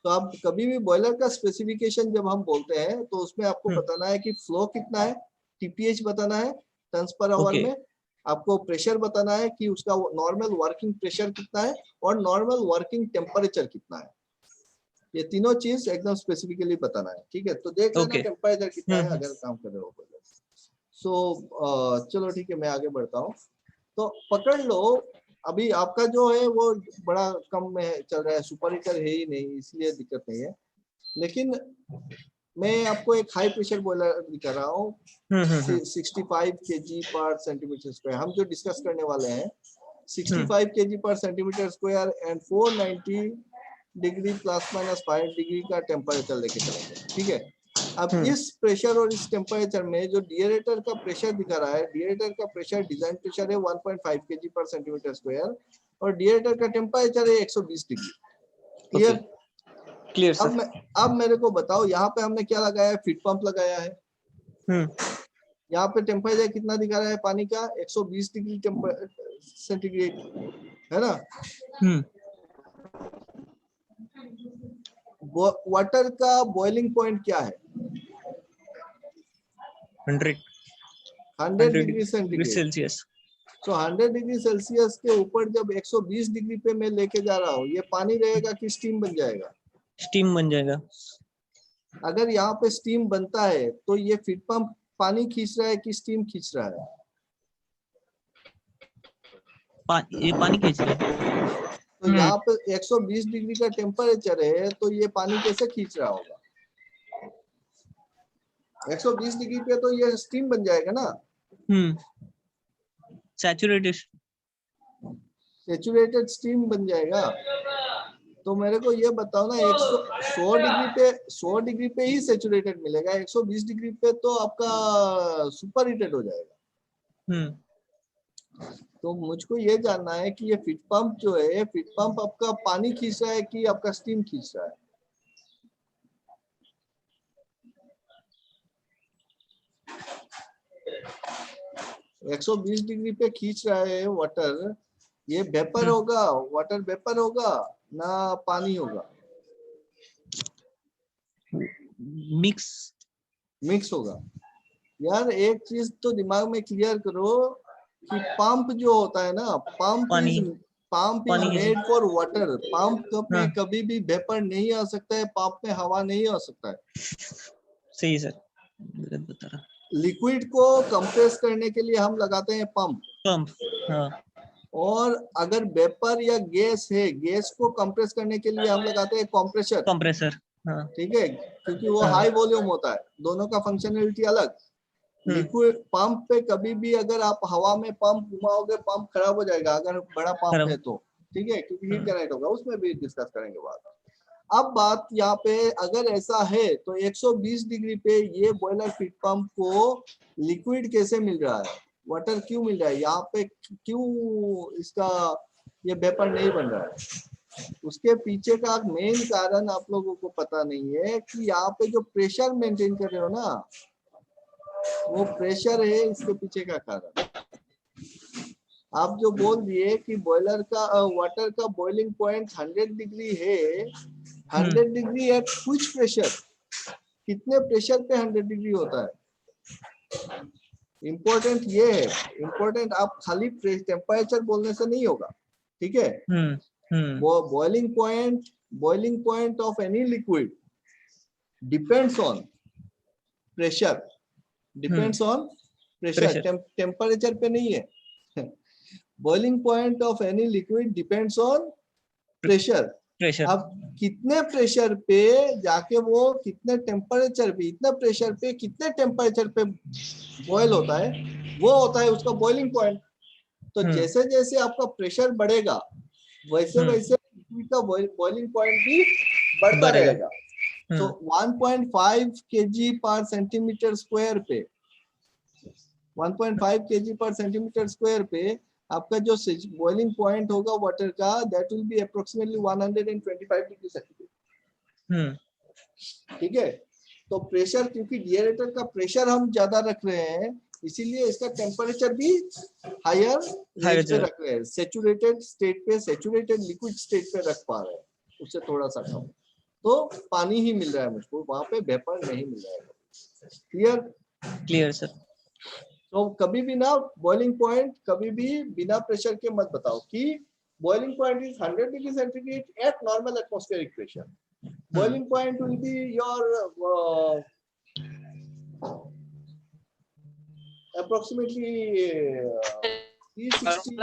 तो आप कभी भी बॉयलर का स्पेसिफिकेशन जब हम बोलते हैं तो उसमें आपको बताना है कि फ्लो कितना है, टीपीएच बताना है टन्स पर आवर में, आपको प्रेशर बताना है कि उसका नॉर्मल वर्किंग प्रेशर कितना है और नॉर्मल वर्किंग टेम्परेचर कितना है। ये तीनों चीज एकदम स्पेसिफिकली बताना है, ठीक है? तो देख लेना टेम्परेचर कितना है अगर काम कर रहे हो। सो चलो ठीक है, मैं आगे बढ़ता हूँ। तो पकड़ लो, अभी आपका जो है वो बड़ा कम में चल रहा है, सुपर हीटर है ही नहीं, इसलिए दिक्कत नहीं है। लेकिन मैं आपको एक हाई प्रेशर बॉयलर दिखा रहा हूँ, 65 केजी पर सेंटीमीटर स्क्वायर। हम जो डिस्कस करने वाले हैं 65 केजी पर centimetre square and 490 degree ±5 degree का टेम्परेचर लेके चलेंगे, ठीक है? अब इस प्रेशर और इस टेम्परेचर में जो डिएरेटर का प्रेशर दिखा रहा है, डिएरेटर का प्रेशर डिजाइन प्रेशर है 1.5 केजी पर सेंटीमीटर स्क्वायर और डिएरेटर का टेम्परेचर है 120 डिग्री। क्लियर? क्लियर। अब मेरे को बताओ, यहाँ पे हमने क्या लगाया है? फीड पंप लगाया है। यहाँ पे टेम्परेचर कितना दिखा रहा है पानी का? 120 डिग्री सेंटीग्रेड, है ना? वाटर का बॉइलिंग पॉइंट क्या है? 100 डिग्री सेल्सियस। तो 100 डिग्री सेल्सियस के ऊपर जब 120 डिग्री पे मैं लेके जा रहा हूँ, ये पानी रहेगा कि स्टीम बन जाएगा? स्टीम बन जाएगा। अगर यहाँ पे स्टीम बनता है तो ये फीड पंप पानी खींच रहा है कि स्टीम खींच रहा है? ये पानी खींच रहा है। तो यहाँ पे 120 डिग्री का टेम्परेचर है, तो ये पानी कैसे खींच रहा होगा? 120 डिग्री पे तो ये स्टीम बन जाएगा ना? सैचुरेटेड स्टीम बन जाएगा। तो मेरे को ये बताओ ना, 100 डिग्री पे ही सैचुरेटेड मिलेगा, 120 डिग्री पे तो आपका सुपर हीटेड हो जाएगा। तो मुझको ये जानना है कि ये फीड पंप जो है, फीड पंप आपका पानी खींच रहा है कि आपका स्टीम खींच रहा है? है 120 डिग्री पे खींच रहा है वाटर, ये वेपर होगा, वाटर वेपर होगा ना पानी होगा? मिक्स होगा। यार एक चीज तो दिमाग में क्लियर करो कि पंप जो होता है ना, pump is made for water. Pump में कभी भी वेपर नहीं आ सकता है, पंप में हवा नहीं आ सकता है। सही सर, बता रहा। लिक्विड को कंप्रेस करने के लिए हम लगाते हैं पंप। हाँ। और अगर वेपर या गैस है, गैस को कंप्रेस करने के लिए हम लगाते हैं कंप्रेसर। हाँ। ठीक है, क्योंकि वो हाई वॉल्यूम होता है, दोनों का फंक्शनलिटी अलग। लिक्विड पंप पे कभी भी अगर आप हवा में पंप घुमाओगे, पंप खराब हो जाएगा अगर बड़ा पंप है तो। ठीक है, क्योंकि हीट जनरेट होगा, उसमें भी डिस्कस करेंगे बात। अब बात यहाँ पे अगर ऐसा है तो 120 डिग्री पे ये बॉयलर फीड पंप को लिक्विड कैसे मिल रहा है, वाटर क्यों मिल रहा है यहाँ पे, क्यों इसका ये वेपर नहीं बन रहा है? उसके पीछे का मेन कारण आप लोगों को पता नहीं है कि यहाँ पे जो प्रेशर मेंटेन कर रहे हो ना, वो प्रेशर है इसके पीछे का कारण। आप जो बोल दिए कि बॉयलर का वाटर का बॉइलिंग पॉइंट 100 डिग्री है, 100 डिग्री एट व्हिच प्रेशर, कितने प्रेशर पे 100 डिग्री होता है? इंपॉर्टेंट ये है, इंपॉर्टेंट आप खाली टेम्परेचर बोलने से नहीं होगा। ठीक है, boiling point of any liquid depends on pressure, depends on pressure, temperature पे नहीं है। Boiling point of any liquid depends on pressure. अब कितने प्रेशर पे जाके वो कितने टेम्परेचर पे, इतना प्रेशर पे कितने टेम्परेचर पे बॉयल होता है, वो होता है उसका बॉइलिंग पॉइंट। तो जैसे जैसे आपका प्रेशर बढ़ेगा वैसे वैसे लिक्विड का बॉइलिंग पॉइंट भी बढ़ता रहेगा। तो 1.5 kg पर सेंटीमीटर स्क्वायर पे, 1.5 kg पर सेंटीमीटर स्क्वायर पे आपका जो बॉइलिंग पॉइंट होगा वाटर का, that will be approximately 125 degree centigrade. ठीक है, तो प्रेशर, क्योंकि डिएरेटर का प्रेशर हम ज्यादा रख रहे हैं, इसीलिए इसका टेम्परेचर भी हायर रेंज पे रख रहे हैं। सेचुरेटेड स्टेट पे, सेचुरेटेड लिक्विड स्टेट पे रख पा रहे हैं, उससे थोड़ा सा कम। तो पानी ही मिल रहा है मुझको, वहां पे वेपर नहीं मिल रहा है। Clear sir. तो कभी भी ना बॉइलिंग पॉइंट कभी भी बिना प्रेशर के मत बताओ कि boiling point is 100 degree centigrade eight normal atmospheric pressure. Boiling point will be your approximately 360।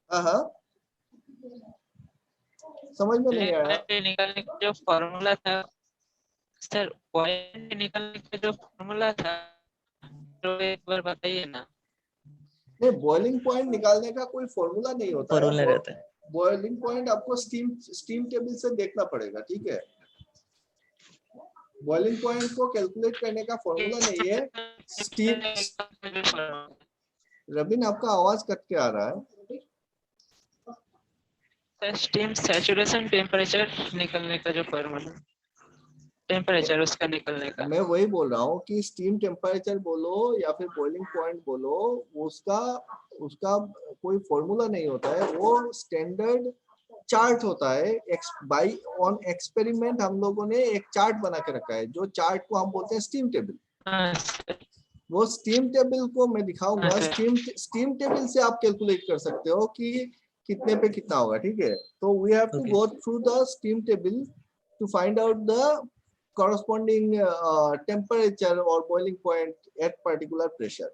हाँ, समझ में नहीं आया। निकालने का जो फॉर्मूला था सर, पॉइंट निकालने का जो फॉर्मूला था तो एक बार बताइए ना। नहीं, बॉइलिंग पॉइंट निकालने का कोई फॉर्मूला नहीं होता है। बॉइलिंग पॉइंट आपको स्टीम टेबल से देखना पड़ेगा। ठीक है, बॉइलिंग पॉइंट को कैलकुलेट करने का फॉर्मूला नहीं है। स्टीम, रबिन आपका आवाज कट के आ रहा है। स्टीम सैचुरेशन टेम्परेचर निकलने का जो फॉर्मूला, टेम्परेचर उसका निकलने का, मैं वही बोल रहा हूँ कि स्टीम टेम्परेचर बोलो या फिर बॉइलिंग पॉइंट बोलो, उसका कोई फॉर्मूला नहीं होता है। वो स्टैंडर्ड चार्ट होता है। बाई ऑन एक्सपेरिमेंट हम लोगों ने एक चार्ट बना के रखा है, जो चार्ट को हम बोलते हैं स्टीम टेबल। वो स्टीम टेबल को मैं दिखाऊंगा। स्टीम टेबल से आप कैलकुलेट कर सकते हो कि कितने पे कितना होगा। ठीक है, तो we have to go through the steam table to find out the corresponding temperature or boiling point at particular pressure।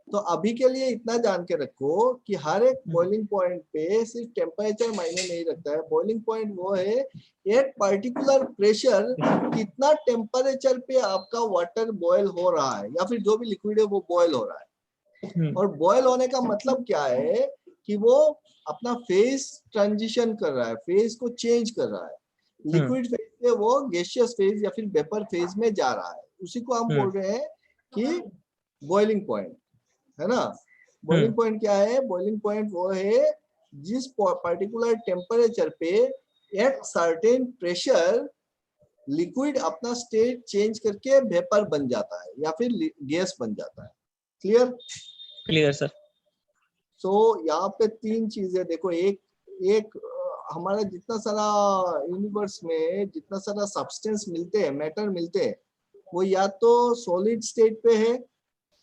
तो अभी के लिए इतना जान के रखो कि हर एक बॉइलिंग पॉइंट पे सिर्फ टेम्परेचर मायने नहीं रखता है। बॉइलिंग पॉइंट वो है एक पर्टिकुलर प्रेशर, कितना टेम्परेचर पे आपका वाटर बॉयल हो रहा है या फिर जो भी लिक्विड है वो बॉयल हो रहा है। और बॉयल होने का मतलब क्या है कि वो अपना फेज ट्रांजिशन कर रहा है, फेज को चेंज कर रहा है। लिक्विड फेज से वो गैसियस फेज या फिर वेपर फेज में जा रहा है, उसी को हम बोल रहे हैं कि बॉइलिंग पॉइंट है ना। बॉइलिंग पॉइंट क्या है? बॉइलिंग पॉइंट वो है जिस पर्टिकुलर टेम्परेचर पे एट सर्टेन प्रेशर लिक्विड अपना स्टेट चेंज करके वेपर बन जाता है या फिर गैस बन जाता है। क्लियर? Clear sir. सो यहाँ पे तीन चीजें देखो, एक हमारा जितना सारा यूनिवर्स में जितना सारा सब्सटेंस मिलते हैं, मैटर मिलते हैं, वो या तो सॉलिड स्टेट पे है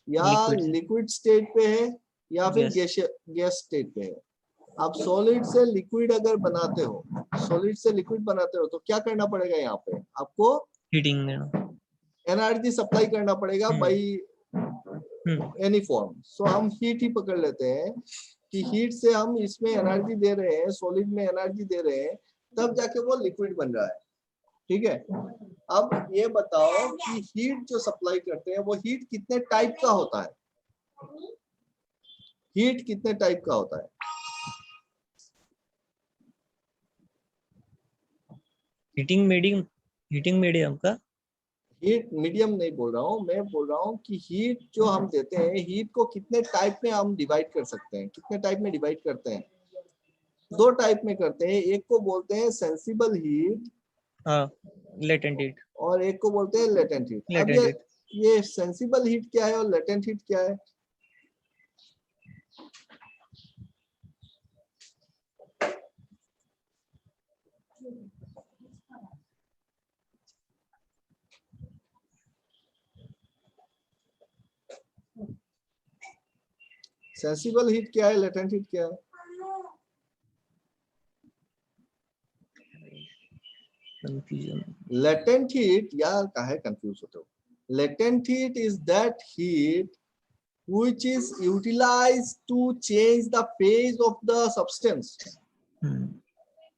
या लिक्विड स्टेट पे है या फिर गैस स्टेट पे है। आप सॉलिड से लिक्विड अगर बनाते हो, सॉलिड से लिक्विड बनाते हो तो क्या करना पड़ेगा? यहाँ पे आपको हीटिंग एनर्जी सप्लाई करना पड़ेगा बाई एनी फॉर्म। सो हम हीट ही पकड़ लेते हैं कि हीट से हम इसमें एनर्जी दे रहे हैं, सॉलिड में एनर्जी दे रहे हैं, तब जाके वो लिक्विड बन रहा है। ठीक है, अब ये बताओ कि हीट जो सप्लाई करते हैं वो हीट कितने टाइप का होता है? हीट कितने टाइप का होता है? हीटिंग मीडियम का? हीट मीडियम नहीं बोल रहा हूँ, मैं बोल रहा हूँ कि हीट जो हम देते हैं, हीट को कितने टाइप में हम डिवाइड कर सकते हैं? कितने टाइप में डिवाइड करते हैं? दो टाइप में करते हैं। एक को बोलते हैं सेंसिबल हीट, लेटेंट हीट, और एक को बोलते हैं लेटेंट हीट। अब ये सेंसिबल हीट क्या है और लेटेंट हीट क्या है? सेंसिबल हीट क्या है, लेटेंट हीट क्या है? लेटेंट हीट, यार काहे कंफ्यूज होते हो? Latent heat is that heat which is utilized to change the phase of the substance.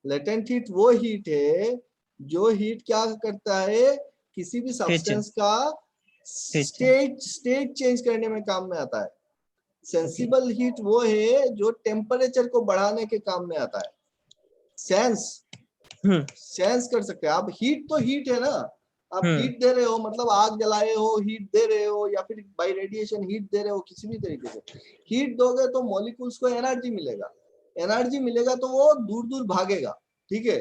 Latent heat वो हीट है जो हीट क्या करता है, किसी भी सब्सटेंस का स्टेट चेंज करने में काम में आता है। सेंसिबल हीट वो है जो टेम्परेचर को बढ़ाने के काम में आता है। सेंस कर सकते हैं आप। हीट तो हीट है ना, आप हीट दे रहे हो मतलब आग जलाए हो, हीट दे रहे हो, या फिर बाय रेडिएशन हीट दे रहे हो। किसी भी तरीके से हीट दोगे तो मॉलिक्यूल्स को एनर्जी मिलेगा, एनर्जी मिलेगा तो वो दूर दूर भागेगा। ठीक है,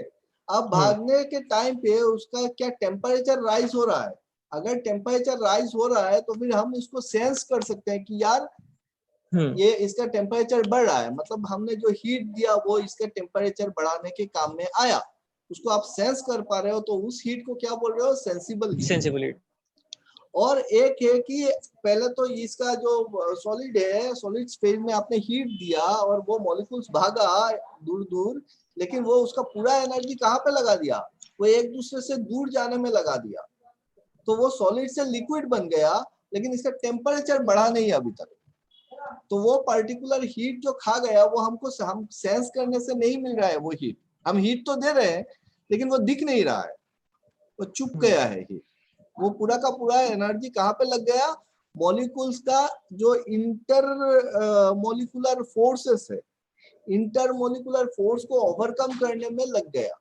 अब भागने के टाइम पे उसका क्या टेम्परेचर राइज हो रहा है। अगर टेम्परेचर राइज हो रहा है तो फिर हम इसको सेंस कर सकते हैं कि यार ये इसका टेम्परेचर बढ़ रहा है, मतलब हमने जो हीट दिया वो इसका टेम्परेचर बढ़ाने के काम में आया। उसको आप सेंस कर पा रहे हो, तो उस हीट को क्या बोल रहे हो? Sensible heat. और एक है कि पहले तो इसका जो सॉलिड है, सॉलिड फेज में आपने हीट दिया और वो मॉलिक्यूल्स भागा दूर दूर, लेकिन वो उसका पूरा एनर्जी कहाँ पे लगा दिया? वो एक दूसरे से दूर जाने में लगा दिया। तो वो सॉलिड से लिक्विड बन गया, लेकिन इसका टेम्परेचर बढ़ा नहीं अभी तक। तो वो पर्टिकुलर हीट जो खा गया वो हम सेंस करने से नहीं मिल रहा है। वो हीट हम हीट तो दे रहे हैं लेकिन वो दिख नहीं रहा है, वो चुप गया है हीट। वो पूरा का पूरा एनर्जी कहाँ पे लग गया? मॉलिक्यूल्स का जो इंटर मॉलिक्यूलर फोर्सेस है, इंटर मॉलिक्यूलर फोर्स को ओवरकम करने में लग गया।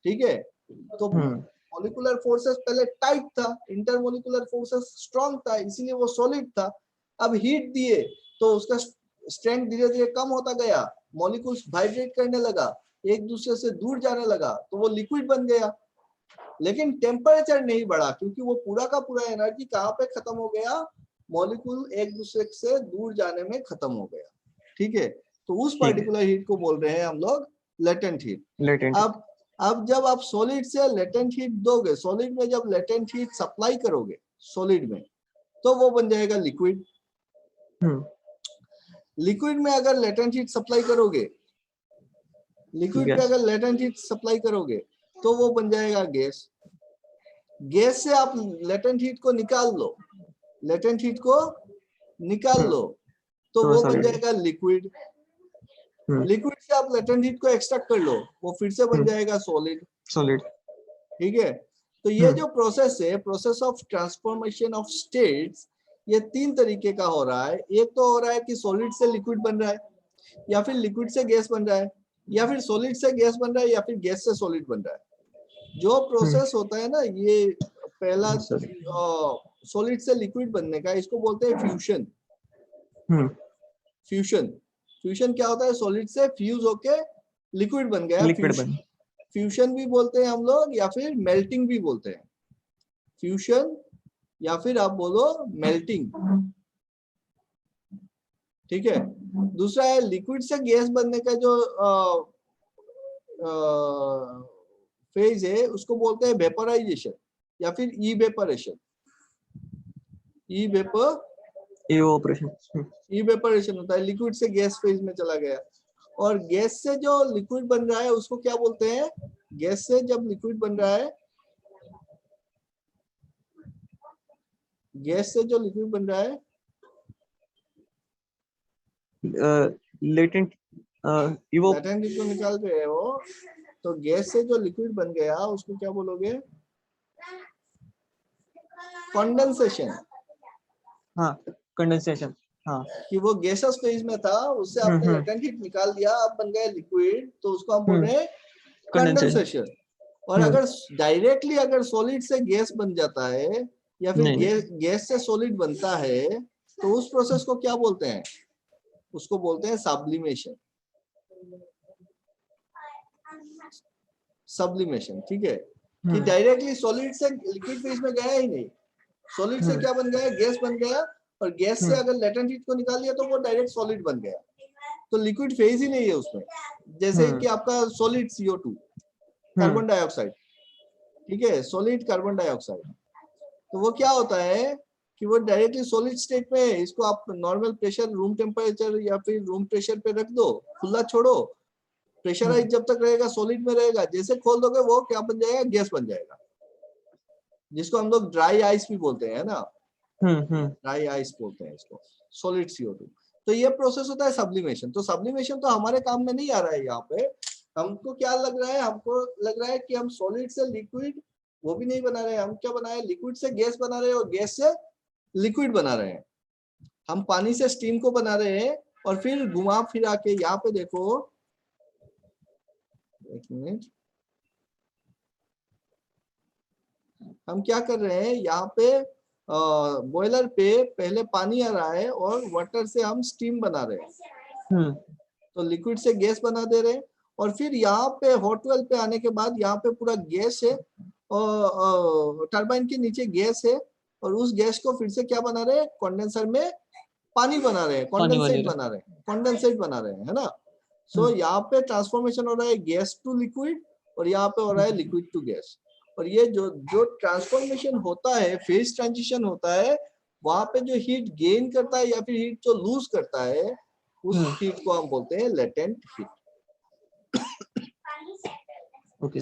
ठीक है, तो मॉलिक्यूलर फोर्सेस पहले टाइट था, इंटर मॉलिक्यूलर फोर्सेस स्ट्रॉन्ग था, इसीलिए वो सॉलिड था। अब हीट दिए तो उसका स्ट्रेंथ धीरे धीरे कम होता गया, मॉलिक्यूल्स वाइब्रेट करने लगा, एक दूसरे से दूर जाने लगा, तो वो लिक्विड बन गया। लेकिन टेम्परेचर नहीं बढ़ा, क्योंकि वो पूरा का पूरा एनर्जी कहाँ पे खत्म हो गया? मॉलिक्यूल एक दूसरे से दूर जाने में खत्म हो गया। ठीक है, तो उस पर्टिकुलर हीट को बोल रहे हैं हम लोग लेटेंट हीट। अब जब आप सॉलिड से लेटेंट हीट दोगे, सॉलिड में जब लेटेंट हीट सप्लाई करोगे सॉलिड में, तो वो बन जाएगा लिक्विड। लिक्विड में अगर लेटेंट हीट सप्लाई करोगे, लिक्विड पे अगर लेटेंट हीट सप्लाई करोगे तो वो बन जाएगा गैस। गैस से आप लेटेंट हीट को निकाल लो, लेटेंट हीट को निकाल लो तो वो बन जाएगा लिक्विड। लिक्विड से आप लेटेंट हीट को एक्सट्रैक्ट कर लो, वो फिर से बन जाएगा सॉलिड। ठीक है, तो ये जो प्रोसेस है, process of transformation of states, ये तीन तरीके का हो रहा है। एक तो हो रहा है कि सॉलिड से लिक्विड बन रहा है, या फिर लिक्विड से गैस बन रहा है, या फिर सॉलिड से गैस बन रहा है, या फिर गैस से सॉलिड बन रहा है। जो प्रोसेस होता है ना, ये पहला सॉलिड से लिक्विड बनने का, इसको बोलते हैं फ्यूजन। फ्यूजन, फ्यूजन क्या होता है, सॉलिड से फ्यूज होके लिक्विड बन गया, लिक्विड बन, फ्यूजन भी बोलते हैं हम लोग, या फिर मेल्टिंग भी बोलते हैं, फ्यूजन या फिर आप बोलो मेल्टिंग, ठीक है। दूसरा है लिक्विड से गैस बनने का जो फेज है उसको बोलते हैं वेपोराइजेशन या फिर इवेपोरेशन, इवेपोरेशन होता है, लिक्विड से गैस फेज में चला गया। और गैस से जो लिक्विड बन रहा है उसको क्या बोलते हैं, गैस से जब लिक्विड बन रहा है, गैस से जो लिक्विड बन रहा है, लेटेंट लेटेंट को निकाल रहे हो, तो गैस से जो लिक्विड बन गया उसको क्या बोलोगे, कंडेंसेशन। हाँ, कंडेंसेशन, हाँ, कि वो गैसेस फेज में था, उससे आपने लेटेंट हीट निकाल दिया, अब बन गया लिक्विड, तो उसको हम बोल रहे हैं कंडेंसेशन। और अगर डायरेक्टली अगर सॉलिड से गैस बन जाता है या फिर गैस से सॉलिड बनता है, तो उस प्रोसेस को क्या बोलते हैं, उसको बोलते हैं सब्लिमेशन, सब्लिमेशन, ठीक है। कि डायरेक्टली सॉलिड से लिक्विड फेज में गया ही नहीं, सॉलिड से क्या बन गया, गैस बन गया, और गैस से अगर लेटेंट हीट को निकाल लिया तो वो डायरेक्ट सॉलिड बन गया, तो लिक्विड फेज ही नहीं है उसमें। जैसे कि आपका सॉलिड CO2 कार्बन डाइऑक्साइड, ठीक है, सॉलिड कार्बन डाइऑक्साइड, तो वो क्या होता है कि वो डायरेक्टली सॉलिड स्टेट में है, इसको आप नॉर्मल प्रेशर रूम टेम्परेचर या फिर रूम प्रेशर पे रख दो, खुला छोड़ो, प्रेशराइज जब तक रहेगा सॉलिड में रहेगा, जैसे खोल दोगे वो क्या बन जाएगा, गैस बन जाएगा, जिसको हम लोग ड्राई आइस भी बोलते हैं ना, ड्राई आइस बोलते हैं इसको, सॉलिड CO2। तो ये प्रोसेस होता है सब्लिमेशन। तो सब्लिमेशन तो हमारे काम में नहीं आ रहा है यहाँ पे, हमको क्या लग रहा है, हमको लग रहा है कि हम सॉलिड से लिक्विड वो भी नहीं बना रहे हैं, हम क्या बना रहे हैं, लिक्विड से गैस बना रहे हैं और गैस से लिक्विड बना रहे हैं, हम पानी से स्टीम को बना रहे हैं। और फिर घुमा फिरा के यहाँ पे देखो, एक मिनट, हम क्या कर रहे हैं यहाँ पे, बॉयलर पे पहले पानी आ रहा है और वाटर से हम स्टीम बना रहे हैं, तो लिक्विड से गैस बना दे रहे हैं। और फिर यहाँ पे हॉट वेल पे आने के बाद यहाँ पे पूरा गैस है, और टरबाइन के नीचे गैस है, और उस गैस को फिर से क्या बना रहे हैं, कंडेंसर में पानी बना रहे हैं, कंडेंसेट बना रहे हैं, कंडेंसेट बना रहे हैं, है ना। सो यहाँ पे ट्रांसफॉर्मेशन हो रहा है गैस टू लिक्विड, और यहाँ पे हो रहा है लिक्विड टू गैस। और ये जो ट्रांसफॉर्मेशन होता है, फेज ट्रांजिशन होता है, वहां पे जो हीट गेन करता है या फिर हीट जो लूज करता है, उस हीट को हम बोलते हैं लेटेंट हीट। ओके,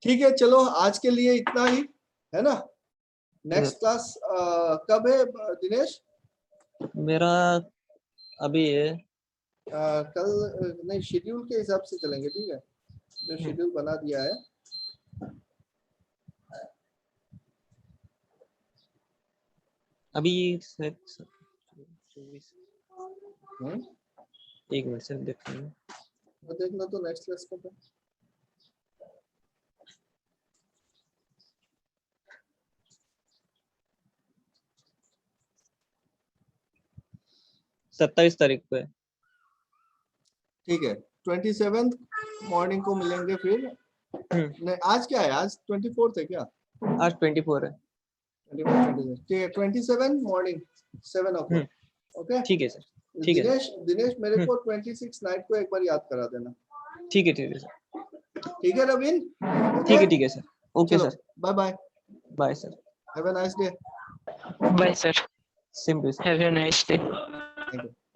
ठीक है, चलो आज के लिए इतना ही, है ना। नेक्स्ट क्लास कब है दिनेश? मेरा अभी है कल नहीं, शेड्यूल के हिसाब से चलेंगे, ठीक है, जो शेड्यूल बना दिया है। अभी एक मिनट से देखना तो नेक्स्ट क्लास कब है। सत्ताईस तारीख को है। ठीक है, 27 मॉर्निंग को मिलेंगे फिर। नहीं, आज क्या है, आज 24 है क्या? आज 24 है। 24, ठीक है, 27 मॉर्निंग 7 o'clock। ओके, ठीक है सर, ठीक है। दिनेश मेरे को 26 नाइट को एक बार याद करा देना। ठीक है सर। ठीक है रवीन, ठीक है sir. Okay sir, bye bye. Bye sir, have a nice day. Bye sir, same to you. Have a nice day. Thank you.